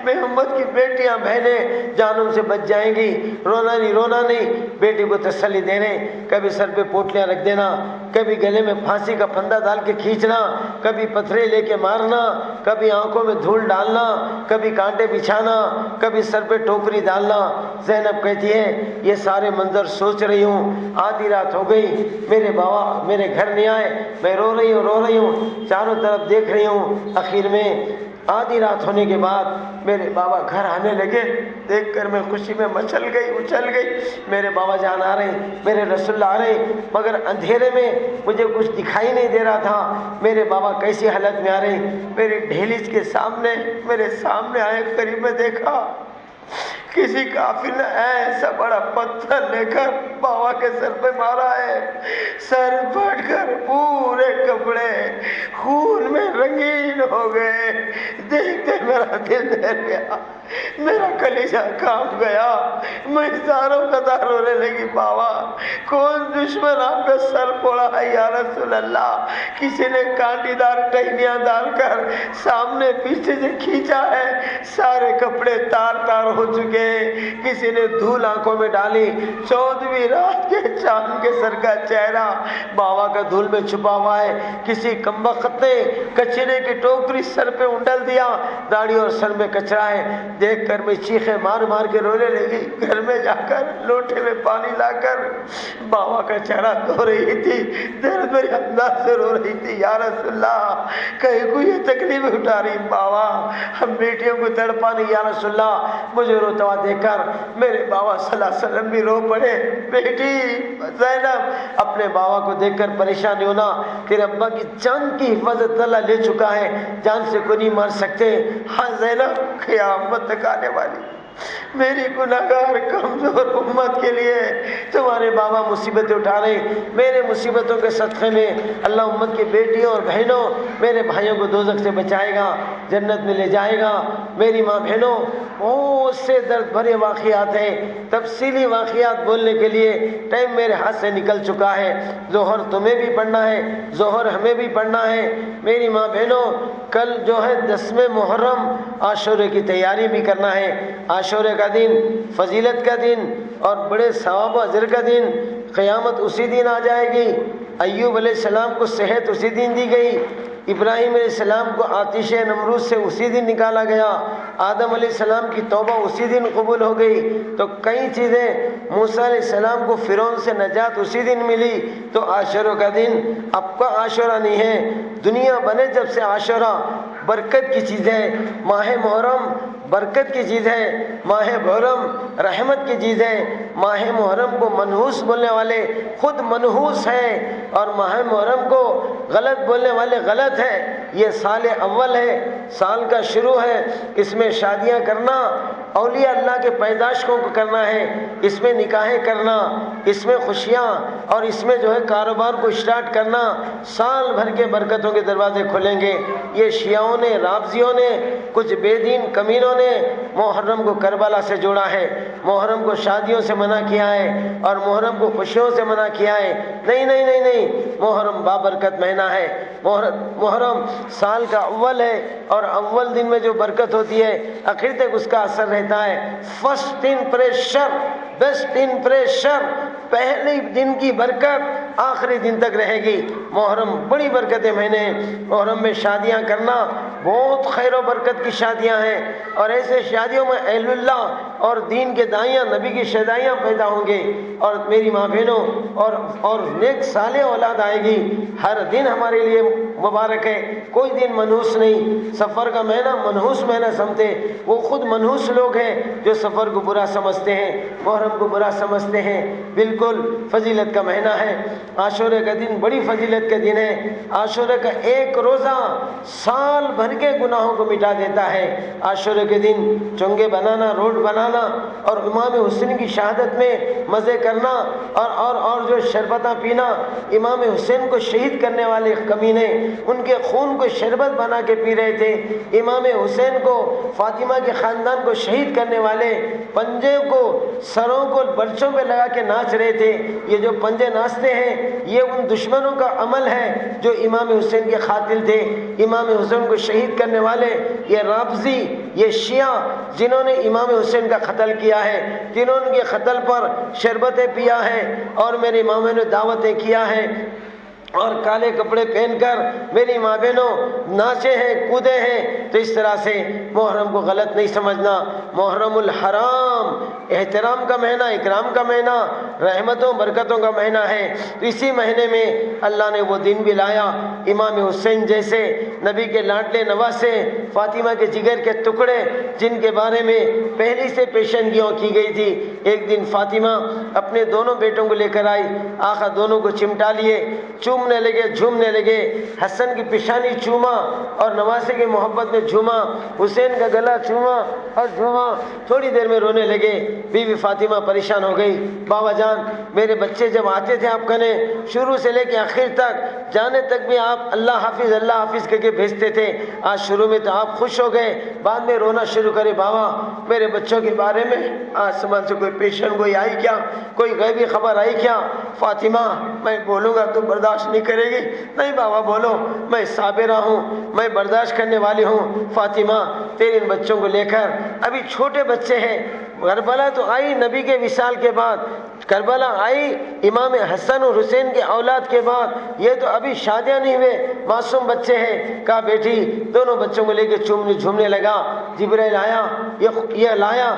میں امت کی بیٹیاں بہنیں جانوں سے بچ جائیں گی۔ رونا نہیں بیٹی کو تسلی دینے، کبھی سر پہ پوٹلیاں رکھ دینا، کبھی گلے میں پھانسی کا پھندا ڈال کے کھینچنا، کبھی پتھرے لے کے مارنا، کبھی آنکھوں میں دھول ڈالنا، کبھی کانٹے بچھانا، کبھی سر پہ ٹوکری ڈالنا۔ زینب کہتی ہے یہ سارے منظر سوچ رہی ہوں، آدھی رات ہو گئی، میرے بابا میرے گھر نہیں آئے، میں رو رہی ہوں، چاروں طرف دیکھ رہی ہوں۔ آخر میں آدھی رات ہونے کے بعد میرے بابا گھر آنے لگے، دیکھ کر میں خوشی میں اچھل گئی، میرے بابا جان آ رہے، میرے رسول اللہ آ رہے، مگر اندھیرے میں مجھے کچھ دکھائی نہیں دے رہا تھا میرے بابا کیسی حالت میں آ رہے۔ میرے دہلیز کے سامنے میرے سامنے آئے، قریب میں دیکھا کسی کافر نے ایسا بڑا پتھر لے کر بابا کے سر پہ مارا ہے، سر پھٹ کر پورے کپڑے خون میں رنگین ہو گئے۔ دیکھتے میرا دل دہل گیا، میرا کلیجہ کانپ گیا، میں زاروں قطار رونے لگی، بابا کون دشمن آپ کا سر پھوڑا ہے یا رسول اللہ؟ کسی نے کانٹی دار ٹہنیاں ڈال کر سامنے پیچھے سے کھینچا ہے، سارے کپڑے تار تار ہو چکے، کسی نے دھول آنکھوں میں ڈالی، 14ویں رات کے چاند کے سر کا چہرہ بابا کا دھول میں چھپا ہوا ہے، کسی کمبخت نے کچرے کی ٹوکری سر پہ انڈل دیا، داڑھی اور سر میں کچرا ہے۔ دیکھ کر میں چیخیں مار مار کے رونے لگی، گھر میں جا کر لوٹے میں پانی لا کر بابا کا چہرہ دھو رہی تھی، درد میرے انداز سے رو رہی تھی، یا رسول اللہ کہیں کو یہ تکلیف اٹھا رہی، بابا ہم بیٹیوں کو تڑپانی، یا رسول اللہ مجھے روتا ہوا دیکھ کر میرے بابا صلی اللہ علیہ وسلم بھی رو پڑے۔ بیٹی زینب اپنے بابا کو دیکھ کر پریشان نہیں ہونا، تیرے ابا کی جان کی حفاظت اللہ لے چکا ہے، جان سے کوئی نہیں مار سکتے۔ ہاں زینب قیامت تک آنے والی میری گناہگار کمزور امت کے لیے تمہارے بابا مصیبتیں اٹھا رہے، میرے مصیبتوں کے صدقے میں اللہ امت کی بیٹیوں اور بہنوں میرے بھائیوں کو دوزخ سے بچائے گا، جنت میں لے جائے گا۔ میری ماں بہنوں بہت سے درد بھرے واقعات ہیں، تفصیلی واقعات بولنے کے لیے ٹائم میرے ہاتھ سے نکل چکا ہے۔ ظہر تمہیں بھی پڑھنا ہے، ظہر ہمیں بھی پڑھنا ہے۔ میری ماں بہنوں کل جو ہے 10ویں محرم عاشورے کی تیاری بھی کرنا ہے۔ عاشورے کا دن فضیلت کا دن اور بڑے ثواب و اجر کا دن، قیامت اسی دن آ جائے گی۔ ایوب علیہ السلام کو صحت اسی دن دی گئی، ابراہیم علیہ السلام کو آتش نمرود سے اسی دن نکالا گیا، آدم علیہ السلام کی توبہ اسی دن قبول ہو گئی۔ تو کئی چیزیں، موسیٰ علیہ السلام کو فرعون سے نجات اسی دن ملی۔ تو عاشورہ کا دن اب کا عاشورہ نہیں ہے، دنیا بنے جب سے عاشورہ برکت کی چیز ہے۔ ماہ محرم برکت کی چیز ہے، ماہ محرم رحمت کی چیز ہے۔ ماہ محرم کو منحوس بولنے والے خود منحوس ہیں، اور ماہ محرم کو غلط بولنے والے غلط ہیں۔ یہ سال اول ہے، سال کا شروع ہے، اس میں شادیاں کرنا اولیاء اللہ کے پیدائشوں کو کرنا ہے، اس میں نکاحیں کرنا اس میں خوشیاں اور اس میں جو ہے کاروبار کو اسٹارٹ کرنا، سال بھر کے برکتوں کے دروازے کھلیں گے۔ یہ شیعوں نے، رافضیوں نے، کچھ بے دین کمینوں نے محرم کو کربلا سے جوڑا ہے، محرم کو شادیوں سے منع کیا ہے اور محرم کو خوشیوں سے منع کیا ہے۔ نہیں نہیں نہیں نہیں، محرم بابرکت مہینہ ہے۔ محرم سال کا اول ہے اور اول دن میں جو برکت ہوتی ہے آخر تک اس کا اثر رہتا ہے۔ فرسٹ امپریشن بیسٹ امپریشن، پہلے دن کی برکت آخری دن تک رہے گی۔ محرم بڑی برکتیں مہینے ہیں۔ محرم میں شادیاں کرنا بہت خیر و برکت کی شادیاں ہیں، اور ایسے شادیوں میں اہل اللہ اور دین کے دائیاں، نبی کی شیدائیاں پیدا ہوں گے، اور میری ماں بہنوں اور نیک صالح اولاد آئے گی۔ ہر دن ہمارے لیے مبارک ہے، کوئی دن منحوس نہیں۔ سفر کا مہینہ منحوس مہینہ سمجھتے، وہ خود منحوس لوگ ہیں جو سفر کو برا سمجھتے ہیں، محرم کو برا سمجھتے ہیں۔ بالکل فضیلت کا مہینہ ہے۔ عاشورے کا دن بڑی فضیلت کا دن ہے۔ عاشورے کا ایک روزہ سال بھر کے گناہوں کو مٹا دیتا ہے۔ عاشورے کے دن چونگے بنانا، روٹ بنانا اور امام حسین کی شہادت میں مزے کرنا اور جو شربتہ پینا، امام حسین کو شہید کرنے والے کمینے ان کے خون کو شربت بنا کے پی رہے تھے۔ امام حسین کو، فاطمہ کے خاندان کو شہید کرنے والے پنجے کو سروں کو برچوں پہ لگا کے ناچ رہے تھے۔ یہ جو پنجے ناچتے ہیں یہ ان دشمنوں کا عمل ہے جو امام حسین کے قاتل تھے، امام حسین کو شہید کرنے والے۔ یہ رافضی، یہ شیعہ جنہوں نے امام حسین کا قتل کیا ہے، جنہوں نے کے قتل پر شربتیں پیا ہے اور میرے اماموں نے دعوتیں کیا ہے اور کالے کپڑے پہن کر میری ماں بہنوں ناچے ہیں، کودے ہیں، تو اس طرح سے محرم کو غلط نہیں سمجھنا۔ محرم الحرام، احترام کا مہینہ، اکرام کا مہینہ، رحمتوں برکتوں کا مہینہ ہے۔ تو اسی مہینے میں اللہ نے وہ دن بھی لایا۔ امام حسین جیسے نبی کے لاڈلے نواسے، فاطمہ کے جگر کے ٹکڑے، جن کے بارے میں پہلی سے پیشنگیوں کی گئی تھی، ایک دن فاطمہ اپنے دونوں بیٹوں کو لے کر آئی۔ آقا دونوں کو چمٹا لیے، چومنے لگے، جھومنے لگے۔ حسن کی پیشانی چوما اور نواسے کی محبت میں جھوما، حسین کا گلا چوما اور جھوما۔ تھوڑی دیر میں رونے لگے۔ بی بی فاطمہ پریشان ہو گئی، بابا جان میرے بچے جب آتے تھے آپ کنے، شروع سے لے کے آخر تک جانے تک بھی آپ اللہ حافظ کر کے بھیجتے تھے، آج شروع میں تو آپ خوش ہو گئے، بعد میں رونا شروع کرے۔ بابا میرے بچوں کے بارے میں آسمان سے کوئی پیشن گوئی آئی کیا، کوئی غیبی خبر آئی کیا؟ فاطمہ میں بولوں گا تو برداشت نہیں کرے گی۔ نہیں بابا بولو، میں صابرہ ہوں، میں برداشت کرنے والی ہوں۔ فاطمہ تیرے ان بچوں کو لے کر، ابھی چھوٹے بچے ہیں، کربلا تو آئی نبی کے وصال کے بعد، کربلا آئی امام حسن اور حسین کے اولاد کے بعد، یہ تو ابھی شادیاں نہیں ہوئے، معصوم بچے ہیں۔ کہا بیٹی، دونوں بچوں کو لے کے جھومنے لگا۔ جبرائیل آیا، یہ لایا،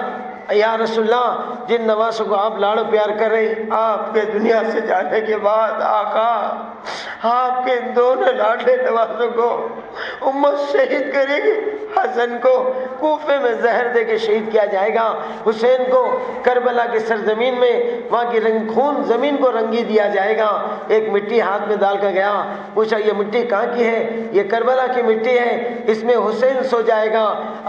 یا رسول اللہ جن نواسوں کو آپ لاڑو پیار کر رہے، آپ کے دنیا سے جانے کے بعد آقا آپ کے دونوں لاڈلے نواسوں کو امت شہید کرے گی۔ حسن کو کوفے میں زہر دے کے شہید کیا جائے گا، حسین کو کربلا کی سرزمین میں وہاں کی خون زمین کو رنگی دیا جائے گا۔ ایک مٹی ہاتھ میں ڈال کر گیا، پوچھا یہ مٹی کہاں کی ہے؟ یہ کربلا کی مٹی ہے، اس میں حسین سو جائے گا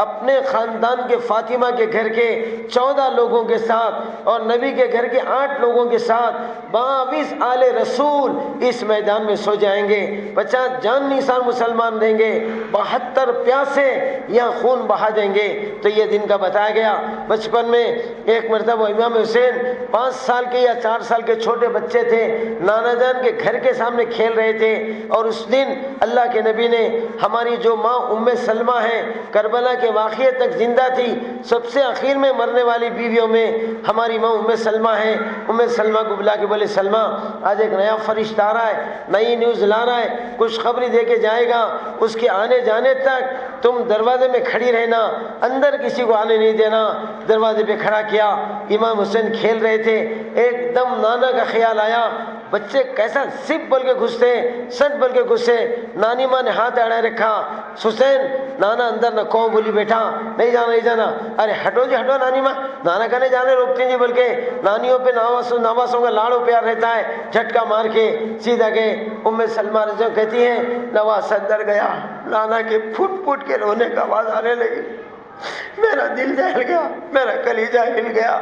اپنے خاندان کے، فاطمہ کے گھر کے 14 لوگوں کے ساتھ اور نبی کے گھر کے 8 لوگوں کے ساتھ 22 آل رسول اس میدان میں سو جائیں گے۔ 50 جان نثار مسلمان رہیں گے، 72 پیاسے یہاں خون بہا دیں گے۔ تو یہ دن کا بتایا گیا۔ بچپن میں ایک مرتبہ امام حسین 5 سال کے یا 4 سال کے چھوٹے بچے تھے، نانا جان کے گھر کے سامنے کھیل رہے تھے، اور اس دن اللہ کے نبی نے ہماری جو ماں ام سلمہ ہے، کربلا کے واقعے تک زندہ تھی، سب سے آخر میں مرنے والی بیویوں میں ہماری ماں ام سلمہ ہے۔ ام سلمہ کو بلا کے بولے سلمہ آج ایک نیا فرشتہ آ رہا ہے، نئی نیوز لا رہا ہے، خوشخبری دے کے جائے گا، اس کے آنے جانے تک تم دروازے میں کھڑی رہنا، اندر کسی کو آنے نہیں دینا۔ دروازے پہ کھڑا کیا، امام حسین کھیل رہے تھے، ایک دم نانا کا خیال آیا، بچے کیسا سپ بول کے گھستے، سٹ بول کے گھسے، نانی ماں نے ہاتھ اڑائے رکھا، حسین نانا اندر نہ کون بولی بیٹا نہیں جانا نہیں جانا، ارے ہٹو جی ہٹو نانی ماں، نانا کہنے جانے روکتے جی، بلکہ نانیوں پہ نواسوں کا لاڑو پیار رہتا ہے، جھٹکا مار کے سیدھا گئے۔ ام سلمہ رضی اللہ کہتی ہیں نواز اندر گیا، نانا کے پھٹ پھٹ کے رونے کا آواز آنے لگی، میرا دل جل گیا، میرا کلیجہ ہل گیا۔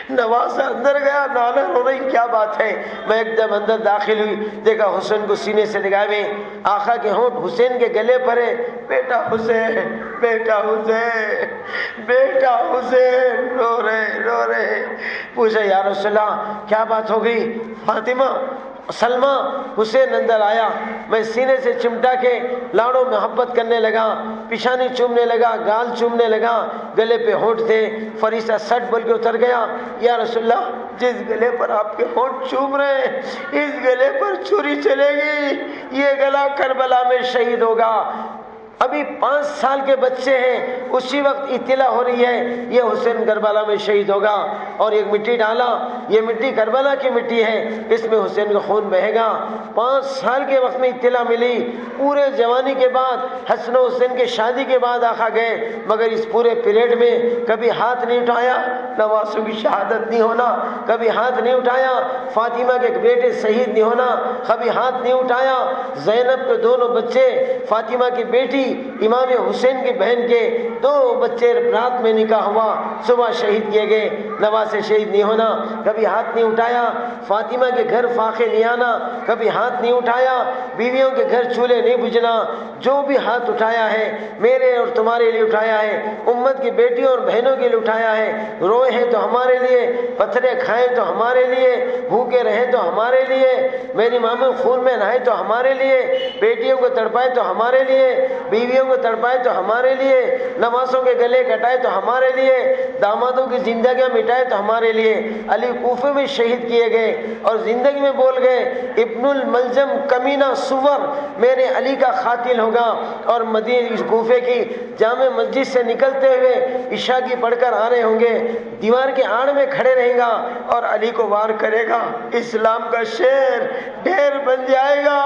نواسا اندر گیا، نانا رو رہی، کیا بات ہے؟ میں ایک دم اندر داخل ہوئی، دیکھا حسین کو سینے سے لگائے ہوئے، آقا کے ہونٹ حسین کے گلے پر ہے، بیٹا حسین، بیٹا حسین، بیٹا حسین، رو رہے۔ پوچھا یا رسول اللہ کیا بات ہو گئی؟ فاطمہ سلمہ حسین اندر آیا، میں سینے سے چمٹا کے لاڑوں محبت کرنے لگا، پیشانی چومنے لگا، گال چومنے لگا، گلے پہ ہونٹ تھے، فرشتہ سٹ بول کے اتر گیا، یا رسول اللہ جس گلے پر آپ کے ہونٹ چوم رہے ہیں اس گلے پر چھری چلے گی، یہ گلا کربلا میں شہید ہوگا۔ ابھی 5 سال کے بچے ہیں، اسی وقت اطلاع ہو رہی ہے یہ حسین کربلا میں شہید ہوگا، اور ایک مٹی ڈالا، یہ مٹی کربلا کی مٹی ہے، اس میں حسین کا خون بہے گا۔ 5 سال کے وقت میں اطلاع ملی، پورے جوانی کے بعد، حسن و حسین کے شادی کے بعد آقا گئے، مگر اس پورے پیریڈ میں کبھی ہاتھ نہیں اٹھایا، نواسوں کی شہادت نہیں ہونا، کبھی ہاتھ نہیں اٹھایا، فاطمہ کے بیٹے شہید نہیں ہونا، کبھی ہاتھ نہیں اٹھایا، زینب کے دونوں بچے، فاطمہ کی بیٹی امام حسین کی بہن کے 2 بچے رات میں نکاح ہوا، صبح شہید کیے گئے، نواسے شہید نہیں ہونا، کبھی ہاتھ نہیں اٹھایا، فاطمہ کے گھر فاقے نہیں آنا، کبھی ہاتھ نہیں اٹھایا، بیویوں کے گھر چولہے نہیں بجھنا، جو بھی ہاتھ اٹھایا ہے میرے اور تمہارے لیے اٹھایا ہے، امت کی بیٹیوں اور بہنوں کے لیے اٹھایا ہے، روئے ہیں تو ہمارے لیے، پتھرے کھائیں تو ہمارے لیے، بھوکے رہیں تو ہمارے لیے، میری ماموں خون میں نہائے تو ہمارے لیے، بیٹیوں کو تڑپائے تو ہمارے لیے، بیویوں کو تڑپائے تو ہمارے لیے، نواسوں کے گلے کٹائے تو ہمارے لیے، دامادوں کی زندگیاں مٹائے تو ہمارے لیے۔ علی کوفے میں شہید کیے گئے اور زندگی میں بول گئے ابن الملجم کمینہ سور میرے علی کا قاتل ہوگا، اور مدینہ کوفے کی جامع مسجد سے نکلتے ہوئے عشاء کی پڑھ کر آ رہے ہوں گے، دیوار کے آڑ میں کھڑے رہے گا اور علی کو وار کرے گا، اسلام کا شیر ڈھیر بن جائے گا،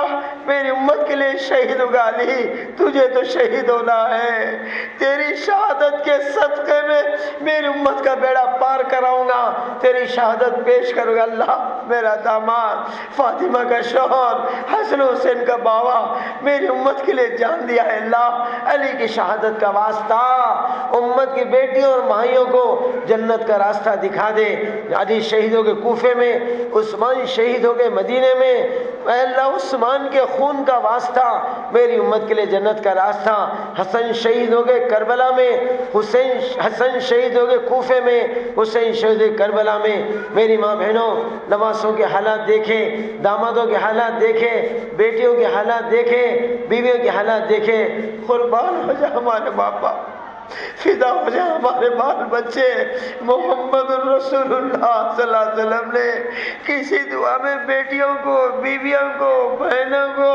میری امت کے لیے شہید ہوگا علی، تجھے تو شہید ہونا ہے، تیری شہادت کے صدقے میں میری امت کا بیڑا پار کراؤں گا، تیری شہادت پیش کروں گا۔ اللہ میرا داماد، فاطمہ کا شوہر، حسن حسین کا باوا، میری امت کے لیے جان دیا ہے، اللہ علی کی شہادت کا واسطہ امت کی بیٹیوں اور مائیوں کو جنت کا راستہ دکھا دے۔ علی شہید ہو گئے کوفے میں، عثمان شہید ہو گئے مدینے میں، اے اللہ عثمان کے خون کا واسطہ میری امت کے لیے جنت کا راستہ۔ حسن شہید ہو گئے کربلا میں، حسن شہید ہو گئے کوفے میں، حسین شہید ہوئے کربلا میں۔ میری ماں بہنوں، نواسوں کے حالات دیکھیں، دامادوں کے حالات دیکھیں، بیٹیوں کے حالات دیکھیں، بیویوں کے حالات دیکھیں، قربان ہو جائے ہمارے باپ، فدا ہو جائے ہمارے بال بچے۔ محمد رسول اللہ صلی اللہ علیہ وسلم نے کسی دعا میں بیٹیوں کو، بیویوں کو، بہنوں کو،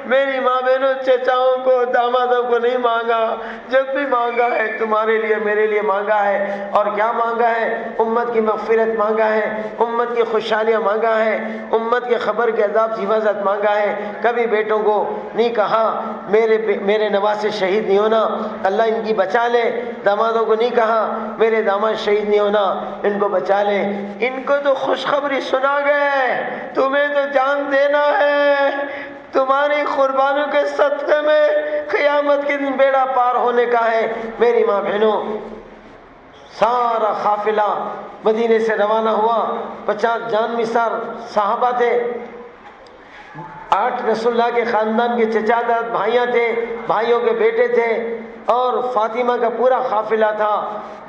میری ماں بہنوں، چچاؤں کو، دامادوں کو نہیں مانگا، جب بھی مانگا ہے تمہارے لیے، میرے لیے مانگا ہے۔ اور کیا مانگا ہے؟ امت کی مغفرت مانگا ہے، امت کی خوشحالیاں مانگا ہے، امت کے خبر کے عذاب سے حفاظت مانگا ہے۔ کبھی بیٹوں کو نہیں کہا میرے نواسے شہید نہیں ہونا، اللہ ان کی بچا لے، دامادوں کو نہیں کہا میرے داماد شہید نہیں ہونا، ان کو بچا لے۔ ان کو تو خوشخبری سنا گئے، تمہیں تو جان دینا ہے، تمہاری قربانیوں کے صدقے میں قیامت کے دن بیڑا پار ہونے کا ہے۔ میری ماں بہنوں، سارا قافلہ مدینے سے روانہ ہوا، 50 جان نثار صحابہ تھے، 8 رسول اللہ کے خاندان کے چچا داد بھائیاں تھے، بھائیوں کے بیٹے تھے، اور فاطمہ کا پورا قافلہ تھا،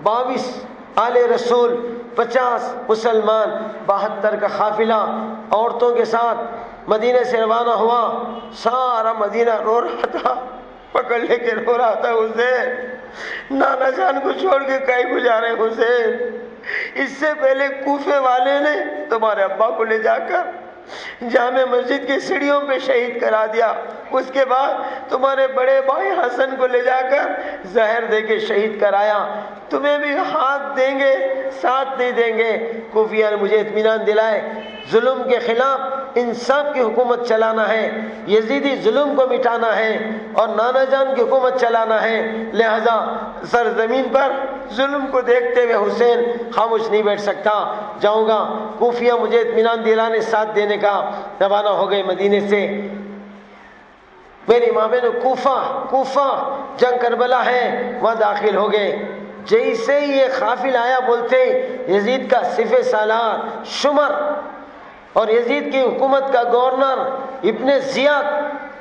22 آل رسول، 50 مسلمان، 72 کا قافلہ عورتوں کے ساتھ مدینہ سے روانہ ہوا۔ سارا مدینہ رو رہا تھا، پکڑ لے کے رو رہا تھا، حسین نانا جان کو چھوڑ کے کہیں گزارے حسین، اس سے پہلے کوفے والے نے تمہارے ابا کو لے جا کر جامع مسجد کی سیڑھیوں پہ شہید کرا دیا، اس کے بعد تمہارے بڑے بھائی حسن کو لے جا کر زہر دے کے شہید کرایا، تمہیں بھی ہاتھ دیں گے ساتھ نہیں دیں گے۔ کوفیہ نے مجھے اطمینان دلائے، ظلم کے خلاف انصاف کی حکومت چلانا ہے، یزیدی ظلم کو مٹانا ہے اور نانا جان کی حکومت چلانا ہے، لہذا سرزمین پر ظلم کو دیکھتے ہوئے حسین خاموش نہیں بیٹھ سکتا، جاؤں گا۔ کوفیہ مجھے اطمینان دلانے ساتھ دینے کا روانہ ہو گئے مدینے سے۔ میری ماں بہنوں، کوفہ جنگ کربلا ہے، وہاں داخل ہو گئے۔ جیسے ہی یہ قافلہ آیا بولتے یزید کا سپہ سالار شمر اور یزید کی حکومت کا گورنر ابن زیاد،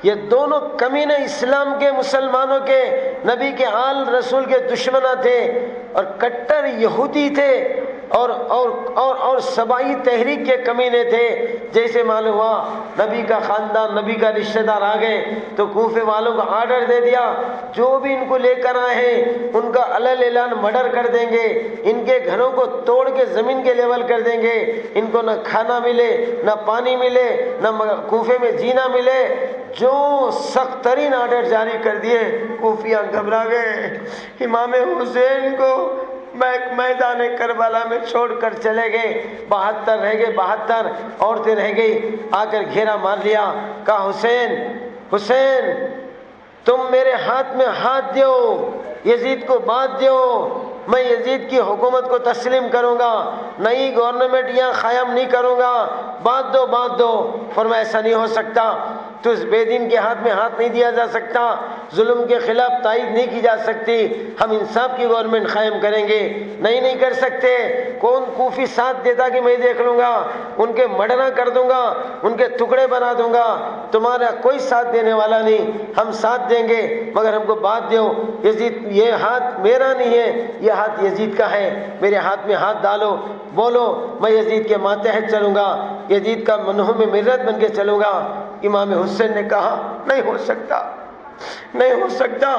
یہ دونوں کمینے اسلام کے، مسلمانوں کے، نبی کے آل رسول کے دشمناں تھے اور کٹر یہودی تھے اور سبائی تحریک کے کمینے تھے۔ جیسے معلوم ہوا نبی کا خاندان، نبی کا رشتہ دار آ گئے تو کوفے والوں کو آرڈر دے دیا جو بھی ان کو لے کر آئے ہیں ان کا علل اعلان مرڈر کر دیں گے، ان کے گھروں کو توڑ کے زمین کے لیول کر دیں گے، ان کو نہ کھانا ملے نہ پانی ملے نہ کوفے میں جینا ملے۔ جو سخت ترین آرڈر جاری کر دیے، کوفیاں گھبرا گئے، امام حسین کو میدان کربلا میں چھوڑ کر چلے گئے۔ 72 رہ گئے، 72 عورتیں رہ گئی، آ کر گھیرا مار لیا، کہا حسین حسین تم میرے ہاتھ میں ہاتھ دیو، یزید کو بات دیو، میں یزید کی حکومت کو تسلیم کروں گا، نئی گورنمنٹ یہاں قائم نہیں کروں گا، بات دو بات دو۔ فرمایا ایسا نہیں ہو سکتا، تو اس بے دین کے ہاتھ میں ہاتھ نہیں دیا جا سکتا، ظلم کے خلاف تائید نہیں کی جا سکتی، ہم انصاف کی گورنمنٹ قائم کریں گے۔ نہیں کر سکتے، کون کوفی ساتھ دیتا کہ میں دیکھ لوں گا، ان کے مڈرا کر دوں گا، ان کے ٹکڑے بنا دوں گا، تمہارا کوئی ساتھ دینے والا نہیں، ہم ساتھ دیں گے مگر ہم کو بات دیو، یزید یہ ہاتھ میرا نہیں ہے، یہ ہاتھ یزید کا ہے، میرے ہاتھ میں ہاتھ ڈالو، بولو میں یزید کے ماتحت چلوں گا، یزید کا منہوم ملت بن کے چلوں گا۔ امام حسین نے کہا نہیں ہو سکتا، نہیں ہو سکتا،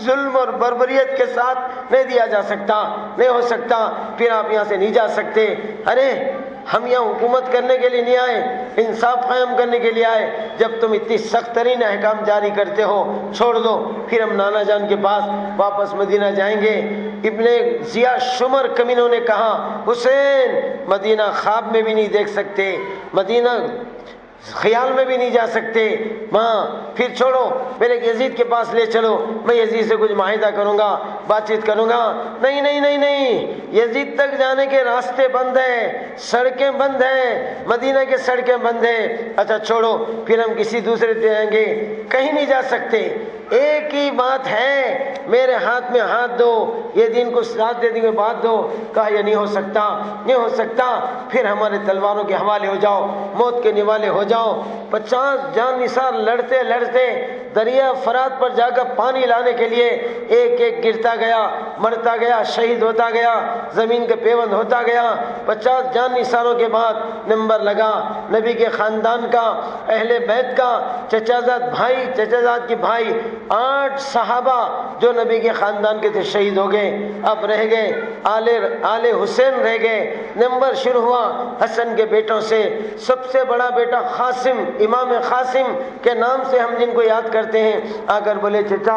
ظلم اور بربریت کے ساتھ نہیں دیا جا سکتا، نہیں ہو سکتا، پھر آپ یہاں سے نہیں جا سکتے۔ ارے ہم یہاں حکومت کرنے کے لیے نہیں آئے، انصاف قائم کرنے کے لیے آئے، جب تم اتنی سخت ترین احکام جاری کرتے ہو چھوڑ دو، پھر ہم نانا جان کے پاس واپس مدینہ جائیں گے۔ ابن زیاد شمر کمینوں نے کہا حسین مدینہ خواب میں بھی نہیں دیکھ سکتے، مدینہ خیال میں بھی نہیں جا سکتے، ماں پھر چھوڑو، میرے یزید کے پاس لے چلو، میں یزید سے کچھ معاہدہ کروں گا، بات چیت کروں گا۔ نہیں نہیں نہیں نہیں، یزید تک جانے کے راستے بند ہیں، سڑکیں بند ہیں، مدینہ کے سڑکیں بند ہیں۔ اچھا چھوڑو، پھر ہم کسی دوسرے پہ جائیں گے، کہیں نہیں جا سکتے، ایک ہی بات ہے، میرے ہاتھ میں ہاتھ دو، یہ دین کو ساتھ دے دیں گے، بات دو۔ کہا یہ نہیں ہو سکتا، نہیں ہو سکتا، پھر ہمارے تلواروں کے حوالے ہو جاؤ، موت کے نوالے ہو جاؤ۔ 50 جان نثار لڑتے لڑتے دریا فرات پر جا کر پانی لانے کے لیے ایک ایک گرتا گیا، مرتا گیا، شہید ہوتا گیا، زمین کے پیوند ہوتا گیا۔ 50 جان نثاروں کے بعد نمبر لگا نبی کے خاندان کا، اہل بیت کا، چچا زاد بھائی، چچا زاد کے بھائی، 8 صحابہ جو نبی کے خاندان کے تھے شہید ہو گئے۔ اب رہ گئے آل حسین رہ گئے۔ نمبر شروع ہوا حسن کے بیٹوں سے، سب سے بڑا بیٹا قاسم، امام قاسم کے نام سے ہم جن کو یاد کرتے ہیں، آ کر بولے چچا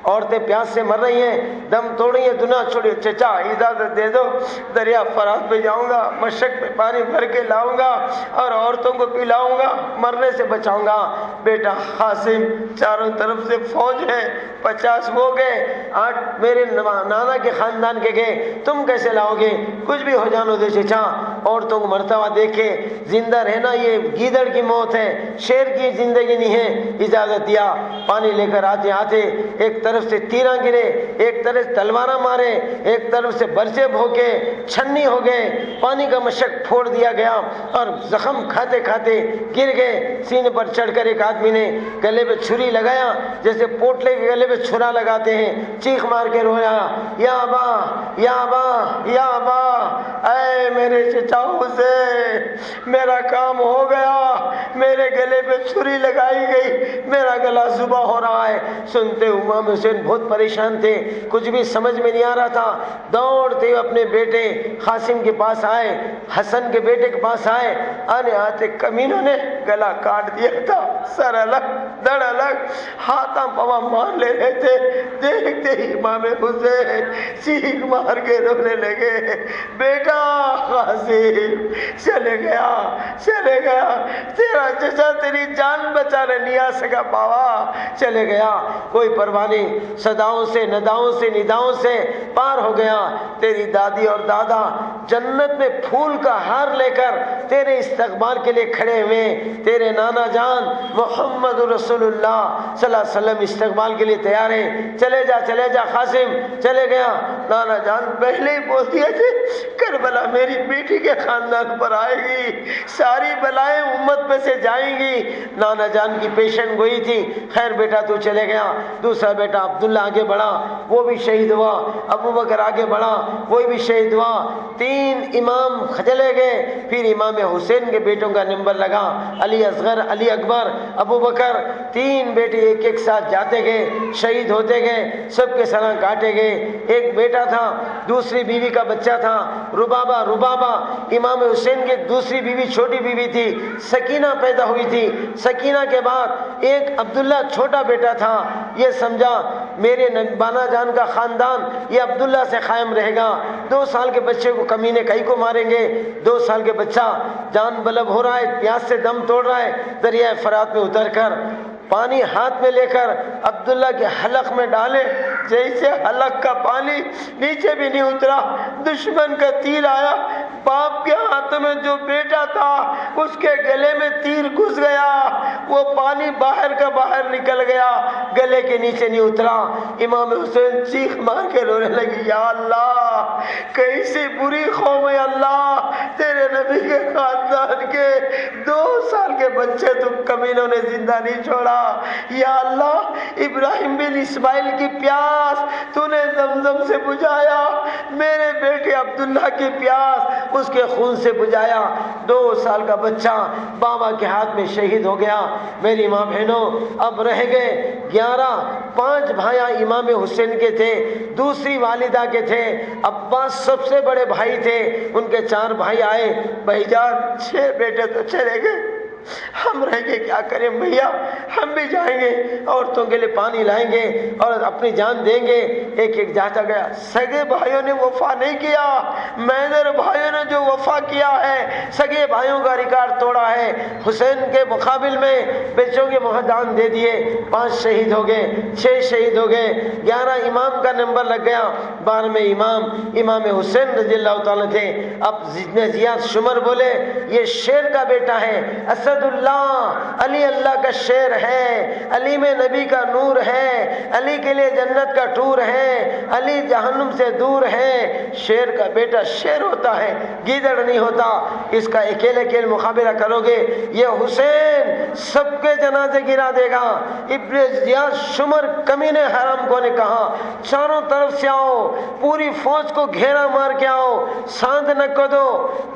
عورتیں پیاس سے مر رہی ہیں، دم توڑ رہی ہیں، دنیا چھوڑی، چچا اجازت دے دو، دریا فرات پہ جاؤں گا، مشک پہ پانی بھر کے لاؤں گا اور عورتوں کو پلاؤں گا، مرنے سے بچاؤں گا۔ بیٹا قاسم چاروں طرف سے فوج ہے، 50 وہ گئے، 8 میرے نانا کے خاندان کے گئے، تم کیسے لاؤ گے؟ کچھ بھی ہو جانو دے چچا، عورتوں کو مرتا ہوا دیکھے، زندہ رہنا یہ گیدڑ کی موت ہے، شیر کی زندگی نہیں ہے۔ اجازت دیا، پانی لے کر آتے آتے ایک طرف سے تیراں گرے، ایک طرف سے تلواریں مارے، ایک طرف سے برچے بھوکے، چھنی ہو گئے، پانی کا مشک پھوڑ دیا گیا اور زخم کھاتے کھاتے گر گئے۔ سینے پر چڑھ کر ایک آدمی نے گلے پہ چھری لگایا، جیسے پوٹلے کے گلے پہ چھرا لگاتے ہیں، چیخ مار کے رویا، یا ابا یا ابا یا ابا، اے میرے چچا حسین میرا کام ہو گیا، میرے گلے پہ چھری لگائی گئی، میرا گلا ذبح ہو رہا ہے۔ سنتے امام حسین بہت پریشان تھے، کچھ بھی سمجھ میں نہیں آ رہا تھا، دوڑتے ہوئے اپنے بیٹے قاسم کے پاس آئے، حسن کے بیٹے کے پاس آئے، آنے آتے کمینوں نے گلا کاٹ دیا تھا، سر الگ دڑ الگ، ہاتھاں پوا مار لے رہے تھے۔ دیکھتے ہی امام حسین چیخ مار کے رونے لگے، بیٹا قاسم چلے گیا چلے گیا، تیرا چچا تیری جان بچانے نہیں آ سکا باوا، چلے گیا، کوئی پرواہ نہیں، صداؤں سے نداؤں سے نداؤں سے پار ہو گیا۔ تیری دادی اور دادا جنت میں پھول کا ہار لے کر تیرے استقبال کے لیے کھڑے ہوئے، تیرے نانا جان محمد رسول اللہ صلی اللہ علیہ وسلم استقبال کے لیے تیار ہیں، چلے جا قاسم، چلے گیا۔ نانا جان پہلے ہی بول دیا تھے کربلا میری بیٹی کے خاندان پر آئے گی، ساری بلائیں امت پہ سے جائیں گی۔ نانا جان کی پیشن گوئی تھی، خیر بیٹا تو چلے گیا۔ دوسرا بیٹا عبداللہ آگے بڑھا، وہ بھی شہید ہوا۔ ابو بکر آگے بڑھا، وہ بھی شہید ہوا۔ 3 امام چلے گئے، پھر امام حسین کے بیٹوں کا نمبر لگا، علی اصغر، علی اکبر، ابو بکر، 3 بیٹے ایک ساتھ جاتے گئے، شہید ہوتے گئے، سب کے سر کاٹے گئے۔ ایک بیٹا تھا، دوسری بیوی کا بچہ تھا، ربابہ امام حسین کی دوسری بیوی، چھوٹی بیوی تھی، سکینہ پیدا ہوئی تھی۔ سکینہ کے بعد ایک عبداللہ چھوٹا بیٹا تھا، یہ سمجھا میرے بانا جان کا خاندان یہ عبداللہ سے قائم رہے گا۔ 2 سال کے بچے کو کمینے کئی کو ماریں گے۔ 2 سال کے بچہ جان بلب ہو رہا ہے، پیاس سے دم توڑ رہا ہے، دریائے فرات میں اتر کر پانی ہاتھ میں لے کر عبداللہ کے حلق میں ڈالے، جیسے حلق کا پانی نیچے بھی نہیں اترا، دشمن کا تیر آیا، باپ کے ہاتھ میں جو بیٹا تھا اس کے گلے میں تیر گھس گیا، وہ پانی باہر کا باہر نکل گیا، گلے کے نیچے نہیں اترا۔ امام حسین چیخ مار کے رونے لگی، یا اللہ کیسی بری قوم ہے اللہ، تیرے نبی کے خاندان کے 2 سال کے بچے تو کمینوں نے زندہ نہیں چھوڑا۔ یا اللہ ابراہیم بن اسماعیل کی پیاس تو نے زمزم سے بجھایا، میرے بیٹے عبداللہ کی پیاس اس کے خون سے بجھایا۔ 2 سال کا بچہ بابا کے ہاتھ میں شہید ہو گیا۔ میری ماں بہنوں اب رہ گئے 11، 5 بھائیاں امام حسین کے تھے، دوسری والدہ کے تھے، عباس سب سے بڑے بھائی تھے، ان کے 4 بھائی آئے، بھائی جان 6 بیٹے تو چلے گئے، ہم رہیں گے کیا کریں بھیا، ہم بھی جائیں گے، عورتوں کے لیے پانی لائیں گے اور اپنی جان دیں گے۔ ایک جاتا گیا، سگے بھائیوں نے وفا نہیں کیا، میدر بھائیوں نے جو وفا کیا ہے سگے بھائیوں کا ریکارڈ توڑا ہے۔ حسین کے مقابل میں بچوں کے جان دے دیے، 5 شہید ہو گئے، 6 شہید ہو گئے، 11 امام کا نمبر لگ گیا، 12ویں امام حسین رضی اللہ تعالیٰ تھے۔ اب جتنے زیاد شمر بولے یہ شیر کا بیٹا ہے، اسد اللہ، علی اللہ کا شیر ہے، علی میں نبی کا نور ہے، علی کے لیے جنت کا ٹور ہے، علی جہنم سے دور ہے۔ شیر کا بیٹا شیر ہوتا ہے، گیدڑ نہیں ہوتا۔ اس کا اکیلے مقابلہ کرو گے یہ حسین سب کے جنازے گرا دے گا۔ ابن زیاد شمر کمینے حرام کو نے کہا چاروں طرف سے آؤ، پوری فوج کو گھیرا مار کے آؤ، ساندھ نہ کو دو،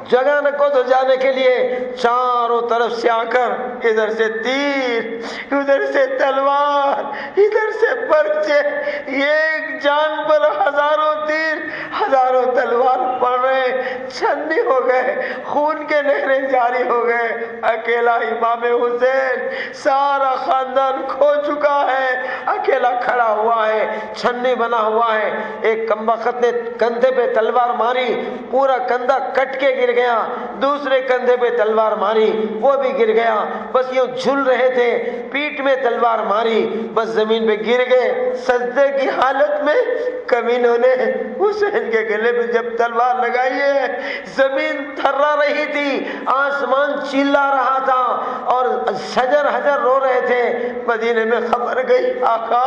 جگہ نہ کو دو جانے کے لیے۔ چاروں طرف سے آ کر ادھر سے تیر، ادھر سے تلوار، ادھر سے پرچے، ایک جان پر ہزاروں تیر، ہزاروں تلوار پڑ رہے، چھنی ہو گئے، خون کے نہریں جاری ہو گئے۔ اکیلا امام حسین سارا خاندان کھو چکا ہے، اکیلا کھڑا ہوا ہے، چھنی بنا ہوا ہے۔ ایک کمبخت نے کندھے پہ تلوار ماری، پورا کندھا کٹ کے گر گیا، دوسرے کندھے پہ تلوار ماری، وہ بھی گر گیا، بس یوں جھل رہے تھے، پیٹ میں تلوار ماری، بس زمین پہ گر گئے سجدے کی حالت میں۔ کمینوں نے حسین کے گلے پہ جب تلوار لگائی ہے، زمین تھرا رہی تھی، آسمان چلا رہا تھا اور شجر حجر رو رہے تھے۔ مدینے میں خبر گئی آقا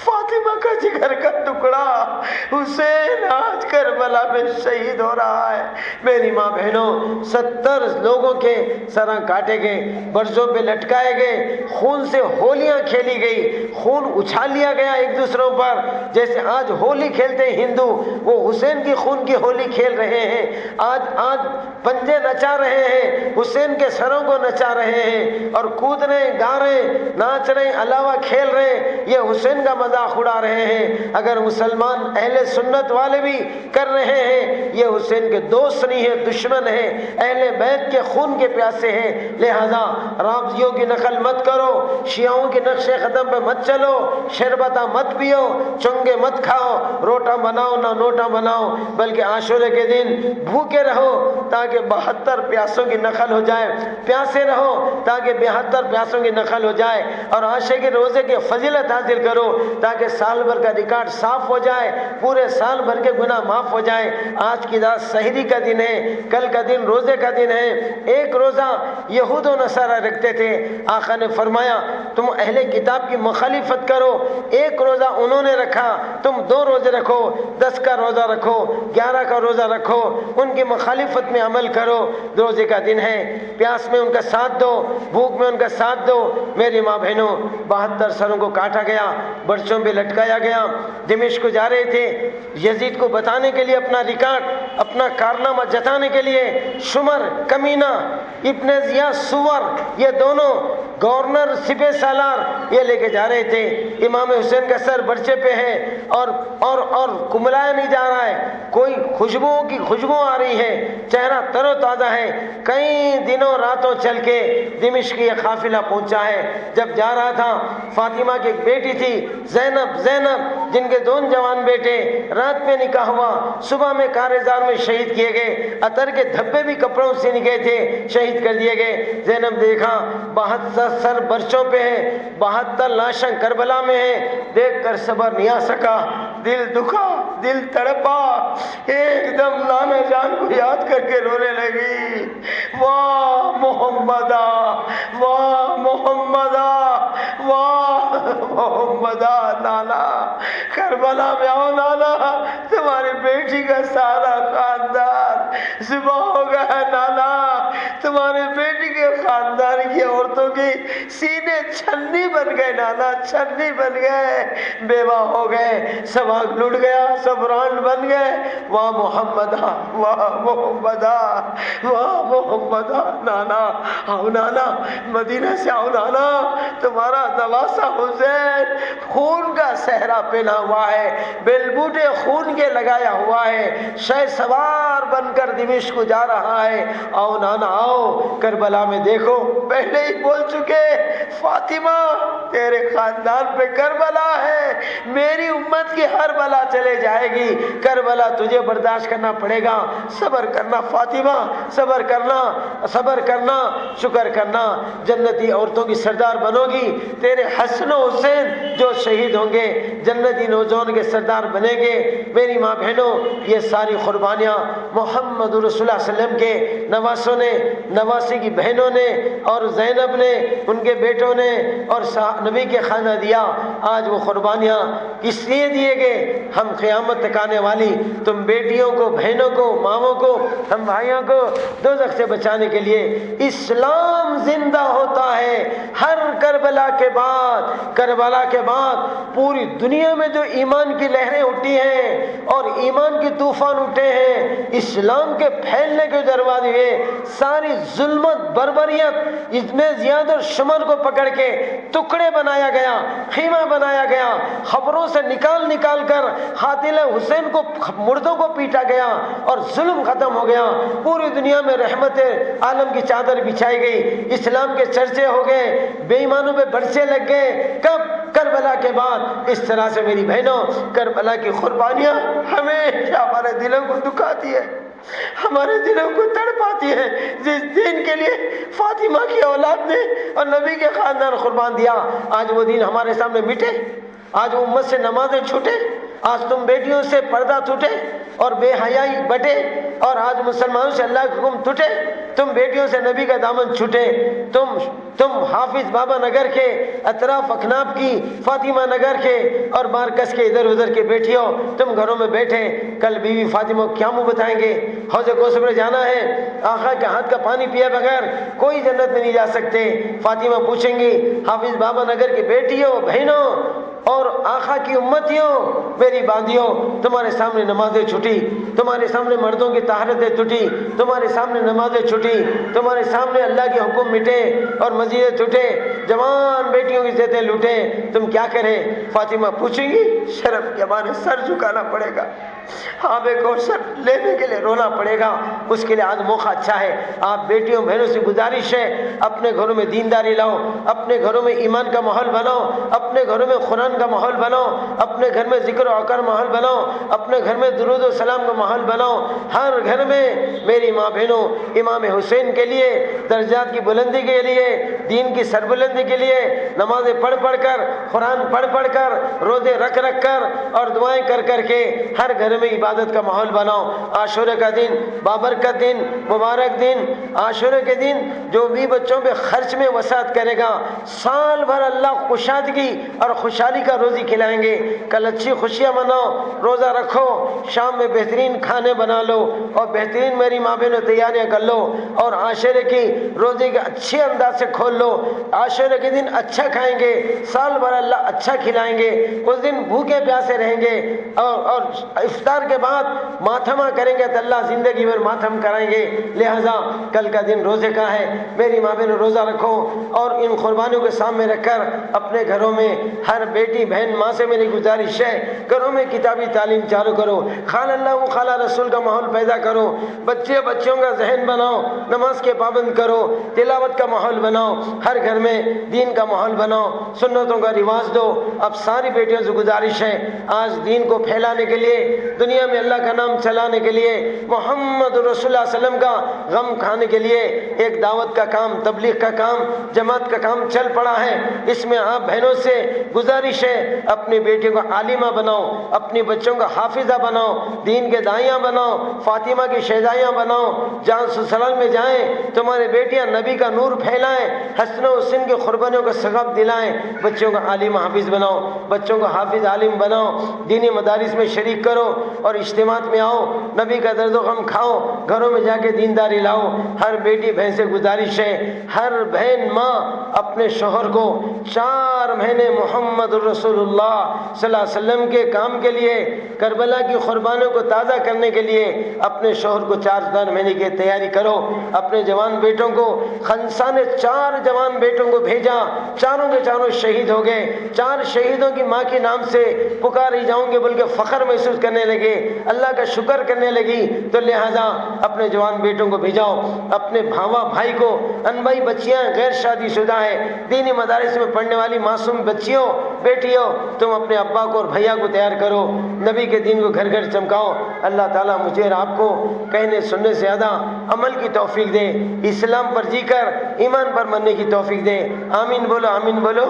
فاطمہ کا جگر کا ٹکڑا حسین آج کربلا میں شہید ہو رہا ہے۔ میری ماں بہنوں 70 لوگوں کے سراں کاٹے گئے، برزوں پہ لٹکائے گئے، خون سے ہولیاں کھیلی گئی، خون اچھال لیا گیا ایک دوسروں پر، جیسے آج ہولی کھیلتے ہیں ہندو، وہ حسین کی خون کی ہولی کھیل رہے ہیں۔ آج پنجے نچا رہے ہیں، حسین کے سروں کو نچا رہے ہیں اور کود رہے، گا رہے، ناچ رہے، علاوہ کھیل رہے، یہ حسین کا مذاق اڑا رہے ہیں۔ اگر مسلمان اہل سنت والے بھی کر رہے ہیں، یہ حسین کے دوست نہیں ہیں، دشمن ہیں، اہل بیت کے خون کے پیاسے ہیں۔ لہذا رافضیوں کی نقل مت کرو، شیعوں کے نقش قدم پہ مت چلو، شربتہ مت پیو، چنگے مت کھاؤ، روٹا بناؤ نہ نوٹا بناؤ، بلکہ عاشورے کے دن بھوکے رہو تاکہ 72 پیاسوں کی نقل ہو جائے، پیاسے رہو تاکہ 72 پیاسوں کی نقل ہو جائے، اور عاشورے کے روزے کی فضیلت حاصل کرو۔ کرو تاکہ سال بھر کا ریکارڈ صاف ہو جائے، پورے سال بھر کے گناہ معاف ہو جائیں۔ آج کی رات سحری کا دن ہے، کل کا دن روزے کا دن ہے۔ ایک روزہ یہود و نصارہ رکھتے تھے، آقا نے فرمایا تم اہل کتاب کی مخالفت کرو، ایک روزہ انہوں نے رکھا، تم 2 روزے رکھو، 10 کا روزہ رکھو، 11 کا روزہ رکھو، ان کی مخالفت میں عمل کرو۔ روزے کا دن ہے، پیاس میں ان کا ساتھ دو، بھوک میں ان کا ساتھ دو۔ میری ماں بہنوں، 72 سروں کو کاٹا گیا، برچوں پہ لٹکایا گیا، دمشق کو جا رہے تھے یزید کو بتانے کے لیے، اپنا ریکارڈ، اپنا کارنامہ جتانے کے لیے۔ شمر کمینہ، ابن زیاد سور، یہ دونوں گورنر سپہ سالار یہ لے کے جا رہے تھے۔ امام حسین کا سر برچے پہ ہے اور کملایا نہیں جا رہا ہے، کوئی خوشبوؤں کی خوشبو آ رہی ہے، چہرہ تر و تازہ ہے۔ کئی دنوں راتوں چل کے دمشق یہ قافلہ پہنچا ہے۔ جب جا رہا تھا، فاطمہ کی ایک بیٹی تھی زینب جن کے 2 جوان بیٹے، رات میں نکاح ہوا، صبح میں کارزار میں شہید کیے گئے، عطر کے دھبے بھی کپڑوں سے نکلے تھے، شہید کر دیے گئے۔ زینب دیکھا 72 سر برچوں پہ ہے، 72 لاشیں کربلا میں ہیں، دیکھ کر صبر نہیں آ سکا، دل دکھا، دل تڑپا، ایک دم نانا جان کو یاد کر کے رونے لگی۔ واہ محمدہ، واہ محمدہ، واہ محمدہ، نانا کربلا میں آؤ نانا، تمہاری بیٹی کا سارا خاندان ذبح ہو گیا نانا، تمہاری بیٹی کے خاندان کی عورتوں کی سینے چھنی بن گئے نانا، چھنی بن گئے، بیوہ ہو گئے، سب آگ لٹ گیا، سب رانڈ بن گئے۔ واہ محمدہ، واہ محمدہ، واہ محمدہ، نانا آؤ نانا، مدینہ سے آؤ نانا، تمہارا نواسہ حسین خون کا صحرا پہنا ہوا ہے، بیلبوٹے خون کے لگایا ہوا ہے، شہ سوار بن کر دمشق کو جا رہا ہے، آؤ نانا آؤ، کربلا میں دیکھو۔ پہلے ہی بول چکے فاطمہ تیرے خاندان پہ کربلا ہے، میری امت کی ہر بلا چلے جائے گی، کربلا تجھے برداشت کرنا پڑے گا، صبر کرنا فاطمہ، صبر کرنا، صبر کرنا، شکر کرنا، جنتی عورتوں کی سردار بنو گی، تیرے حسن و حسین جو شہید ہوں گے جنتی نوجوان کے سردار بنیں گے۔ میری ماں بہنوں، یہ ساری قربانیاں محمد رسول اللہ صلی اللہ علیہ وسلم کے نواسوں نے، نواسی کی بہنوں نے اور زینب نے، ان کے بیٹوں نے اور نبی کے خانہ دیا۔ آج وہ قربانیاں کس لیے دیے گئے؟ ہم قیامت تک آنے والی تم بیٹیوں کو، بہنوں کو، ماؤں کو، ہم بھائیوں کو دوزخ سے بچانے کے لیے۔ اسلام زندہ ہوتا ہے ہر کربلا کے بعد۔ کربلا کے بعد پوری دنیا میں جو ایمان کی لہریں اٹھی ہیں اور ایمان کی طوفان اٹھے ہیں، اسلام کے پھیلنے کے دروازے ہوئے، ساری ظلمت بربریت، اس میں زیادہ شمر کو پکڑ کے ٹکڑے بنایا گیا، خیمہ بنایا گیا، خبروں سے نکال کر قاتل حسین کو، مردوں کو پیٹا گیا اور ظلم ختم ہو گیا۔ پوری دنیا میں رحمت عالم کی چادر بچھائی گئی، اسلام کے چرچے ہو گئے، بے ایمانوں پہ برچے لگ گئے۔ کب؟ کربلا کے بعد۔ اس طرح سے میری بہنوں، کربلا کی قربانیاں ہمیشہ ہمارے دلوں کو دکھاتی ہے، ہمارے دلوں کو تڑپاتی ہے۔ جس دین کے لیے فاطمہ کی اولاد نے اور نبی کے خاندان قربان دیا، آج وہ دین ہمارے سامنے مٹے، آج امت سے نمازیں چھوٹے، آج تم بیٹیوں سے پردہ ٹوٹے اور بے حیائی بٹے، اور آج مسلمانوں سے اللہ کا حکم ٹوٹے، تم بیٹیوں سے نبی کا دامن چھوٹے، تم حافظ بابا نگر کے، اطراف اکناف کی، فاطمہ نگر کے اور مارکز کے ادھر ادھر کے بیٹیوں، تم گھروں میں بیٹھے، کل بیوی فاطمہ کیا منہ بتائیں گے؟ حوض کوثر میں جانا ہے، آقا کے ہاتھ کا پانی پیے بغیر کوئی جنت میں نہیں جا سکتے۔ فاطمہ پوچھیں گی حافظ بابا نگر کی بیٹیوں، بہنوں اور آقا کی امتیوں، میری باندیوں، تمہارے سامنے نمازیں چھٹی، تمہارے سامنے مردوں کی طہارتیں ٹوٹی، تمہارے سامنے نمازیں چھٹی، تمہارے سامنے اللہ کے حکم مٹے اور مسجدیں ٹوٹے، جوان بیٹیوں کی عزتیں لوٹے، تم کیا کریں؟ فاطمہ پوچھیں گی، شرم کے مارے سر جھکانا پڑے گا، آب کوثر لینے کے لیے رونا پڑے گا۔ اس کے لیے آج موقع اچھا ہے، آپ بیٹیوں بہنوں سے گزارش ہے، اپنے گھروں میں دینداری لاؤ، اپنے گھروں میں ایمان کا ماحول بناؤ، اپنے گھروں میں قرآن کا ماحول بناؤ، اپنے گھر میں ذکر و اذکار ماحول بناؤ، اپنے گھر میں درود و السلام کا ماحول بناؤ. ہر گھر میں میری ماں بہنوں امام حسین کے لیے درجات کی بلندی کے لیے دین کی سربلندی کے لیے نمازیں پڑھ پڑھ کر قرآن پڑھ پڑھ کر روزے رکھ رکھ کر اور دعائیں کر کر کے ہر گھر میں عبادت کا ماحول بناؤ. عاشورہ کا دن بابرکت دن مبارک دن. عاشورہ کے دن جو بھی بچوں پہ خرچ میں وسعت کرے گا سال بھر اللہ کشادگی اور خوشحالی کا روزی کھلائیں گے. کل اچھی خوشیاں مناؤ, روزہ رکھو, شام میں بہترین کھانے بنا لو اور بہترین میری ماں بہنوں تیاریاں کر لو اور عاشورہ کی روزے کے اچھے انداز سے کھول لو. عاشورہ کے دن اچھا کھائیں گے, سال بھر اللہ اچھا کھلائیں گے. اس دن بھوکے پیاسے رہیں گے اور افطار کے بعد ماتھما کریں گے تو اللہ زندگی بھر ماتھم کرائیں گے. لہذا کل کا دن روزے کا ہے. میری ماں بہنوں روزہ رکھو اور ان قربانیوں کے سامنے رکھ کر اپنے گھروں میں ہر بیٹی بہن ماں سے میری گزارش ہے گھروں میں کتابی تعلیم چالو کرو. خال اللہ و خالہ رسول کا ماحول پیدا کرو. بچوں کا ذہن بناؤ, نماز کے پابند کرو, تلاوت کا ماحول بناؤ, ہر گھر میں دین کا ماحول بناؤ, سنتوں کا رواج دو. اب ساری بیٹیوں سے گزارش ہے آج دین کو پھیلانے کے لیے, دنیا میں اللہ کا نام چلانے کے لیے, محمد رسول اللہ صلی اللہ علیہ وسلم کا غم کھانے کے لیے ایک دعوت کا کام, تبلیغ کا کام, جماعت کا کام چل پڑا ہے. اس میں آپ بہنوں سے گزارش ہے اپنی بیٹیوں کو عالمہ بناؤ, اپنی بچوں کا حافظہ بناؤ, دین کے دائیاں بناؤ, فاطمہ کی شہزائیاں بناؤ. جہاں سسرال میں جائیں تمہاری بیٹیاں نبی کا نور پھیلائیں, حسن و حسن کی قربانیوں کا ثواب دلائیں. بچوں کا عالم حافظ بناؤ, بچوں کو حافظ عالم بناؤ, دینی مدارس میں شریک کرو اور اجتماعات میں آؤ, نبی کا درد و غم کھاؤ, گھروں میں جا کے دینداری لاؤ. ہر بیٹی بہن سے گزارش ہے ہر بہن ماں اپنے شوہر کو 4 مہینے محمد رسول اللہ صلی اللہ علیہ وسلم کے کام کے لیے, کربلا کی قربانیوں کو تازہ کرنے کے لیے اپنے شوہر کو 4 مہینے کی تیاری کرو. اپنے جوان بیٹوں کو, خنسا نے 4 جوان بیٹوں کو بھیجا, چاروں کے چاروں شہید ہو گئے. 4 شہیدوں کی ماں کے نام سے پکاری جاؤں گے بلکہ فخر محسوس کرنے لگے, اللہ کا شکر کرنے لگی. تو لہذا اپنے جوان بیٹوں کو بھیجاؤ. اپنے بھاوا بھائی کو, انبائی بچیاں غیر شادی شدہ ہیں, دینی مدارس میں پڑھنے والی معصوم بچیوں بیٹیوں, تم اپنے ابا کو اور بھیا کو تیار کرو, نبی کے دین کو گھر گھر چمکاؤ. اللہ تعالیٰ مجھے اور آپ کو کہنے سننے سے زیادہ عمل کی توفیق دے, اسلام پر جی کر ایمان پر مرنے کی توفیق دے. آمین بولو, آمین بولو.